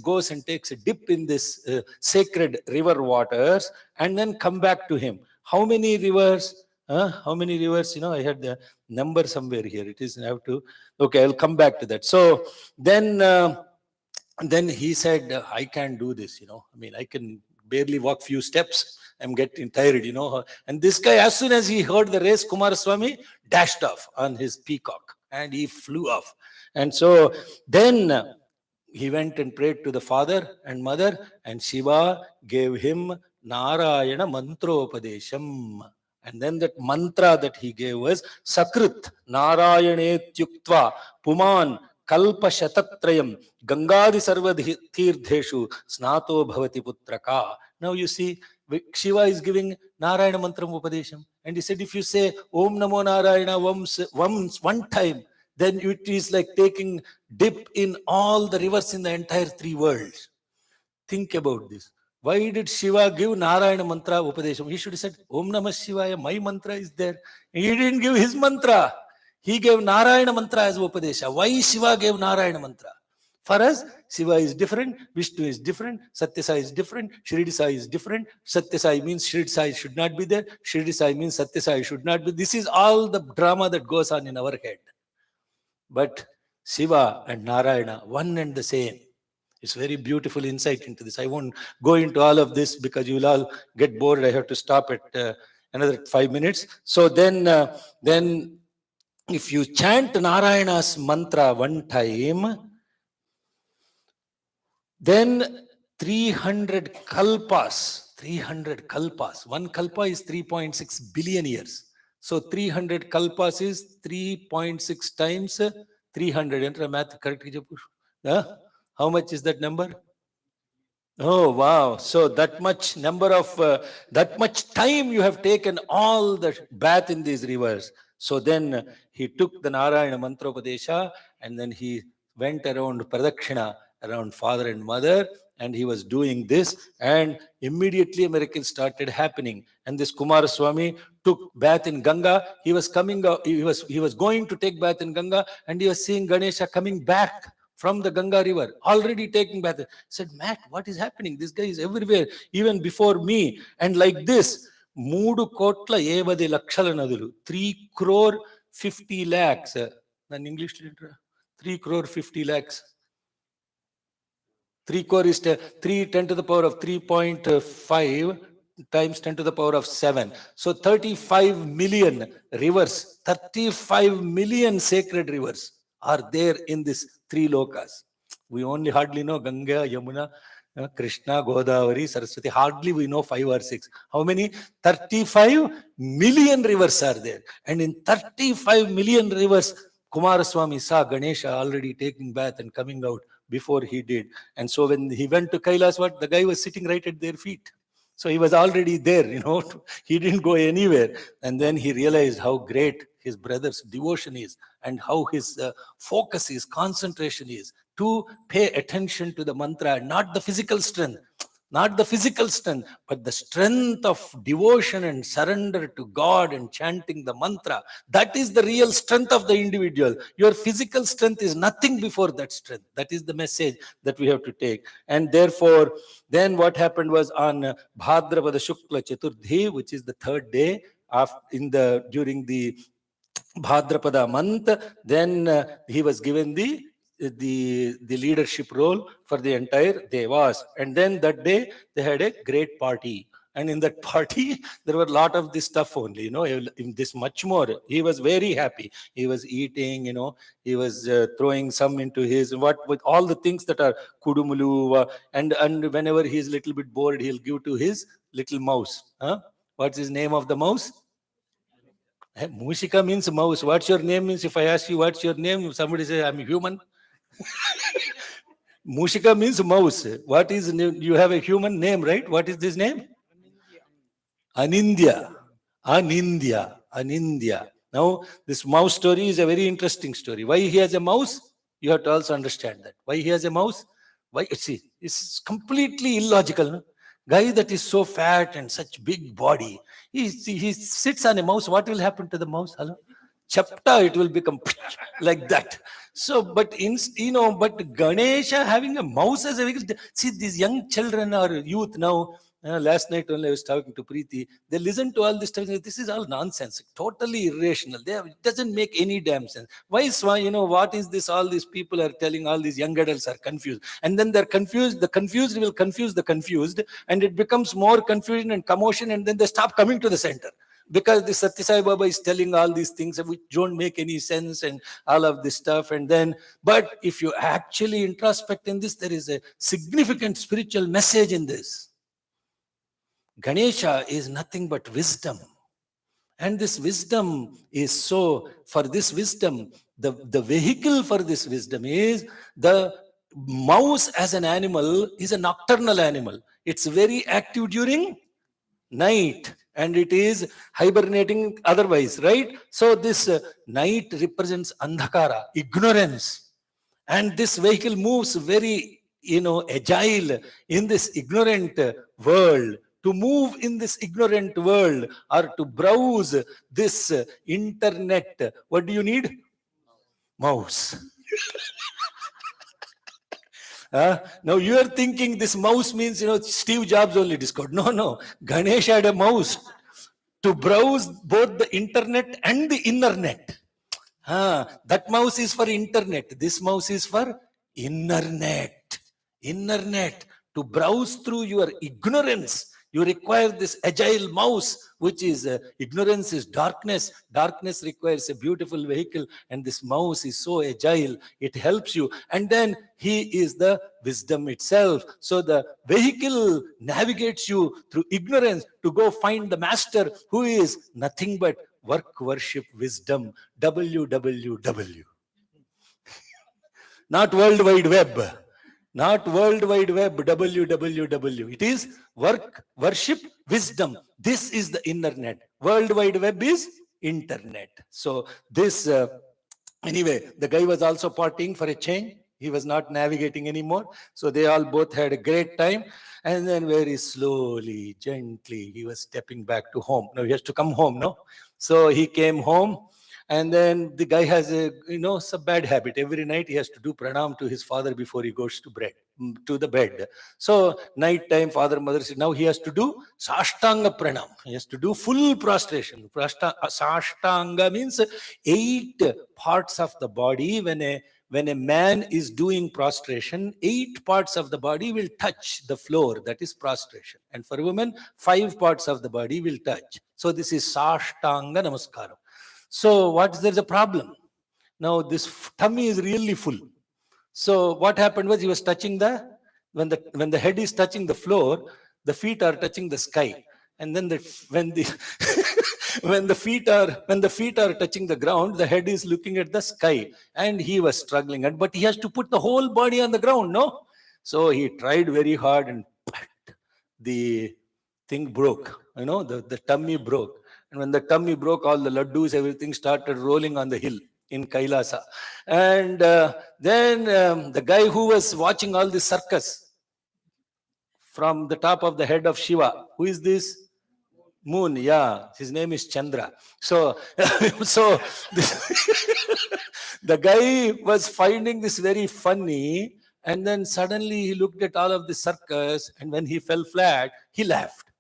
dip in this sacred river waters and then come back to him. How many rivers? How many rivers? I had the number somewhere here. It is, I have to, okay, I'll come back to that. So then he said, I can't do this, I can barely walk few steps. I'm getting tired, And this guy, as soon as he heard the race, Kumaraswamy dashed off on his peacock and he flew off. And so then he went and prayed to the father and mother, and Shiva gave him Narayana Mantropadesham. And then that mantra that he gave was Sakrit Narayanetyuktva Puman Kalpa Shatatrayam Gangadi Sarva Tirtheshu Snato Bhavati Putraka. Now you see, Shiva is giving Narayana Mantram Upadesham. And he said, if you say Om Namo Narayana once one time, then it is like taking dip in all the rivers in the entire three worlds. Think about this. Why did Shiva give Narayana Mantra Upadesham? He should have said, Om Namah Shivaya, my mantra is there. He didn't give his mantra. He gave Narayana Mantra as Upadesha. Why Shiva gave Narayana Mantra? For us, Shiva is different, Vishnu is different, Satyasai is different, Shirdi Sai is different. Satyasai means Shirdi Sai should not be there. Shirdi Sai means Satyasai should not be. This is all the drama that goes on in our head. But Shiva and Narayana, one and the same. It's very beautiful insight into this. I won't go into all of this because you'll all get bored. I have to stop at another 5 minutes. So then if you chant Narayana's mantra one time, then 300 kalpas, one kalpa is 3.6 billion years. So 300 kalpas is 3.6 times 300. Enter math correct. How much is that number? Oh, wow. So that much that much time you have taken all the bath in these rivers. So then he took the Narayana Mantropadesha and then he went around Pradakshina, around father and mother, and he was doing this, and immediately miracles started happening. And this Kumaraswamy took bath in Ganga. He was coming out, he was going to take bath in Ganga, and he was seeing Ganesha coming back from the Ganga river, already taking bath. He said, Matt, what is happening? This guy is everywhere, even before me. And like this, 3 crore 50 lakhs. Then English, 3 crore 50 lakhs. 3 crore is 3 10 to the power of 3.5 times 10 to the power of 7. So 35 million rivers, 35 million sacred rivers are there in this 3 lokas. We only hardly know Ganga, Yamuna, Krishna, Godavari, Saraswati. Hardly we know 5 or 6. How many? 35 million rivers are there. And in 35 million rivers, Kumaraswamy saw Ganesha already taking bath and coming out before he did. And so when he went to Kailas, what? The guy was sitting right at their feet. So he was already there, he didn't go anywhere. And then he realized how great his brother's devotion is, and how his focus is, concentration is, to pay attention to the mantra, not the physical strength. Not the physical strength, but the strength of devotion and surrender to God and chanting the mantra. That is the real strength of the individual. Your physical strength is nothing before that strength. That is the message that we have to take. And therefore, then what happened was on Bhadrapada Shukla Chathurthi, which is the 3rd day during the Bhadrapada month, then he was given the leadership role for the entire Devas. And then that day they had a great party. And in that party, there were a lot of this stuff only, in this much more. He was very happy. He was eating, he was throwing some into his, with all the things that are kudumulu. And whenever he's a little bit bored, he'll give to his little mouse. What's his name of the mouse? Mushika means mouse. What's your name means if I ask you what's your name, somebody say I'm human. Mushika means mouse. What is you have a human name, right? What is this name? Anindya. Now, this mouse story is a very interesting story. Why he has a mouse? You have to also understand that. Why he has a mouse? Why? See, it's completely illogical. No? Guy that is so fat and such big body, he sits on a mouse. What will happen to the mouse? Hello? Chapta, it will become like that. So, but Ganesha having a mouse as a vehicle. See, these young children or youth now. Last night only I was talking to Preeti. They listen to all this stuff. This is all nonsense, totally irrational. It doesn't make any damn sense. Why? What is this? All these people are telling. All these young adults are confused, and then they're confused. The confused will confuse the confused, and it becomes more confusion and commotion, and then they stop coming to the center. Because the Satya Sai Baba is telling all these things which don't make any sense and all of this stuff. And then, but if you actually introspect in this, there is a significant spiritual message in this. Ganesha is nothing but wisdom. And this wisdom is so, for this wisdom, the vehicle for this wisdom is the mouse as an animal is a nocturnal animal. It's very active during night. And it is hibernating otherwise, right? So this night represents andhakara, ignorance. And this vehicle moves very, agile in this ignorant world. To move in this ignorant world or to browse this internet, what do you need? Mouse. Now you are thinking this mouse means, Steve Jobs only discovered. No. Ganesha had a mouse to browse both the internet and the inner net. That mouse is for internet. This mouse is for inner net. Inner net. To browse through your ignorance, you require this agile mouse, which is ignorance is darkness. Darkness requires a beautiful vehicle, and this mouse is so agile, it helps you. And then he is the wisdom itself. So the vehicle navigates you through ignorance to go find the master, who is nothing but work, worship, wisdom. WWW. Not World Wide Web. Not World Wide Web, WWW. It is work, worship, wisdom. This is the internet. World Wide Web is internet. So this, anyway, the guy was also partying for a change. He was not navigating anymore. So they all both had a great time. And then very slowly, gently, he was stepping back to home. Now he has to come home, no? So he came home. And then the guy has a bad habit. Every night he has to do pranam to his father before he goes to the bed. So night time, father, mother said, now he has to do Sashtanga pranam. He has to do full prostration. Sashtanga means 8 parts of the body. When a man is doing prostration, 8 parts of the body will touch the floor. That is prostration. And for women, 5 parts of the body will touch. So this is Sashtanga Namaskaram. So there's a problem. Now this tummy is really full. So what happened was he was touching when the head is touching the floor, the feet are touching the sky. And then when the feet are touching the ground, the head is looking at the sky. And he was struggling. But he has to put the whole body on the ground, no? So he tried very hard and the thing broke. The tummy broke. And when the tummy broke, all the laddus, everything started rolling on the hill in Kailasa. And then the guy who was watching all this circus from the top of the head of Shiva, who is this? Moon, yeah. His name is Chandra. So the guy was finding this very funny. And then suddenly he looked at all of the circus. And when he fell flat, he laughed.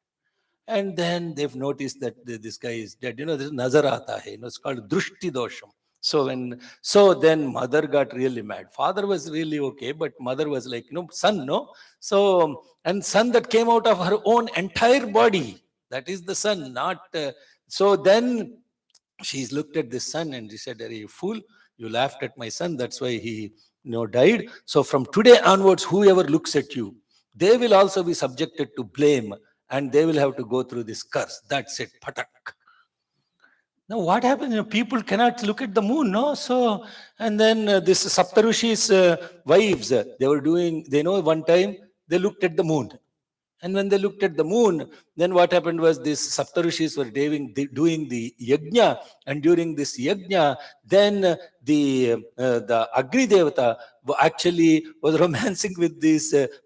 And then they've noticed that this guy is dead. This is nazar aata hai. It's called drushti dosham. So then mother got really mad. Father was really okay, but mother was like, son, no? So, and son that came out of her own entire body. That is the son, not... so then she's looked at this son and she said, "Are you fool? You laughed at my son. That's why he died. So from today onwards, whoever looks at you, they will also be subjected to blame. And they will have to go through this curse." That's it. Patak. Now what happens? People cannot look at the moon, no? So, and then this Saptarushi's wives, one time they looked at the moon. And when they looked at the moon, then what happened was these Saptarushis were doing the yajna. And during this yajna, then the Agni Devata actually was romancing with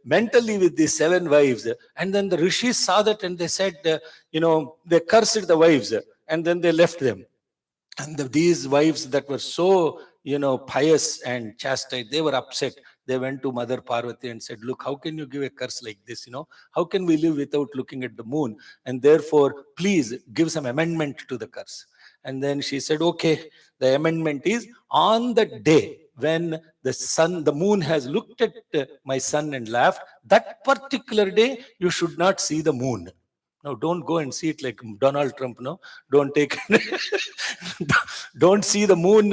mentally with these 7 wives. And then the rishis saw that and they said, they cursed the wives and then they left them. And these wives that were so, pious and chastite, they were upset. They went to Mother Parvati and said, "Look, how can you give a curse like this? How can we live without looking at the moon? And therefore, please give some amendment to the curse." And then she said, "Okay, the amendment is on the day when the moon has looked at my son and laughed, that particular day, you should not see the moon." Now, don't go and see it like Donald Trump, no? Don't don't see the moon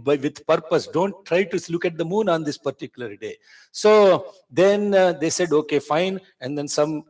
with purpose. Don't try to look at the moon on this particular day. So then they said, "Okay, fine." And then some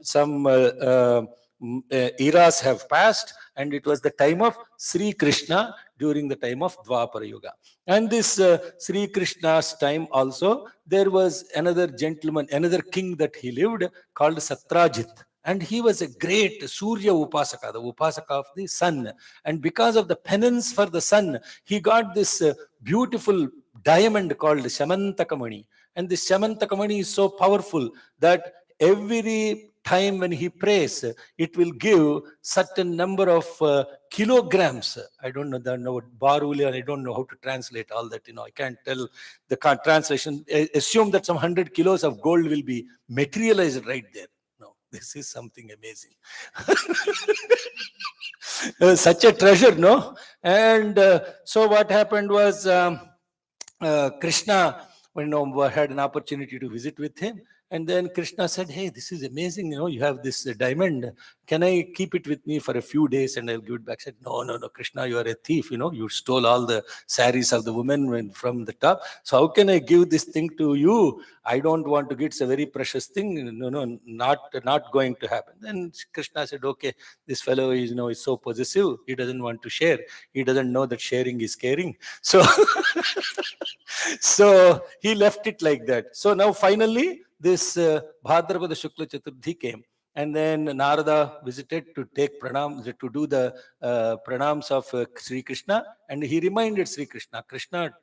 eras have passed, and it was the time of Sri Krishna during the time of Dwapara Yuga. And this Sri Krishna's time also, there was another gentleman, another king that he lived called Satrajit. And he was a great Surya Upasaka, the Upasaka of the sun. And because of the penance for the sun, he got this beautiful diamond called Syamantaka Mani. And this Syamantaka Mani is so powerful that every time when he prays, it will give certain number of kilograms. I don't know Baruli, and I don't know how to translate all that. I can't tell the translation. Assume that some 100 kilos of gold will be materialized right there. This is something amazing. Such a treasure, no? And so what happened was Krishna had an opportunity to visit with him. And then Krishna said, "Hey, this is amazing. You have this diamond. Can I keep it with me for a few days and I'll give it back?" I said, No, Krishna, you are a thief. You stole all the saris of the women from the top. So how can I give this thing to you? I don't want to get. It's a very precious thing. No, not going to happen. Then Krishna said, "Okay, this fellow is so possessive. He doesn't want to share. He doesn't know that sharing is caring." So, so he left it like that. So now finally, this Bhadrapada Shukla Chaturthi came. And then Narada visited to take pranam, to do the pranams of Sri Krishna, and he reminded Sri Krishna, Krishna,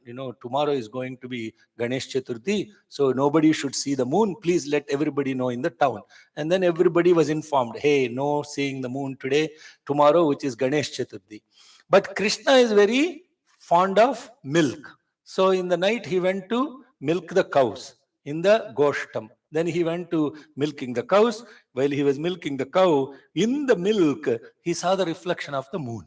tomorrow is going to be Ganesh Chathurthi, so nobody should see the moon. Please let everybody know in the town. And then everybody was informed, hey, no seeing the moon today, tomorrow, which is Ganesh Chathurthi. But Krishna is very fond of milk. So in the night, he went to milk the cows in the Goshtam. Then he went to milking the cows. While he was milking the cow, in the milk, he saw the reflection of the moon.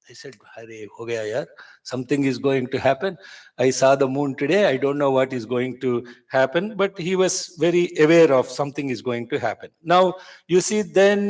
I said, Hare, ho gaya yaar. Something is going to happen. I saw the moon today. I don't know what is going to happen, but he was very aware of something is going to happen. Now, you see, then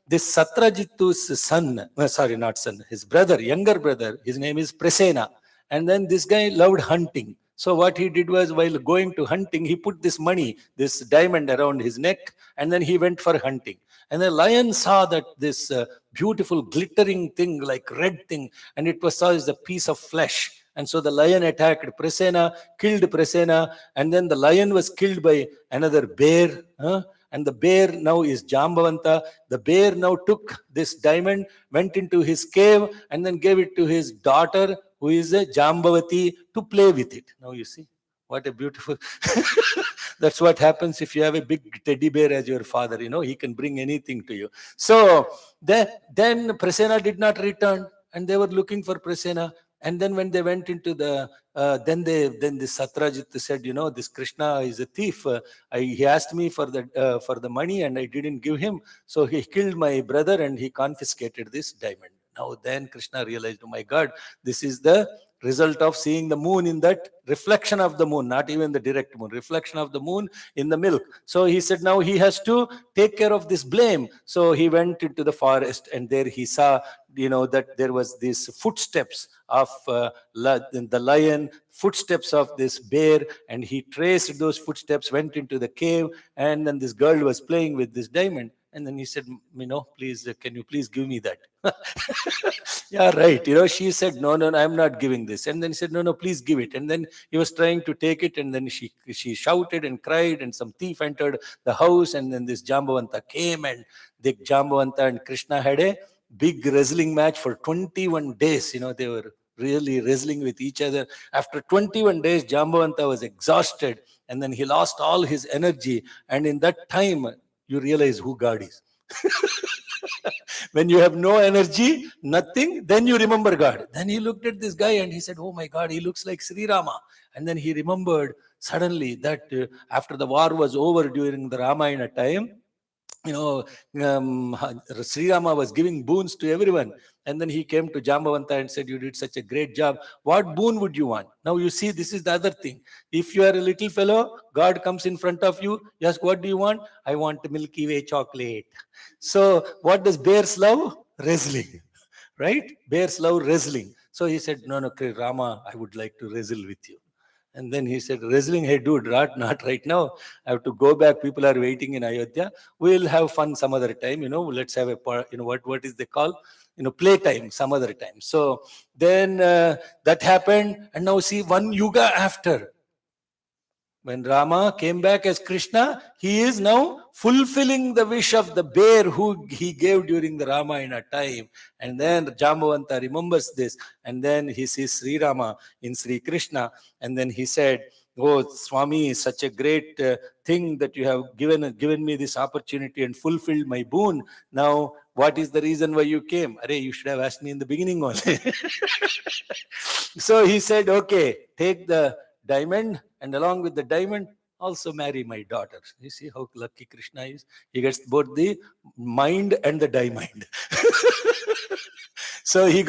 this Satrajitu's son, not son, his brother, younger brother, his name is Prasena. And then this guy loved hunting. So what he did was, while going to hunting, he put this money, this diamond around his neck, and then he went for hunting. And the lion saw that this beautiful glittering thing, like red thing, and it was saw as a piece of flesh. And so the lion attacked Prasena, killed Prasena, and then the lion was killed by another bear. And the bear now is Jambavanta. The bear now took this diamond, went into his cave, and then gave it to his daughter, who is a Jambavati, to play with it. Now you see, what a beautiful... That's what happens if you have a big teddy bear as your father. He can bring anything to you. So then Prasena did not return, and they were looking for Prasena. And then when they went into the, then the Satrajit said, this Krishna is a thief. He asked me for the money, and I didn't give him. So he killed my brother, and he confiscated this diamond. Now then Krishna realized, oh my God, this is the result of seeing the moon in that reflection of the moon, not even the direct moon, reflection of the moon in the milk. So he said, now he has to take care of this blame. So he went into the forest, and there he saw, that there was these footsteps of the lion, footsteps of this bear, and he traced those footsteps, went into the cave, and then this girl was playing with this diamond. And then he said, please, can you please give me that? Yeah, right. She said, no, I'm not giving this. And then he said, no, please give it. And then he was trying to take it. And then she shouted and cried, and some thief entered the house. And then this Jambavanta came, and the Jambavanta and Krishna had a big wrestling match for 21 days. They were really wrestling with each other. After 21 days, Jambavanta was exhausted, and then he lost all his energy. And in that time, you realize who God is. When you have no energy, nothing, then you remember God. Then he looked at this guy and he said, oh my God, he looks like Sri Rama. And then he remembered suddenly that after the war was over during the Ramayana time, Sri Rama was giving boons to everyone. And then he came to Jambavanta and said, you did such a great job. What boon would you want? Now you see, this is the other thing. If you are a little fellow, God comes in front of you, you ask, what do you want? I want Milky Way chocolate. So what does bears love? Wrestling. Right? Bears love wrestling. So he said, no, Rama, I would like to wrestle with you. And then he said, wrestling, hey dude, not right now. I have to go back. People are waiting in Ayodhya. We'll have fun some other time. Let's have what is they call? Playtime some other time. So then that happened. And now see, one yuga after, when Rama came back as Krishna, he is now fulfilling the wish of the bear who he gave during the Ramayana time. And then Jambavanta remembers this. And then he sees Sri Rama in Sri Krishna. And then he said, oh, Swami, such a great thing that you have given me this opportunity and fulfilled my boon. Now, what is the reason why you came? Arey, you should have asked me in the beginning only. So he said, okay, take the diamond, and along with the diamond, also marry my daughter. You see how lucky Krishna is? He gets both the mind and the diamond. So he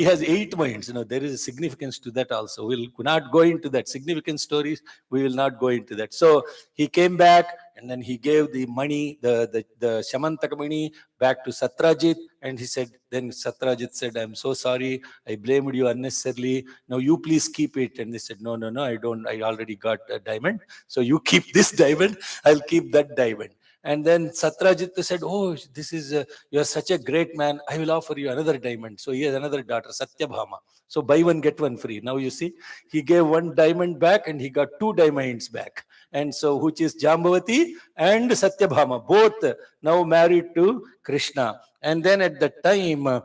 has 8 minds. There is a significance to that also. We'll not go into that. Significant stories, we will not go into that. So he came back, and then he gave the money, the Syamantaka money, back to Satrajit. And he said, then Satrajit said, I'm so sorry. I blamed you unnecessarily. Now you please keep it. And they said, no, I don't. I already got a diamond. So you keep this diamond. I'll keep that diamond. And then Satrajit said, "Oh, this is you are such a great man. I will offer you another diamond." So he has another daughter, Satyabhama. So buy one get one free. Now you see, he gave one diamond back and he got two diamonds back. And so, which is Jambavati and Satyabhama, both now married to Krishna. And then at the time,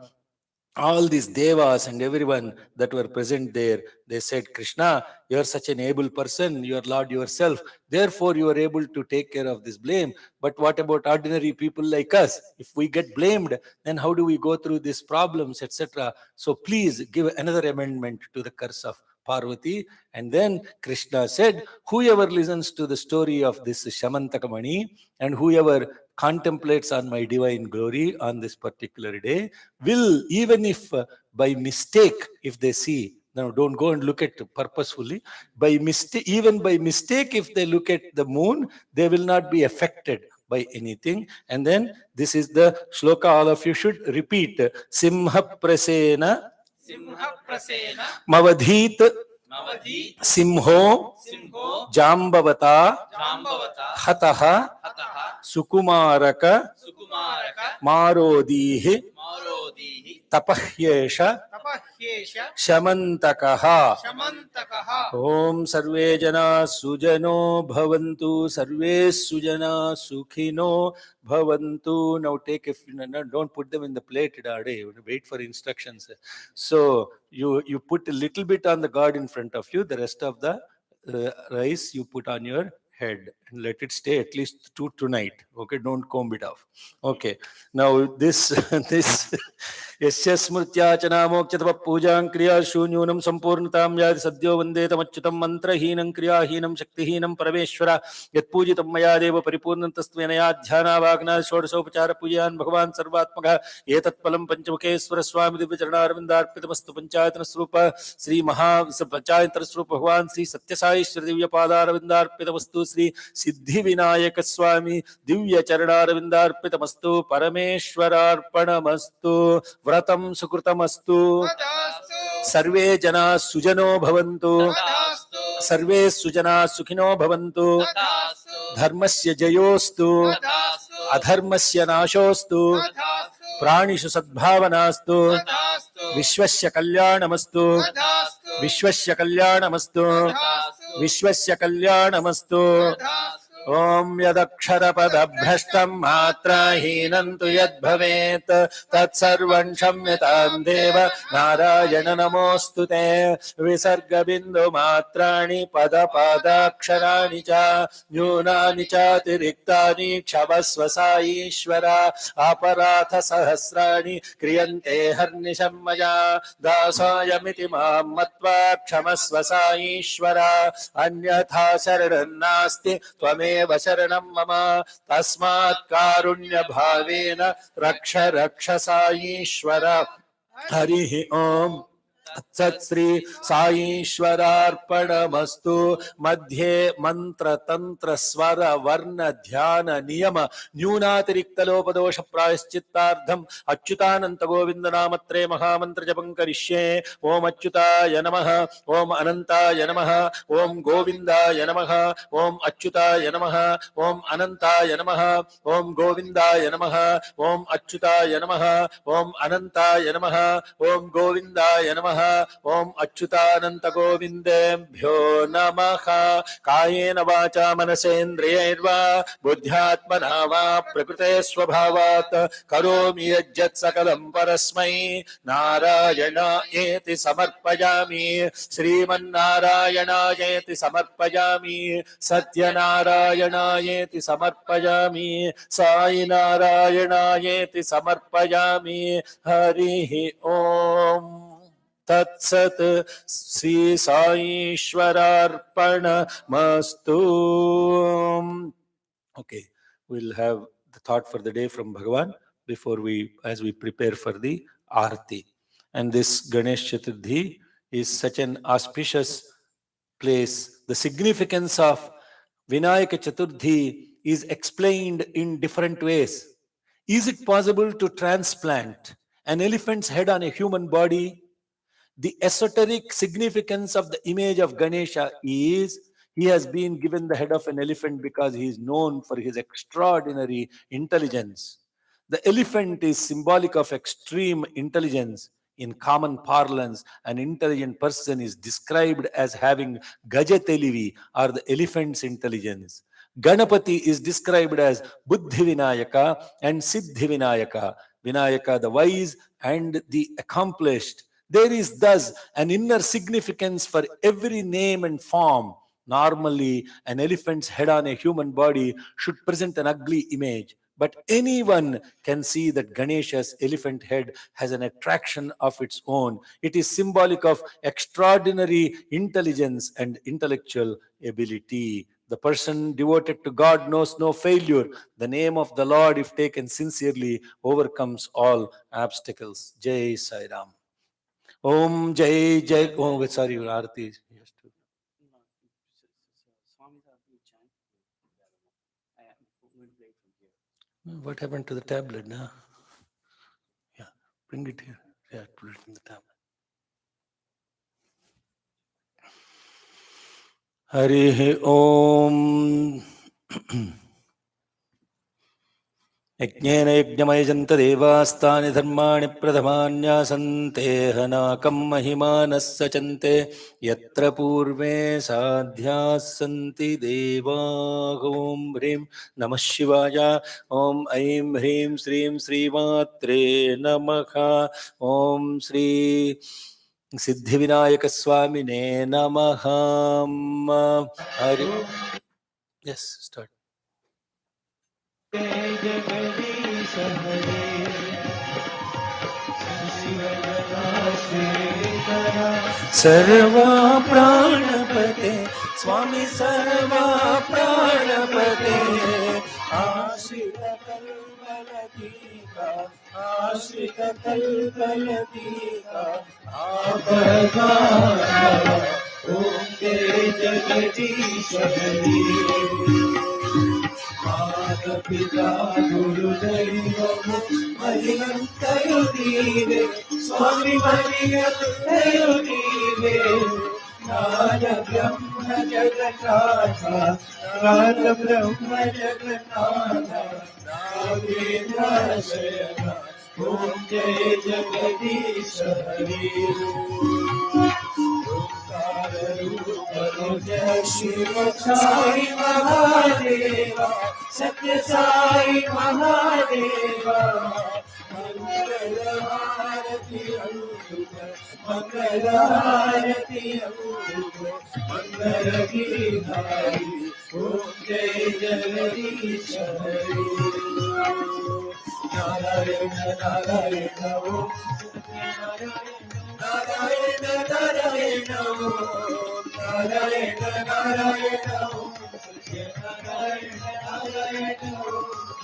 all these devas and everyone that were present there, they said, Krishna, you are such an able person, you are Lord yourself, therefore you are able to take care of this blame. But what about ordinary people like us? If we get blamed, then how do we go through these problems, etc.? So please give another amendment to the curse of Parvati. And then Krishna said, whoever listens to the story of this Syamantaka Mani and whoever contemplates on my divine glory on this particular day will, even if by mistake, if they see, now don't go and look at purposefully, by mistake, even by mistake, if they look at the moon, they will not be affected by anything. And then this is the shloka all of you should repeat. Simha prasena Simhaprasena mavadhit Mavadhi simho Simho jambavata Jambavata hataha Hataha sukumaraka Sukumaraka marodhihi Marodhihi tapahyesha Tapahyesha Syamantakaha. Shamantakaha. Om sarve jana sujano bhavantu, sarve sujana sukhino bhavantu. Now take a no, don't put them in the plate, Dade. Wait for instructions. So you put a little bit on the god in front of you, the rest of the rice you put on your head and let it stay at least tonight. Okay, don't comb it off. Okay, now this this यस्य स्मृत्या च नामोक्त्यतः पूजां क्रियाशु न्यूनं सम्पूर्णतां याति सद्यो वन्दे तमच्युतं मन्त्रहीनं क्रियाहीनं शक्तिहीनं परमेश्वर यत्पूजितं मया देव परिपूर्णं तस्त्वेनया ध्यानावाग्ना षोडशोपचार पूजयान् भगवान् सर्वात्मकः एतत्फलं पञ्चमुखेश्वर स्वामी दिव्यचरणारविन्दार्पितमस्तु पंचायतन स्वरूप श्री महा पंचायतन स्वरूप भगवान् श्री सत्यसाईश्वर दिव्यपादारविन्दार्पितमस्तु श्री सिद्धि विनायक स्वामी दिव्यचरणारविन्दार्पितमस्तु परमेश्वरार्पणमस्तु व्रतं सुकृतमस्तु सर्वे जना सुजनो भवन्तु सर्वे सुजना सुखिनो भवन्तु धर्मस्य जयोस्तु अधर्मस्य नाशोस्तु प्राणिषु सद्भावनास्तु विश्वस्य कल्याणमस्तु विश्वस्य कल्याणमस्तु विश्वस्य कल्याणमस्तु ओम यदक्षरपदभ्रष्टं मात्राहीनं तु यद्भवेत् तत्सर्वं क्षम्यतां देव नारायण नमोऽस्तु ते विसर्गबिन्दुमात्राणि पदपादाक्षराणि च न्यूनानि चातिरिक्तानि क्षमस्व साईश्वर अपराधसहस्राणि क्रियन्ते हर्निशं मया दासायमिति मां मत्वा क्षमस्व साईश्वर अन्यथा शरणं नास्ति त्वमेव शरणं मम तस्मात् कारुण्य भावेन रक्ष रक्ष साईश्वर हरिः ओम तत्श्री साईश्वरार्पणमस्तु मध्ये मंत्र तंत्र स्वर वर्ण ध्यान नियम न्यूनातिरिक्त लोपदोष प्रायश्चित्तार्थम अच्युतानंत गोविंद नामत्रय महामंत्र जपं करिष्ये ओम अच्युताय नमः ओम अनंताय नमः ओम गोविंदाय नमः ओम अच्युताय नमः ओम अनंताय नमः ओम गोविंदाय नमः ओम अच्युताय नमः ओम अनंताय नमः ओम गोविंदाय नमः ओम अच्युतानंत गोविंदेभ्यो नमः कायेन वाचा मनसेन्द्रियैर्वा बुद्ध्यात्मना वा प्रकृते स्वभावात् करोमि यज्जत् सकलं परस्मै नारायणायेति समर्पयामि श्रीमन्नारायणायेति समर्पयामि सत्यनारायणायेति समर्पयामि साई नारायणायेति समर्पयामि हरिः ओम तत्सत् Shri साईश्वरार्पणमस्तु. Okay, we'll have the thought for the day from Bhagavan as we prepare for the Aarti. And this Ganesh Chathurthi is such an auspicious place. The significance of Vinayaka Chaturthi is explained in different ways. Is it possible to transplant an elephant's head on a human body? The esoteric significance of the image of Ganesha is He has been given the head of an elephant because he is known for his extraordinary intelligence. The elephant is symbolic of extreme intelligence. In common parlance, an intelligent person is described as having Gajatelivi, or the elephant's intelligence. Ganapati is described as Buddhi Vinayaka and Siddhi Vinayaka. Vinayaka, the wise and the accomplished. There is thus an inner significance for every name and form. Normally, an elephant's head on a human body should present an ugly image. But anyone can see that Ganesha's elephant head has an attraction of its own. It is symbolic of extraordinary intelligence and intellectual ability. The person devoted to God knows no failure. The name of the Lord, if taken sincerely, overcomes all obstacles. Jai Sai Ram. Om Jai Jai. Oh, sorry, your Aarti. Yes, too. What happened to the tablet? Nah? Yeah, bring it here. Yeah, put it in the tablet. Hari Om. यज्ञेन यज्ञमयजन्त देवास्तानि धर्माणि प्रथमान्यासन्ते हनाकं महिमानः सचन्ते यत्र पूर्वे साध्याः सन्ति देवाः ॐ ह्रीं नमः शिवाय ॐ ऐं ह्रीं श्रीं श्रीमात्रे नमः ॐ श्री सिद्धिविनायकस्वामिने नमः हरि यस स्टार्ट जय जगदीश हरे सर्वा प्राणपते स्वामी सर्वा प्राणपते आश्रित कल्पलतिका आश्रित कल्पलतिका आपदा ओम जय जगदीश हरे माता पिता गुरुदैवम महिमंतरु नीवे स्वामी महिमंतरु नीवे नाद ब्रह्म जगन्नाथ नाद ब्रह्म जगन्नाथ नागेन्द्र शयन ओम जय जगदीश हरे जय शिव साई महादेवा सत्य साई महादेवा मंगल हारति मंगल हारति मंगल गीतारी ओम जय जगदीश हरे नारायण नारायण ओम नारायण नारायण नारायण नारायण सत्य नारायण नारायण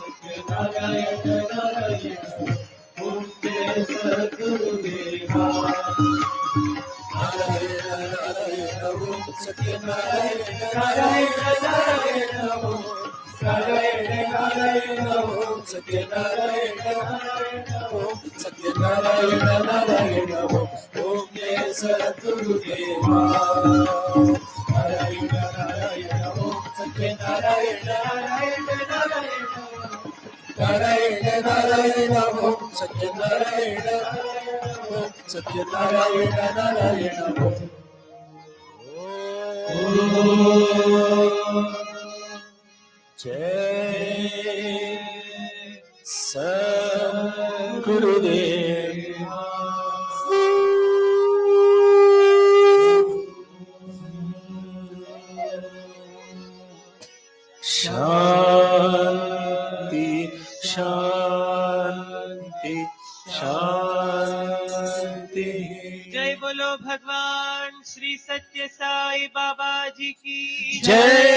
सत्य नारायण नारायण ओम जय सद्गुरुदेवा नारायण नारायण ओम सत्य नारायण नारायण नारायण नारायण नारायण ओम सत्य नारायण नारायण ओम सत्य नारायण नारायण ओम जय सद्गुरुदेवा नारायण नारायण ओम सत्य नारायण नारायण नारायण नारायण नारायण ओम सत्य नारायण ओम सत्य नारायण नारायण ओम जय सद्गुरुदेव शांति शांति शांति। जय बोलो भगवान श्री सत्य साई बाबा जी की जय